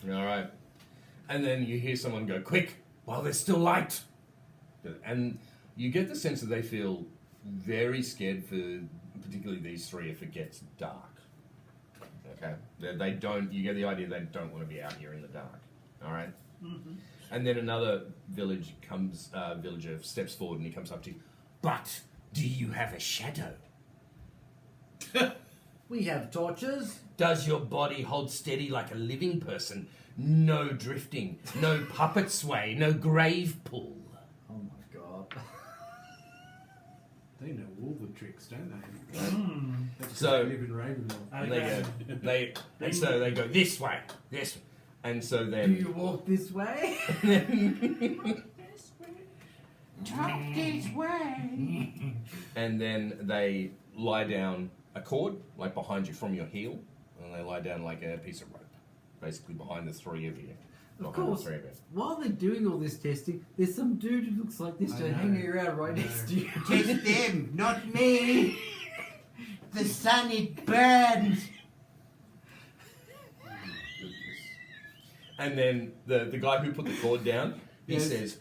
[SPEAKER 2] All right. And then you hear someone go, "Quick, while there's still light." And you get the sense that they feel very scared for particularly these three if it gets dark. Okay? They don't, you get the idea they don't want to be out here in the dark. All right?
[SPEAKER 7] Mm-hmm.
[SPEAKER 2] And then another villager steps forward and he comes up to you. "But do you have a shadow?
[SPEAKER 6] We have torches.
[SPEAKER 2] Does your body hold steady like a living person? No drifting, no puppet sway, no grave pull."
[SPEAKER 6] Oh my god.
[SPEAKER 4] They know all the tricks, don't they?
[SPEAKER 7] Mm.
[SPEAKER 4] That's 'cause
[SPEAKER 2] So-
[SPEAKER 4] they live in Ravenloft.
[SPEAKER 2] And so they go this way, this way. And so
[SPEAKER 6] Do
[SPEAKER 2] then
[SPEAKER 6] you walk this way?
[SPEAKER 4] Talk this way.
[SPEAKER 2] And then they lie down a cord, like behind you from your heel, and they lie down like a piece of rope, basically behind the three of you.
[SPEAKER 6] Of
[SPEAKER 2] Behind
[SPEAKER 6] course.
[SPEAKER 2] the three of you.
[SPEAKER 6] While they're doing all this testing, there's some dude who looks like this
[SPEAKER 4] I
[SPEAKER 6] dude
[SPEAKER 4] know.
[SPEAKER 6] hanging around right
[SPEAKER 4] I
[SPEAKER 6] next
[SPEAKER 4] know.
[SPEAKER 6] to you.
[SPEAKER 4] Test them, not me. The sun, it burns.
[SPEAKER 2] And then the guy who put the cord down, he
[SPEAKER 4] Yes.
[SPEAKER 2] says,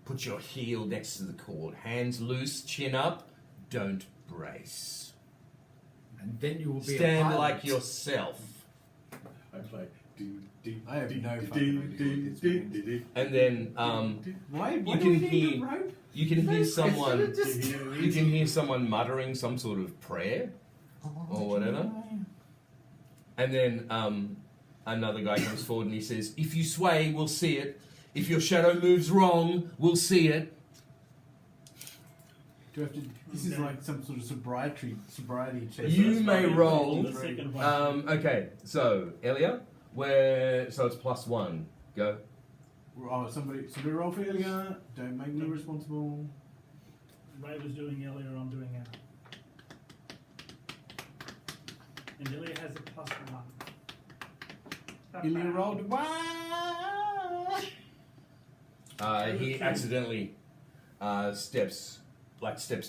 [SPEAKER 2] put your heel next to the cord, hands loose, chin up, don't brace.
[SPEAKER 6] And then you will be a
[SPEAKER 2] Stand
[SPEAKER 6] pilot.
[SPEAKER 2] like yourself.
[SPEAKER 3] I play.
[SPEAKER 4] I have no fucking idea what this means.
[SPEAKER 2] And then
[SPEAKER 4] Why
[SPEAKER 2] You
[SPEAKER 4] do
[SPEAKER 2] can
[SPEAKER 4] we need
[SPEAKER 2] hear-
[SPEAKER 4] a rope?
[SPEAKER 2] you can hear
[SPEAKER 6] Just-
[SPEAKER 2] you can hear someone muttering some sort of prayer or whatever. And then another guy comes forward and he says, if you sway, we'll see it. If your shadow moves wrong, we'll see it.
[SPEAKER 4] Do I have to? This is like some sort of sobriety test.
[SPEAKER 2] You may
[SPEAKER 7] Probably
[SPEAKER 2] roll.
[SPEAKER 7] the second one.
[SPEAKER 2] Okay, so Elia, so it's +1. Go.
[SPEAKER 4] Oh, somebody roll for Ilya. Don't make me responsible.
[SPEAKER 7] Ray was doing earlier, I'm doing now. And Ilya has a +1.
[SPEAKER 4] Ilya rolled one.
[SPEAKER 2] He accidentally steps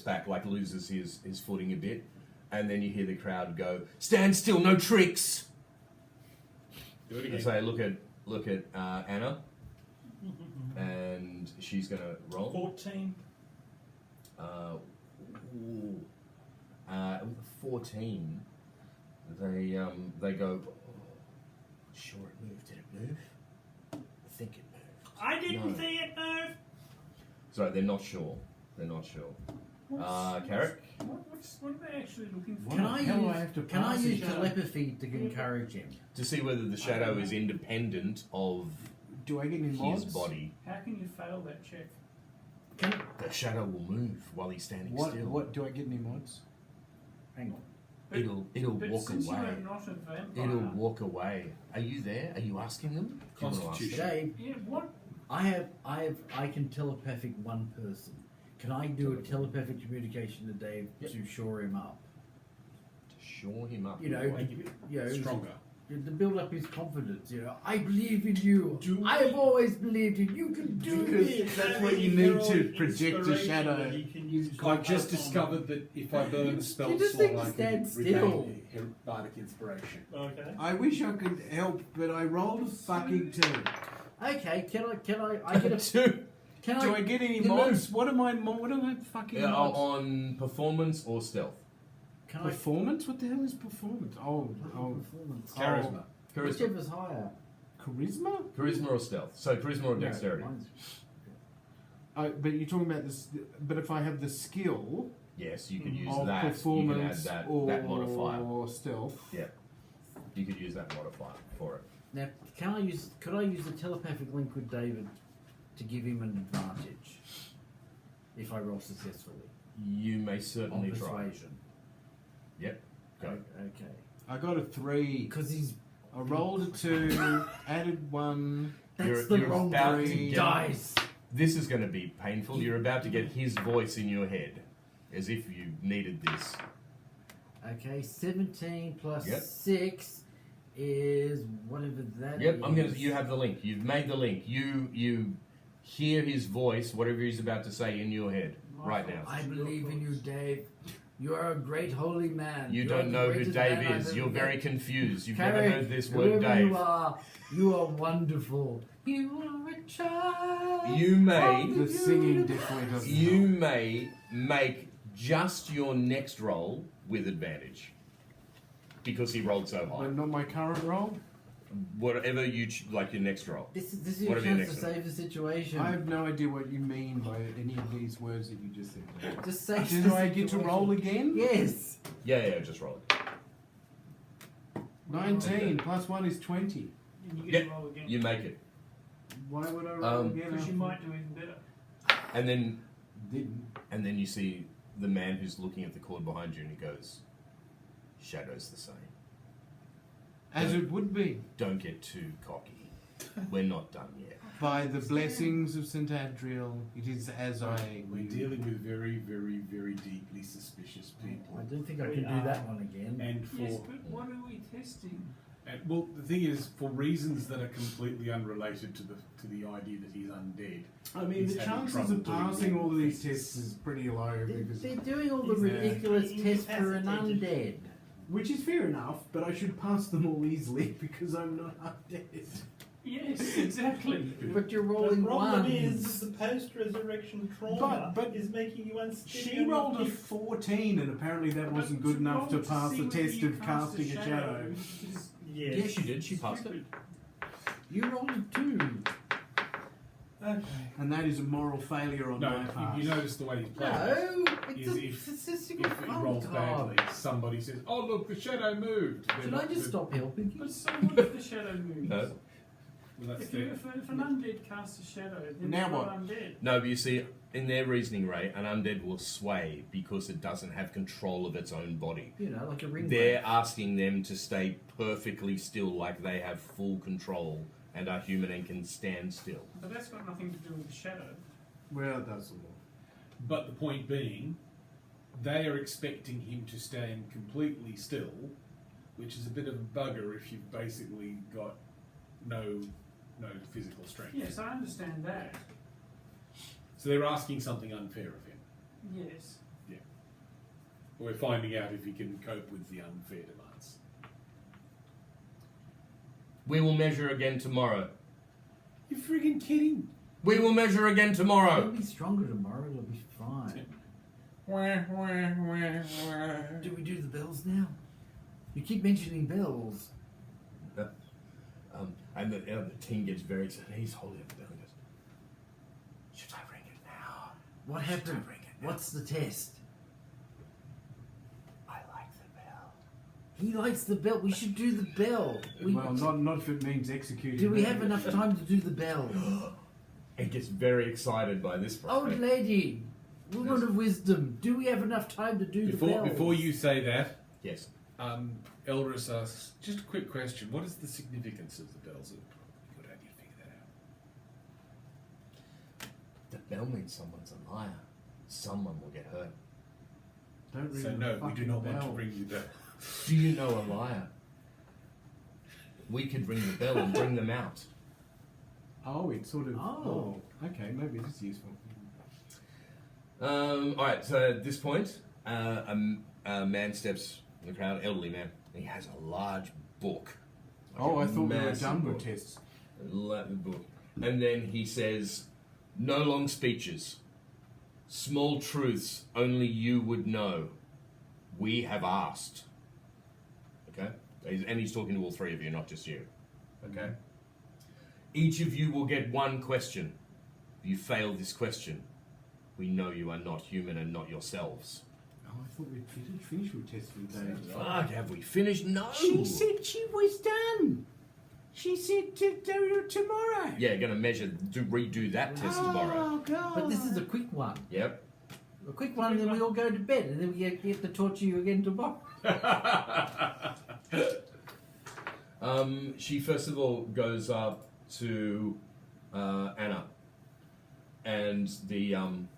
[SPEAKER 2] back, like loses his footing a bit, and then you hear the crowd go, "Stand still, no tricks."
[SPEAKER 3] Do it
[SPEAKER 2] And
[SPEAKER 3] again.
[SPEAKER 2] so I look at Anna, and she's gonna roll.
[SPEAKER 7] 14.
[SPEAKER 2] Ooh. 14. They go. Sure, it moved. Did it move? I think it moved.
[SPEAKER 7] I didn't
[SPEAKER 2] No.
[SPEAKER 7] see it move!
[SPEAKER 2] Sorry, they're not sure. Carrot?
[SPEAKER 7] What are they actually looking for?
[SPEAKER 4] What
[SPEAKER 6] Can
[SPEAKER 4] the
[SPEAKER 6] I
[SPEAKER 4] hell
[SPEAKER 6] use,
[SPEAKER 4] do I have to
[SPEAKER 6] can I
[SPEAKER 4] pass
[SPEAKER 6] use
[SPEAKER 4] it?
[SPEAKER 6] telepathy to encourage him?
[SPEAKER 2] To see whether the shadow is independent of
[SPEAKER 4] Do I get any
[SPEAKER 2] his
[SPEAKER 4] mods?
[SPEAKER 2] body.
[SPEAKER 7] How can you fail that check?
[SPEAKER 2] The shadow will move while he's standing
[SPEAKER 4] What?
[SPEAKER 2] still.
[SPEAKER 4] What? Do I get any mods?
[SPEAKER 6] Hang on.
[SPEAKER 2] It'll
[SPEAKER 7] But
[SPEAKER 2] walk
[SPEAKER 7] since you
[SPEAKER 2] away.
[SPEAKER 7] are not a vampire,
[SPEAKER 2] It'll walk away. Are you there? Are you asking them? Do you wanna ask
[SPEAKER 3] Constitution.
[SPEAKER 2] them?
[SPEAKER 6] Dave,
[SPEAKER 7] yeah, what?
[SPEAKER 6] I can telepathic one person. Can I do a telepathic communication to Dave
[SPEAKER 2] Yep.
[SPEAKER 6] to shore him up?
[SPEAKER 2] To shore him up.
[SPEAKER 6] You know,
[SPEAKER 3] Stronger.
[SPEAKER 6] to build up his confidence. You know, I believe in you.
[SPEAKER 1] Do
[SPEAKER 6] I have
[SPEAKER 1] we-
[SPEAKER 6] always believed in you. Can do
[SPEAKER 4] Because
[SPEAKER 6] this.
[SPEAKER 4] that's what you need to project a shadow.
[SPEAKER 3] I've just discovered that if I burn a spell
[SPEAKER 6] You just
[SPEAKER 3] slot,
[SPEAKER 6] need to
[SPEAKER 3] I
[SPEAKER 6] stand
[SPEAKER 3] can
[SPEAKER 6] still.
[SPEAKER 3] regain bardic inspiration.
[SPEAKER 7] Okay.
[SPEAKER 4] I wish I could help, but I rolled a fucking 2.
[SPEAKER 6] Okay, I get a
[SPEAKER 2] Two.
[SPEAKER 6] can
[SPEAKER 4] Do I get any
[SPEAKER 2] You
[SPEAKER 4] mods? What am I? What am I fucking
[SPEAKER 2] Yeah,
[SPEAKER 4] mods?
[SPEAKER 2] on performance or stealth?
[SPEAKER 6] can I
[SPEAKER 4] Performance? What the hell is performance? Oh,
[SPEAKER 6] performance?
[SPEAKER 3] Charisma.
[SPEAKER 2] Charisma.
[SPEAKER 6] Whichever's higher.
[SPEAKER 4] charisma.
[SPEAKER 2] Charisma or stealth? So charisma or dexterity?
[SPEAKER 6] No, mine's-
[SPEAKER 4] But you're talking about this. But if I have the skill
[SPEAKER 2] Yes, you could use
[SPEAKER 4] of
[SPEAKER 2] that. You can add
[SPEAKER 4] performance
[SPEAKER 2] that modifier.
[SPEAKER 4] or stealth,
[SPEAKER 2] Yeah. You could use that modifier for it.
[SPEAKER 6] Now, could I use the telepathic link with David to give him an advantage if I roll successfully
[SPEAKER 2] You may
[SPEAKER 6] on
[SPEAKER 2] certainly try.
[SPEAKER 6] persuasion?
[SPEAKER 2] Yep. Go.
[SPEAKER 6] Okay.
[SPEAKER 4] I got a 3.
[SPEAKER 6] Because he's
[SPEAKER 4] I rolled a 2, added 1.
[SPEAKER 6] that's the
[SPEAKER 2] You're
[SPEAKER 6] wrong
[SPEAKER 2] about to
[SPEAKER 6] three
[SPEAKER 2] get-
[SPEAKER 6] dice.
[SPEAKER 2] This is going to be painful. You're about to get his voice in your head, as if you needed this.
[SPEAKER 6] Okay, 17 plus
[SPEAKER 2] Yep.
[SPEAKER 6] 6 is whatever that
[SPEAKER 2] Yep.
[SPEAKER 6] is.
[SPEAKER 2] You have the link. You've made the link. You hear his voice, whatever he's about to say, in your head right now.
[SPEAKER 6] I believe in you, Dave. You are a great holy man.
[SPEAKER 2] You
[SPEAKER 6] are
[SPEAKER 2] don't
[SPEAKER 6] the
[SPEAKER 2] know who
[SPEAKER 6] greatest
[SPEAKER 2] Dave
[SPEAKER 6] man I've
[SPEAKER 2] is.
[SPEAKER 6] ever
[SPEAKER 2] You're very
[SPEAKER 6] met.
[SPEAKER 2] confused. You've
[SPEAKER 6] Carrick,
[SPEAKER 2] never heard this word,
[SPEAKER 6] whoever
[SPEAKER 2] Dave.
[SPEAKER 6] you are wonderful. You are a child.
[SPEAKER 2] You may-
[SPEAKER 6] of
[SPEAKER 4] The singing
[SPEAKER 6] beautiful-
[SPEAKER 4] definitely doesn't
[SPEAKER 2] You
[SPEAKER 4] help.
[SPEAKER 2] may make just your next roll with advantage because he rolled so high.
[SPEAKER 4] But not my current roll.
[SPEAKER 2] Whatever like your next roll.
[SPEAKER 6] This is your
[SPEAKER 2] Whatever your
[SPEAKER 6] chance to
[SPEAKER 2] next one.
[SPEAKER 6] save the situation.
[SPEAKER 4] I have no idea what you mean by any of these words that you just said.
[SPEAKER 6] Just save
[SPEAKER 4] Do
[SPEAKER 6] the
[SPEAKER 4] I get to
[SPEAKER 6] situation.
[SPEAKER 4] roll again?
[SPEAKER 6] Yes.
[SPEAKER 2] Yeah, just roll it.
[SPEAKER 4] 19 plus 1 is 20.
[SPEAKER 7] And you
[SPEAKER 2] Yep.
[SPEAKER 7] get to roll again.
[SPEAKER 2] You make it,
[SPEAKER 4] Why would I roll again?
[SPEAKER 7] Because you
[SPEAKER 4] after-
[SPEAKER 7] might do even better.
[SPEAKER 2] and then
[SPEAKER 4] Didn't.
[SPEAKER 2] you see the man who's looking at the cord behind you, and he goes, "Shadow's the same.
[SPEAKER 4] As it would be.
[SPEAKER 2] Don't get too cocky." We're not done yet.
[SPEAKER 4] By the blessings of St. Adriel, it is as I
[SPEAKER 3] We're
[SPEAKER 4] will.
[SPEAKER 3] dealing with very, very, very deeply suspicious people.
[SPEAKER 6] I don't think I can do that one again.
[SPEAKER 3] And for
[SPEAKER 8] Yes, but what are we testing?
[SPEAKER 3] well, the thing is, for reasons that are completely unrelated to the idea that he's undead.
[SPEAKER 4] I mean,
[SPEAKER 3] He's
[SPEAKER 4] the
[SPEAKER 3] having
[SPEAKER 4] chances
[SPEAKER 3] trouble
[SPEAKER 4] of
[SPEAKER 3] doing
[SPEAKER 4] passing
[SPEAKER 3] all
[SPEAKER 4] all of
[SPEAKER 3] the
[SPEAKER 4] these
[SPEAKER 3] things.
[SPEAKER 4] tests is pretty low because,
[SPEAKER 6] They're doing all the
[SPEAKER 1] He's
[SPEAKER 6] ridiculous
[SPEAKER 1] actually
[SPEAKER 6] tests for an
[SPEAKER 1] incapacitated.
[SPEAKER 6] undead.
[SPEAKER 4] which is fair enough, but I should pass them all easily because I'm not undead.
[SPEAKER 8] Yes, exactly.
[SPEAKER 6] But you're
[SPEAKER 1] The
[SPEAKER 6] rolling
[SPEAKER 1] problem
[SPEAKER 6] ones.
[SPEAKER 1] is the post-resurrection trauma
[SPEAKER 4] But
[SPEAKER 1] is making you unsteady.
[SPEAKER 4] She rolled a 14, and apparently that wasn't good enough to pass the test of casting a shadow.
[SPEAKER 1] Yes.
[SPEAKER 2] Yeah, she did. She passed it.
[SPEAKER 6] You rolled a 2.
[SPEAKER 1] Okay.
[SPEAKER 4] And that is a moral failure on my
[SPEAKER 3] No,
[SPEAKER 4] part.
[SPEAKER 3] you notice the way he's playing.
[SPEAKER 6] No,
[SPEAKER 3] Is
[SPEAKER 6] it's a
[SPEAKER 3] if
[SPEAKER 6] statistical
[SPEAKER 3] If it
[SPEAKER 6] fault
[SPEAKER 3] rolls
[SPEAKER 6] card.
[SPEAKER 3] badly, somebody says, "Oh look, the shadow moved."
[SPEAKER 6] Should I just stop helping you?
[SPEAKER 8] But so what if the shadow moves?
[SPEAKER 2] No.
[SPEAKER 3] Well, that's
[SPEAKER 8] If an undead casts a shadow, then
[SPEAKER 4] Now
[SPEAKER 8] it's not
[SPEAKER 4] what?
[SPEAKER 8] undead.
[SPEAKER 2] No, but you see, in their reasoning, Ray, an undead will sway because it doesn't have control of its own body.
[SPEAKER 6] You know, like a ring.
[SPEAKER 2] They're asking them to stay perfectly still, like they have full control and are human and can stand still.
[SPEAKER 8] But that's got nothing to do with the shadow.
[SPEAKER 4] Well, that's a lot.
[SPEAKER 3] But the point being, they are expecting him to stand completely still, which is a bit of a bugger if you've basically got no physical strength.
[SPEAKER 8] Yes, I understand that.
[SPEAKER 3] So they're asking something unfair of him.
[SPEAKER 8] Yes.
[SPEAKER 3] We're finding out if he can cope with the unfair demands.
[SPEAKER 2] We will measure again tomorrow.
[SPEAKER 3] You're friggin' kidding?
[SPEAKER 2] We will measure again
[SPEAKER 6] It'll
[SPEAKER 2] tomorrow.
[SPEAKER 6] be stronger tomorrow. It'll be fine. Do we do the bells now? You keep mentioning bells.
[SPEAKER 2] And the team gets very excited. He's holding it down and goes, "Should I ring it now?
[SPEAKER 6] What
[SPEAKER 2] Should
[SPEAKER 6] happened?
[SPEAKER 2] I ring it now?
[SPEAKER 6] What's the test?
[SPEAKER 2] I like the bell."
[SPEAKER 6] He likes the bell. We should do the bell.
[SPEAKER 4] Well, not if it means executing.
[SPEAKER 6] Do we have enough time to do the bell?
[SPEAKER 2] It gets very excited by this
[SPEAKER 6] Old
[SPEAKER 2] prospect.
[SPEAKER 6] lady, woman of wisdom, do we have enough time to do the bell?
[SPEAKER 3] Before you say that,
[SPEAKER 2] Yes.
[SPEAKER 3] Elris asks, just a quick question, what is the significance of the bells? Good idea to figure that out.
[SPEAKER 2] The bell means someone's a liar. Someone will get hurt.
[SPEAKER 4] Don't ring
[SPEAKER 3] So
[SPEAKER 4] the
[SPEAKER 3] no, we do
[SPEAKER 4] fucking
[SPEAKER 3] not want to
[SPEAKER 4] bell.
[SPEAKER 3] ring the bell.
[SPEAKER 2] Do you know a liar? We could ring the bell and bring them out.
[SPEAKER 4] Oh, it's sort of.
[SPEAKER 6] Oh.
[SPEAKER 4] Okay, maybe it is useful.
[SPEAKER 2] All right. So at this point, a man steps in the crowd, elderly man. And he has a large book. Like
[SPEAKER 4] Oh,
[SPEAKER 2] a
[SPEAKER 4] I thought we were
[SPEAKER 2] massive
[SPEAKER 4] done with
[SPEAKER 2] book.
[SPEAKER 4] tests.
[SPEAKER 2] A book. And then he says, "No long speeches. Small truths only you would know. We have asked." Okay? And he's talking to all three of you, not just you. Okay? Each of you will get one question. If you fail this question, we know you are not human and not yourselves.
[SPEAKER 4] Oh, I thought we'd finished with tests for the day.
[SPEAKER 2] Fuck, have we finished? No!
[SPEAKER 4] She said she was done. She said to do it tomorrow.
[SPEAKER 2] Yeah, gonna redo that test tomorrow.
[SPEAKER 4] Oh, God.
[SPEAKER 6] But this is a quick one.
[SPEAKER 2] Yep.
[SPEAKER 6] A quick one, and then we all go to bed, and then we get to torture you again tomorrow.
[SPEAKER 2] She first of all goes up to Anna, and then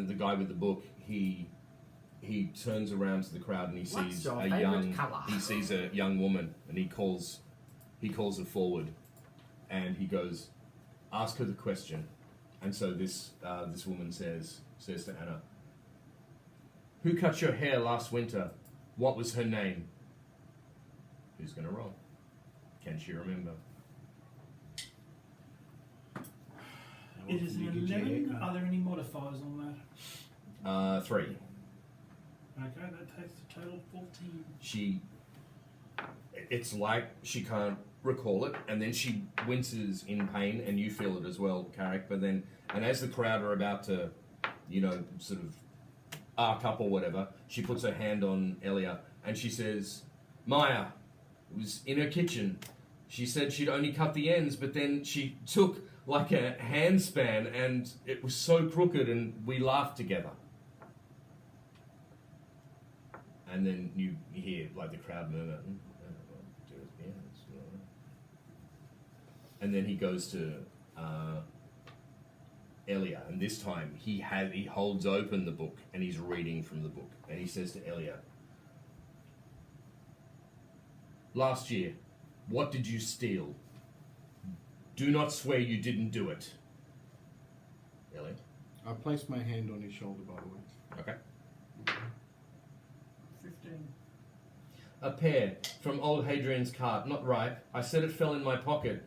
[SPEAKER 2] the guy with the book. He turns around to the crowd and he
[SPEAKER 6] What's
[SPEAKER 2] sees
[SPEAKER 6] your
[SPEAKER 2] a
[SPEAKER 6] favourite
[SPEAKER 2] young
[SPEAKER 6] colour?
[SPEAKER 2] he sees a young woman and he calls her forward, and he goes, "Ask her the question." And so this woman says to Anna, "Who cut your hair last winter? What was her name?" Who's going to roll? Can she remember?
[SPEAKER 1] It is an 11. Are there any modifiers on that?
[SPEAKER 2] 3.
[SPEAKER 1] Okay, that takes the total 14.
[SPEAKER 2] It's like she can't recall it, and then she winces in pain, and you feel it as well, Carrick. But then, and as the crowd are about to, sort of arc up or whatever, she puts her hand on Elia, and she says, "Maya, it was in her kitchen. She said she'd only cut the ends, but then she took like a handspan, and it was so crooked, and we laughed together." And then you hear like the crowd murmur, "Do it again." and then he goes to Elia, and this time he holds open the book and he's reading from the book, and he says to Elia, "Last year, what did you steal? Do not swear you didn't do it." Elia?
[SPEAKER 4] I placed my hand on his shoulder, by the way.
[SPEAKER 2] Okay.
[SPEAKER 8] 15.
[SPEAKER 2] "A pear from old Hadrian's cart, not ripe. I said it fell in my pocket.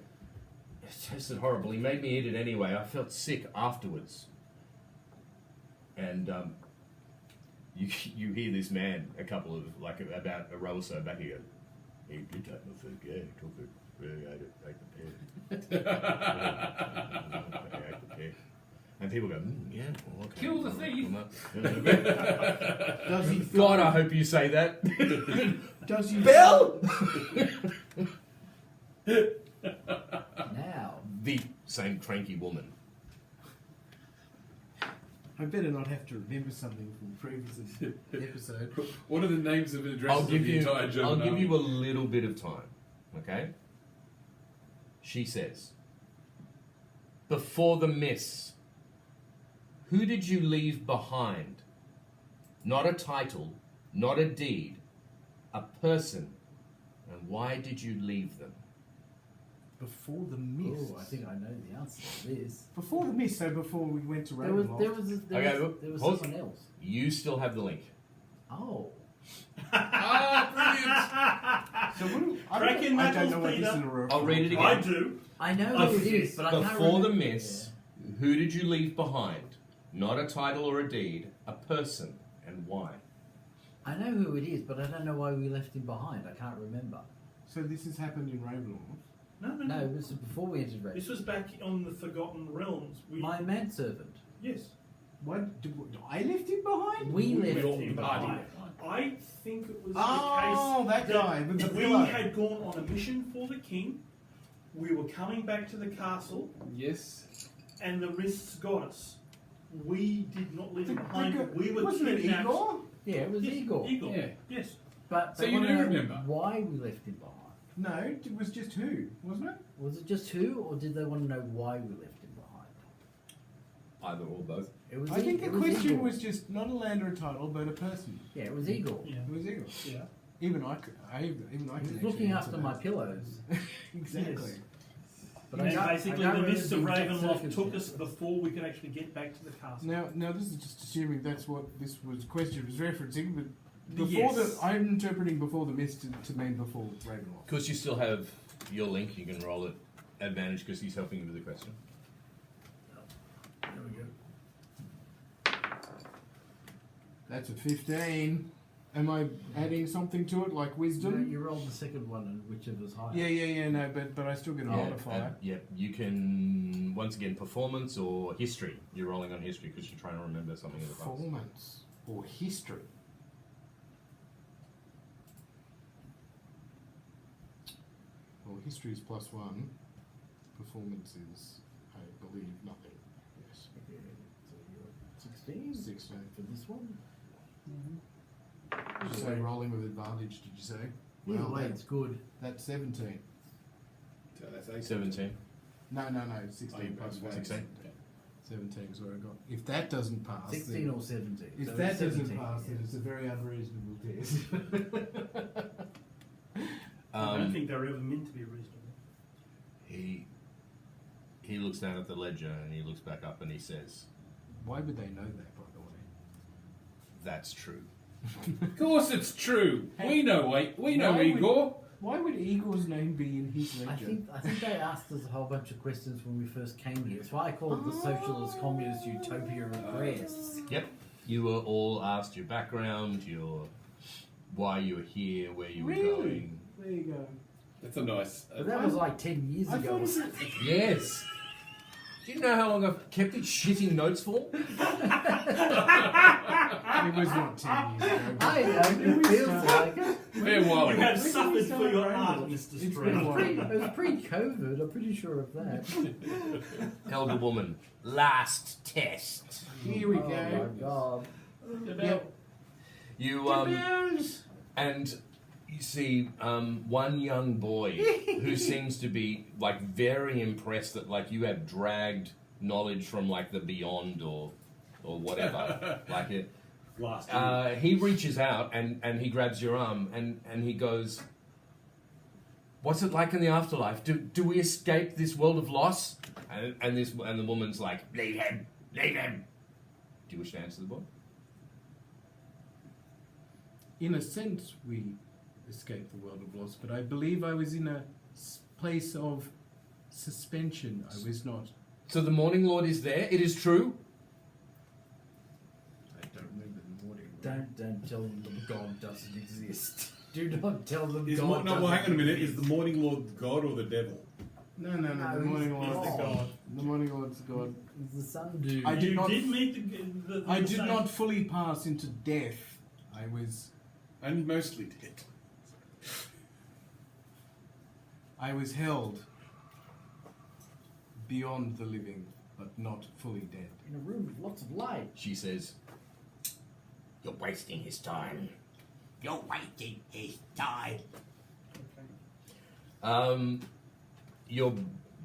[SPEAKER 2] It tasted horrible. He made me eat it anyway. I felt sick afterwards." And you hear this man about a row or so back. He goes, "He did take my food. Yeah, he took it. Really ate the pear." He ate the pear. And people go, "Yeah, well, okay.
[SPEAKER 8] Kill the thief."
[SPEAKER 4] Does he
[SPEAKER 2] God, I hope you say that.
[SPEAKER 4] Does he
[SPEAKER 2] Bill!
[SPEAKER 6] Now,
[SPEAKER 2] The same cranky woman.
[SPEAKER 4] I better not have to remember something from the previous episode.
[SPEAKER 3] What are the names of addresses
[SPEAKER 2] I'll
[SPEAKER 3] of
[SPEAKER 2] give
[SPEAKER 3] the
[SPEAKER 2] you.
[SPEAKER 3] entire German
[SPEAKER 2] I'll give
[SPEAKER 3] army?
[SPEAKER 2] you a little bit of time. Okay. She says, "Before the miss, who did you leave behind? Not a title, not a deed, a person, and why did you leave them?"
[SPEAKER 4] Before the mist.
[SPEAKER 6] oh, I think I know the answer to this.
[SPEAKER 4] Before the mist, so before we went to
[SPEAKER 6] There was
[SPEAKER 4] Ravenloft.
[SPEAKER 2] Okay, hold-
[SPEAKER 6] someone else.
[SPEAKER 2] You still have the link.
[SPEAKER 6] Oh,
[SPEAKER 3] Ah,
[SPEAKER 4] So what,
[SPEAKER 7] Cracking
[SPEAKER 4] I don't
[SPEAKER 7] knuckles,
[SPEAKER 4] know what this is
[SPEAKER 7] Peter.
[SPEAKER 4] a reference.
[SPEAKER 2] I'll read it again.
[SPEAKER 7] I do.
[SPEAKER 6] I know
[SPEAKER 7] I
[SPEAKER 6] who it
[SPEAKER 7] think
[SPEAKER 6] is, but I can't
[SPEAKER 2] Before the
[SPEAKER 6] remember.
[SPEAKER 2] miss, who did you leave behind? Not a title or a deed, a person, and why?
[SPEAKER 6] Yeah. I know who it is, but I don't know why we left him behind. I can't remember.
[SPEAKER 4] So this has happened in Ravenloft.
[SPEAKER 7] No, no,
[SPEAKER 6] No,
[SPEAKER 7] no.
[SPEAKER 6] this was before we entered
[SPEAKER 7] This
[SPEAKER 6] Ravenloft.
[SPEAKER 7] was back on the Forgotten Realms.
[SPEAKER 6] My manservant.
[SPEAKER 7] Yes.
[SPEAKER 4] What? I left him behind?
[SPEAKER 6] We left
[SPEAKER 7] left
[SPEAKER 6] him
[SPEAKER 7] him
[SPEAKER 6] behind.
[SPEAKER 7] behind. I think it was
[SPEAKER 4] Oh,
[SPEAKER 7] the
[SPEAKER 4] that
[SPEAKER 7] case
[SPEAKER 4] guy with the
[SPEAKER 7] we
[SPEAKER 4] pillow.
[SPEAKER 7] had gone on a mission for the king. We were coming back to the castle,
[SPEAKER 3] yes.
[SPEAKER 7] and the mists got us. We did not leave him
[SPEAKER 4] The
[SPEAKER 7] behind.
[SPEAKER 4] guy-
[SPEAKER 7] We were
[SPEAKER 4] wasn't it
[SPEAKER 7] kidnapped.
[SPEAKER 4] Igor?
[SPEAKER 6] Yeah, it was
[SPEAKER 7] Yes,
[SPEAKER 6] Igor.
[SPEAKER 7] Igor.
[SPEAKER 3] Yeah.
[SPEAKER 7] Yes.
[SPEAKER 6] But
[SPEAKER 3] So
[SPEAKER 6] they
[SPEAKER 3] you
[SPEAKER 6] wanna
[SPEAKER 3] do
[SPEAKER 6] know
[SPEAKER 3] remember?
[SPEAKER 6] why we left him behind.
[SPEAKER 4] No, it was just who, wasn't it?
[SPEAKER 6] Was it just who, or did they want to know why we left him behind?
[SPEAKER 2] Either or both.
[SPEAKER 6] It was.
[SPEAKER 4] I think the
[SPEAKER 6] it was
[SPEAKER 4] question
[SPEAKER 6] Igor.
[SPEAKER 4] was just not a land or a title, but a person.
[SPEAKER 6] Yeah, it was Igor.
[SPEAKER 7] Yeah.
[SPEAKER 4] It was Igor.
[SPEAKER 7] Yeah.
[SPEAKER 4] Even I could. Even I
[SPEAKER 6] He
[SPEAKER 4] can
[SPEAKER 6] was
[SPEAKER 4] actually
[SPEAKER 6] looking
[SPEAKER 4] answer
[SPEAKER 6] after
[SPEAKER 4] that.
[SPEAKER 6] my pillows.
[SPEAKER 4] Exactly.
[SPEAKER 7] Yes.
[SPEAKER 6] But
[SPEAKER 7] And
[SPEAKER 6] can't-
[SPEAKER 7] basically,
[SPEAKER 6] can't
[SPEAKER 7] the
[SPEAKER 6] remember
[SPEAKER 7] mists of
[SPEAKER 6] the exact
[SPEAKER 7] Ravenloft took us
[SPEAKER 6] circumstances.
[SPEAKER 7] before we could actually get back to the castle.
[SPEAKER 4] Now this is just assuming that's what this question was referencing, but before
[SPEAKER 7] Yes.
[SPEAKER 4] I'm interpreting before the mist to mean before Ravenloft.
[SPEAKER 2] Because you still have your link, you can roll it advantage because he's helping you with the question.
[SPEAKER 6] There we go.
[SPEAKER 4] That's a 15. Am I adding something to it, like
[SPEAKER 6] No,
[SPEAKER 4] wisdom?
[SPEAKER 6] you rolled the second one, and whichever's higher.
[SPEAKER 4] Yeah, no, but I still get a modifier.
[SPEAKER 2] Yeah, you can, once again, performance or history. You're rolling on history because you're trying to remember something in the past.
[SPEAKER 4] Performance or history. Well, history is +1. Performance is, I believe, nothing. Yes.
[SPEAKER 6] Okay, so you're at 16
[SPEAKER 4] 16.
[SPEAKER 6] for this one.
[SPEAKER 4] Did you say rolling with advantage, did you say?
[SPEAKER 6] Either
[SPEAKER 4] Well,
[SPEAKER 6] way,
[SPEAKER 4] that-
[SPEAKER 6] it's good.
[SPEAKER 4] That's 17.
[SPEAKER 3] So that's 8.
[SPEAKER 2] 17.
[SPEAKER 4] No, 16
[SPEAKER 3] Oh,
[SPEAKER 4] plus 1.
[SPEAKER 2] 16.
[SPEAKER 4] 17 is what I got. If that doesn't pass,
[SPEAKER 6] 16
[SPEAKER 4] then,
[SPEAKER 6] or 17.
[SPEAKER 4] if
[SPEAKER 6] So
[SPEAKER 4] that
[SPEAKER 6] it's
[SPEAKER 4] doesn't
[SPEAKER 6] 17,
[SPEAKER 4] pass, then
[SPEAKER 6] yeah.
[SPEAKER 4] it's a very unreasonable test.
[SPEAKER 7] I don't think they're ever meant to be reasonable.
[SPEAKER 2] He looks down at the ledger and he looks back up and he says,
[SPEAKER 4] Why would they know that, by the way?
[SPEAKER 2] "That's true."
[SPEAKER 3] Of course it's true.
[SPEAKER 4] Hey,
[SPEAKER 3] we know
[SPEAKER 4] why would-
[SPEAKER 3] Igor.
[SPEAKER 4] Why would Igor's name be in his ledger?
[SPEAKER 6] I think they asked us a whole bunch of questions when we first came here. That's why I call it the socialist communist utopia regress.
[SPEAKER 2] Yep. You were all asked your background, why you were here, where you were
[SPEAKER 4] Really?
[SPEAKER 2] going.
[SPEAKER 4] There you go.
[SPEAKER 3] That's a nice.
[SPEAKER 6] But that was like 10 years
[SPEAKER 4] I
[SPEAKER 6] ago.
[SPEAKER 4] thought
[SPEAKER 6] or
[SPEAKER 4] it
[SPEAKER 6] something.
[SPEAKER 2] Yes. Do you know how long I've kept these shitting notes for?
[SPEAKER 4] It was not 10 years ago.
[SPEAKER 6] I know, it feels like it.
[SPEAKER 3] Fair while
[SPEAKER 7] You
[SPEAKER 3] ago.
[SPEAKER 7] have suffered for your
[SPEAKER 4] Ravenloft?
[SPEAKER 7] art, Mr.
[SPEAKER 4] It's been
[SPEAKER 7] Strange.
[SPEAKER 4] a while.
[SPEAKER 6] It was pre-COVID, I'm pretty sure of that.
[SPEAKER 2] Elder woman. Last test.
[SPEAKER 4] Here we
[SPEAKER 6] Oh
[SPEAKER 4] go.
[SPEAKER 6] my god.
[SPEAKER 4] Yep.
[SPEAKER 2] You
[SPEAKER 4] The bells.
[SPEAKER 2] and You see one young boy who seems to be like very impressed that like you have dragged knowledge from like the beyond or whatever. Like it.
[SPEAKER 3] Last year.
[SPEAKER 2] He reaches out and he grabs your arm and he goes, "What's it like in the afterlife? Do we escape this world of loss?" And the woman's like, "Leave him, leave him." Do you wish to answer the boy?
[SPEAKER 4] In a sense, we escaped the world of loss, but I believe I was in a place of suspension. I was not.
[SPEAKER 2] So the Morning Lord is there. It is true.
[SPEAKER 4] I don't remember the morning.
[SPEAKER 6] Don't tell them that God doesn't exist. Do not tell them
[SPEAKER 3] Is
[SPEAKER 6] God
[SPEAKER 3] no, well,
[SPEAKER 6] doesn't
[SPEAKER 3] hang on a minute.
[SPEAKER 6] exist.
[SPEAKER 3] Is the Morning Lord God or the devil?
[SPEAKER 4] No,
[SPEAKER 6] No,
[SPEAKER 4] the morning
[SPEAKER 6] he's
[SPEAKER 4] lord's
[SPEAKER 6] the
[SPEAKER 4] God. The morning lord's God.
[SPEAKER 6] He's the sun dude.
[SPEAKER 4] I did
[SPEAKER 1] You
[SPEAKER 4] not-
[SPEAKER 1] did meet the
[SPEAKER 4] I did
[SPEAKER 1] same-
[SPEAKER 4] not fully pass into death. I was
[SPEAKER 3] Only mostly dead.
[SPEAKER 4] held beyond the living, but not fully dead.
[SPEAKER 6] In a room with lots of light.
[SPEAKER 2] She says, "You're wasting his time. You're wasting his time." You're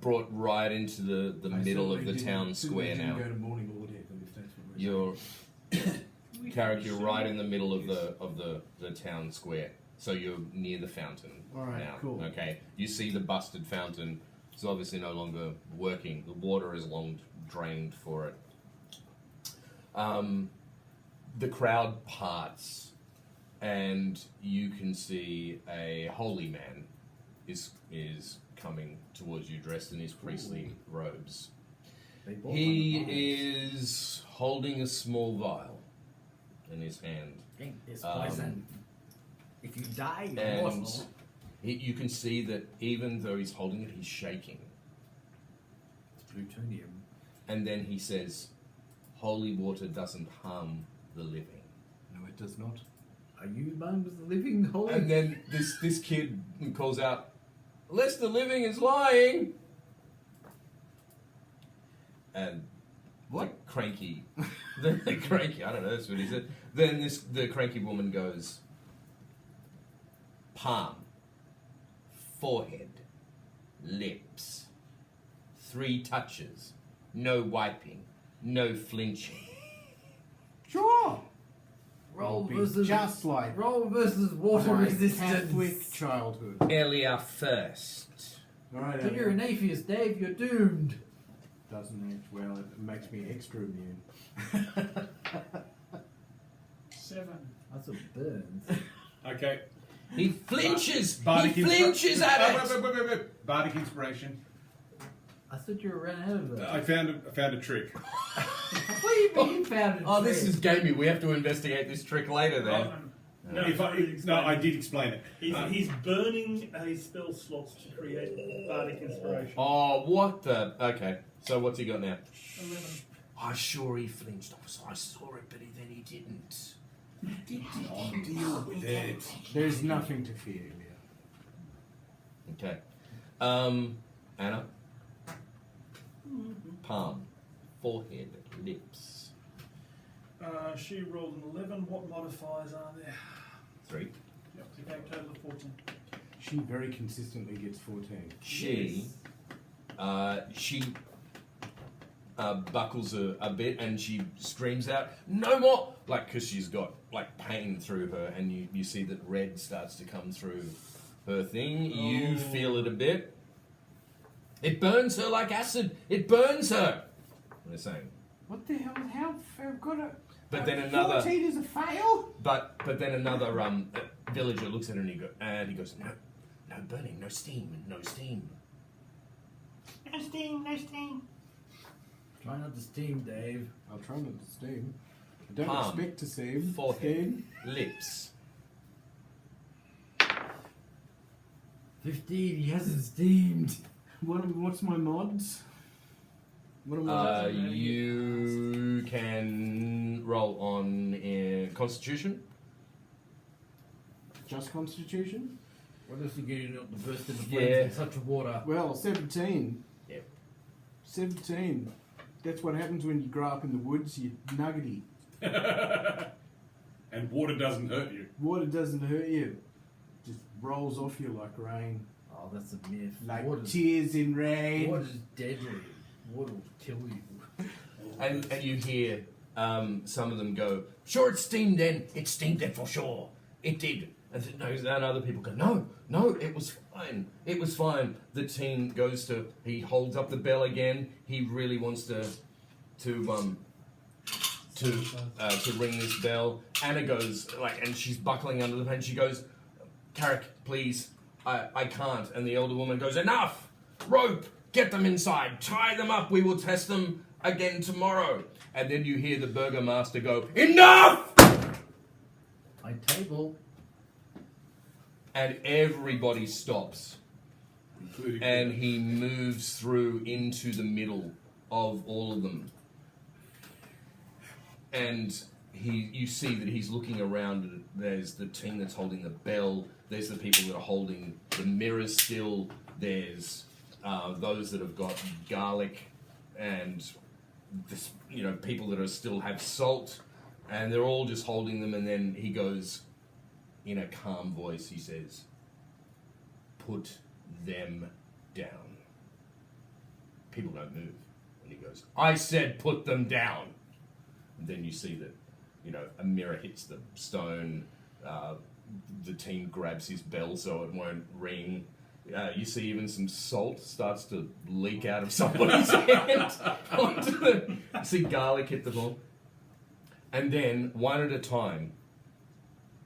[SPEAKER 2] brought right into the
[SPEAKER 4] I
[SPEAKER 2] middle of
[SPEAKER 4] certainly
[SPEAKER 2] the
[SPEAKER 4] didn't-
[SPEAKER 2] town square
[SPEAKER 4] certainly
[SPEAKER 2] now.
[SPEAKER 4] didn't go to morning lord heaven, if that's what we're
[SPEAKER 2] You're
[SPEAKER 8] We
[SPEAKER 2] character
[SPEAKER 8] should-
[SPEAKER 2] right in the middle of the town square. So you're near the fountain
[SPEAKER 4] All right,
[SPEAKER 2] now.
[SPEAKER 4] cool.
[SPEAKER 2] Okay. You see the busted fountain. It's obviously no longer working. The water is long drained for it. The crowd parts, and you can see a holy man is coming towards you, dressed in his priestly robes.
[SPEAKER 6] They bought
[SPEAKER 2] He
[SPEAKER 6] one of ours.
[SPEAKER 2] is holding a small vial in his hand.
[SPEAKER 6] Drink this poison. If you die, you're
[SPEAKER 2] And
[SPEAKER 6] mortal.
[SPEAKER 2] you can see that even though he's holding it, he's shaking.
[SPEAKER 6] It's plutonium.
[SPEAKER 2] And then he says, "Holy water doesn't harm the living."
[SPEAKER 4] No, it does not.
[SPEAKER 6] Are you among the living holy?
[SPEAKER 2] And then this kid calls out, "Unless the living is lying." And
[SPEAKER 6] What?
[SPEAKER 2] the cranky, the cranky, I don't know, that's what he said. Then the cranky woman goes, "Palm, forehead, lips, 3 touches, no wiping, no flinching."
[SPEAKER 4] Sure.
[SPEAKER 6] roll
[SPEAKER 4] I'll be
[SPEAKER 6] versus
[SPEAKER 4] just like
[SPEAKER 6] roll versus water
[SPEAKER 4] my
[SPEAKER 6] resistance.
[SPEAKER 4] Catholic childhood.
[SPEAKER 2] Elia first.
[SPEAKER 4] All right,
[SPEAKER 6] If you're an atheist, Dave, you're doomed.
[SPEAKER 4] doesn't it? Well, it makes me extra immune.
[SPEAKER 8] 7.
[SPEAKER 6] That's what burns.
[SPEAKER 3] Okay.
[SPEAKER 2] He flinches.
[SPEAKER 3] Bardic
[SPEAKER 2] He flinches at it.
[SPEAKER 3] Wait. Bardic inspiration.
[SPEAKER 6] I thought you were ran out of it.
[SPEAKER 3] I found a trick.
[SPEAKER 6] What do you mean you found it?
[SPEAKER 2] Oh, this is gamey. We have to investigate this trick later then.
[SPEAKER 1] No,
[SPEAKER 3] If I did explain it.
[SPEAKER 1] He's burning his spell slots to create bardic inspiration.
[SPEAKER 2] Oh, what the? Okay. So what's he got now?
[SPEAKER 8] 11.
[SPEAKER 2] I'm sure he flinched. I saw it, but then he didn't.
[SPEAKER 3] Deal with it.
[SPEAKER 4] There's nothing to fear here.
[SPEAKER 2] Okay. Anna. Palm, forehead, lips.
[SPEAKER 1] She rolled an 11. What modifiers are there?
[SPEAKER 2] 3.
[SPEAKER 1] Yep, okay, total of 14.
[SPEAKER 4] She very consistently gets 14.
[SPEAKER 2] She buckles a bit and she screams out, "No more!" Like, because she's got like pain through her, and you see that red starts to come through her thing. You feel it a bit. It burns her like acid. It burns her. They're saying.
[SPEAKER 4] What the hell? How I've got a.
[SPEAKER 2] But then another.
[SPEAKER 4] 14 is a fail.
[SPEAKER 2] But then another villager looks at her and he goes, no burning, no steam, no steam.
[SPEAKER 7] No steam, no steam.
[SPEAKER 6] Try not to steam, Dave.
[SPEAKER 4] I'll try not to steam. I don't
[SPEAKER 2] Palm,
[SPEAKER 4] expect to steam.
[SPEAKER 2] forehead, lips.
[SPEAKER 6] 15, he hasn't steamed.
[SPEAKER 4] What's my mods? What am I?
[SPEAKER 2] You can roll on Constitution.
[SPEAKER 4] Just Constitution?
[SPEAKER 6] What else are you getting up the burst in the
[SPEAKER 2] Yeah.
[SPEAKER 6] flames in such a water?
[SPEAKER 4] Well, 17.
[SPEAKER 2] Yep.
[SPEAKER 4] 17. That's what happens when you grow up in the woods. You nuggety.
[SPEAKER 3] And water doesn't hurt you.
[SPEAKER 4] Water doesn't hurt you. Just rolls off you like rain.
[SPEAKER 6] Oh, that's a myth.
[SPEAKER 4] Like
[SPEAKER 6] Water's,
[SPEAKER 4] tears in rain.
[SPEAKER 6] water's deadly. Water will kill you.
[SPEAKER 2] And you hear some of them go, "Sure, it steamed then. It steamed then for sure. It did." And other people go, "No, it was fine. It was fine." The teen goes to, he holds up the bell again. He really wants to ring this bell. Anna goes and she's buckling under the pen. She goes, "Carrick, please, I can't." And the elder woman goes, "Enough! Rope! Get them inside. Tie them up. We will test them again tomorrow." And then you hear the burgomaster go, "Enough!"
[SPEAKER 6] My table.
[SPEAKER 2] And everybody stops.
[SPEAKER 3] Including
[SPEAKER 2] And he moves through into the middle of all of them. And you see that he's looking around. There's the team that's holding the bell. There's the people that are holding the mirrors still. There's those that have got garlic and this, people that are still have salt. And they're all just holding them. And then he goes, in a calm voice, he says, "Put them down." People don't move. And he goes, "I said put them down." And then you see that, a mirror hits the stone. The team grabs his bell so it won't ring. You see even some salt starts to leak out of somebody's hand onto the. You see garlic hit the ball. And then, one at a time,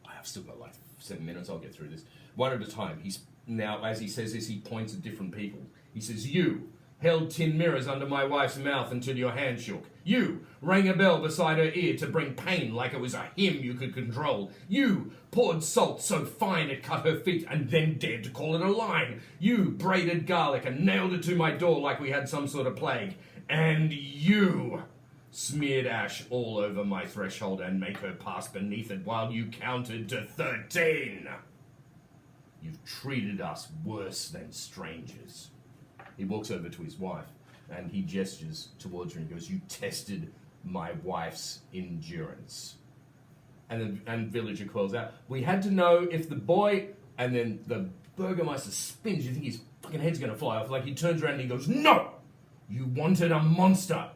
[SPEAKER 2] I've still got 7 minutes, I'll get through this. One at a time, now, as he says this, he points at different people. He says, "You held tin mirrors under my wife's mouth until your hand shook. You rang a bell beside her ear to bring pain like it was a hymn you could control. You poured salt so fine it cut her feet and then dared to call it a line. You braided garlic and nailed it to my door like we had some sort of plague. And you smeared ash all over my threshold and make her pass beneath it while you counted to 13. You've treated us worse than strangers." He walks over to his wife and he gestures towards her and goes, "You tested my wife's endurance." And villager calls out, "We had to know if the boy..." And then the burgomaster spins. You think his fucking head's going to fly off. He turns around and he goes, "No! You wanted a monster.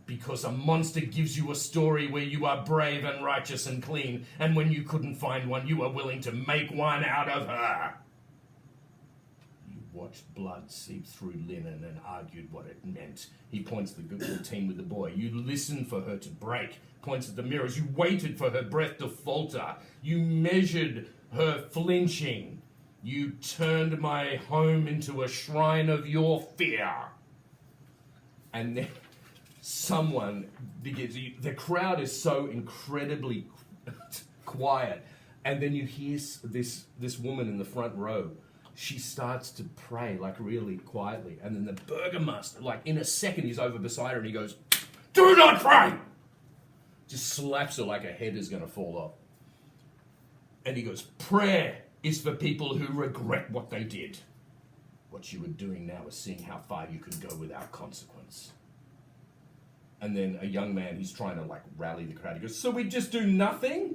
[SPEAKER 2] Because a monster gives you a story where you are brave and righteous and clean, and when you couldn't find one, you were willing to make one out of her. You watched blood seep through linen and argued what it meant." He points to the team with the boy. "You listened for her to break." Points at the mirrors. "You waited for her breath to falter. You measured her flinching. You turned my home into a shrine of your fear." And then someone begins. The crowd is so incredibly quiet, and then you hear this woman in the front row. She starts to pray really quietly, and then the burgomaster, in a second, he's over beside her and he goes, "Do not pray!" Just slaps her like her head is going to fall off. And he goes, "Prayer is for people who regret what they did. What you were doing now is seeing how far you can go without consequence." And then a young man, he's trying to rally the crowd. He goes, "So we just do nothing?"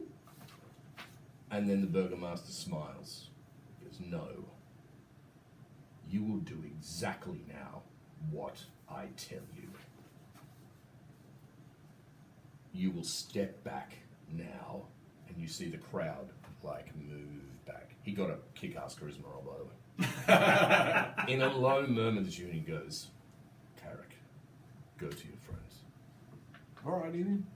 [SPEAKER 2] And then the burgomaster smiles. He goes, "No. You will do exactly now what I tell you. You will step back now," and you see the crowd move back. He got a kick-ass charisma roll, by the way. In a low murmur, the Juni goes, "Carrick, go to your friends."
[SPEAKER 4] Alrighty then.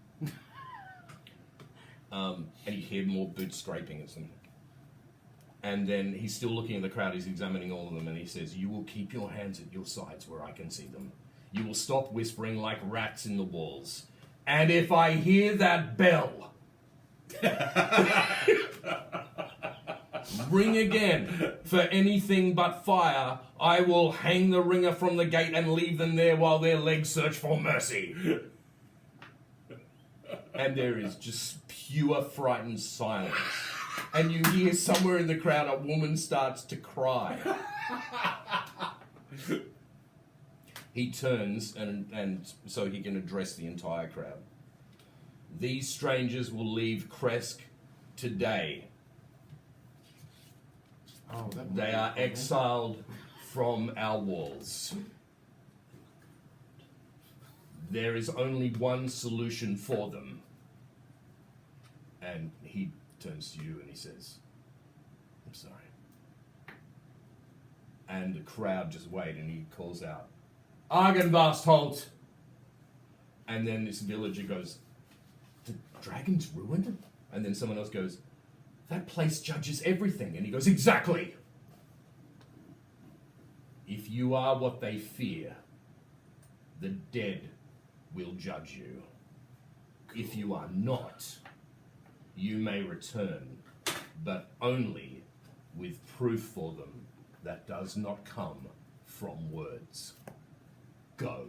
[SPEAKER 2] And you hear more boots scraping at something. And then he's still looking at the crowd, he's examining all of them, and he says, "You will keep your hands at your sides where I can see them. You will stop whispering like rats in the walls. And if I hear that bell ring again for anything but fire, I will hang the ringer from the gate and leave them there while their legs search for mercy." And there is just pure frightened silence. And you hear somewhere in the crowd a woman starts to cry. He turns and so he can address the entire crowd. "These strangers will leave Kresk today.
[SPEAKER 4] Oh, that might
[SPEAKER 2] They
[SPEAKER 4] be
[SPEAKER 2] are
[SPEAKER 4] a problem.
[SPEAKER 2] exiled from our walls. There is only one solution for them. And he turns to you and he says, I'm sorry. And the crowd just wait and he calls out, Argenvast And then this villager goes, the dragon's ruined? And then someone else goes, that place judges everything. And he goes, exactly. If you are what they fear, the dead will judge you. If you are not, you may return, but only with proof for them that does not come from words. Go.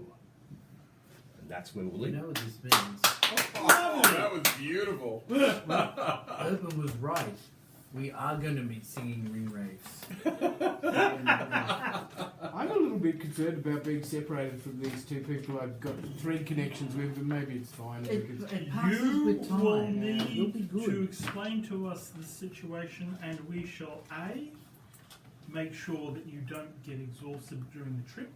[SPEAKER 2] And that's where we'll
[SPEAKER 6] You
[SPEAKER 2] leave.
[SPEAKER 6] know what this means?
[SPEAKER 3] Oh, that was beautiful.
[SPEAKER 6] Urban was right. We are going to be singing ring raves.
[SPEAKER 4] I'm a little bit concerned about being separated from these two people I've got 3 connections with, but maybe it's fine.
[SPEAKER 6] It,
[SPEAKER 4] Because
[SPEAKER 6] it passes
[SPEAKER 7] You
[SPEAKER 6] with time.
[SPEAKER 7] will
[SPEAKER 6] It'll
[SPEAKER 7] need
[SPEAKER 6] be good.
[SPEAKER 7] to explain to us the situation, and we shall A, make sure that you don't get exhausted during the trip,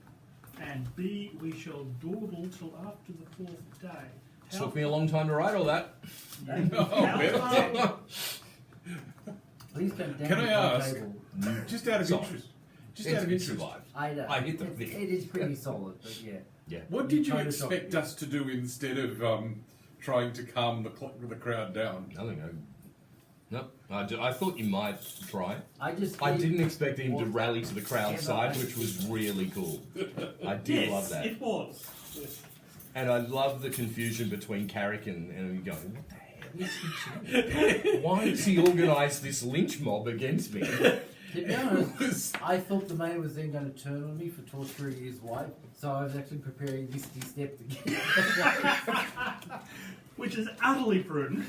[SPEAKER 7] and B, we shall dawdle till after the 4th day.
[SPEAKER 2] Took me a long time to write all that.
[SPEAKER 7] How
[SPEAKER 6] Please don't damage
[SPEAKER 3] Can I
[SPEAKER 6] my
[SPEAKER 3] ask?
[SPEAKER 6] table.
[SPEAKER 3] Just out of
[SPEAKER 2] Sorry.
[SPEAKER 3] interest. Just out of
[SPEAKER 2] It
[SPEAKER 3] interest.
[SPEAKER 2] survived.
[SPEAKER 6] I know.
[SPEAKER 2] I hit the
[SPEAKER 6] It-
[SPEAKER 2] thing.
[SPEAKER 6] It is pretty solid, but yeah.
[SPEAKER 2] Yeah.
[SPEAKER 3] What did you
[SPEAKER 6] Photoshop
[SPEAKER 3] expect
[SPEAKER 6] it.
[SPEAKER 3] us to do instead of trying to calm the crowd down?
[SPEAKER 2] Nothing. No. I thought you might try.
[SPEAKER 6] I just
[SPEAKER 2] I
[SPEAKER 6] did-
[SPEAKER 2] didn't expect him to
[SPEAKER 6] Well,
[SPEAKER 2] rally to the crowd
[SPEAKER 6] yeah,
[SPEAKER 2] side,
[SPEAKER 6] no, I-
[SPEAKER 2] which was really cool. I did
[SPEAKER 7] Yes,
[SPEAKER 2] love that.
[SPEAKER 7] it was.
[SPEAKER 2] And I love the confusion between Carrick and him going, what the hell is he doing? Why has he organised this lynch mob against me?
[SPEAKER 6] To be honest, I thought the man was then going to turn on me for torturing his wife, so I was actually preparing Misty Step to get
[SPEAKER 7] Which is utterly prudent.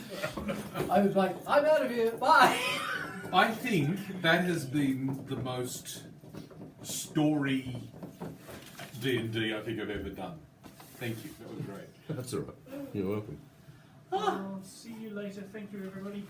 [SPEAKER 6] I was like, I'm out of here, bye!
[SPEAKER 3] I think that has been the most story D&D I think I've ever done. Thank you. That was great.
[SPEAKER 2] That's all right. You're welcome.
[SPEAKER 8] I'll see you later. Thank you, everybody.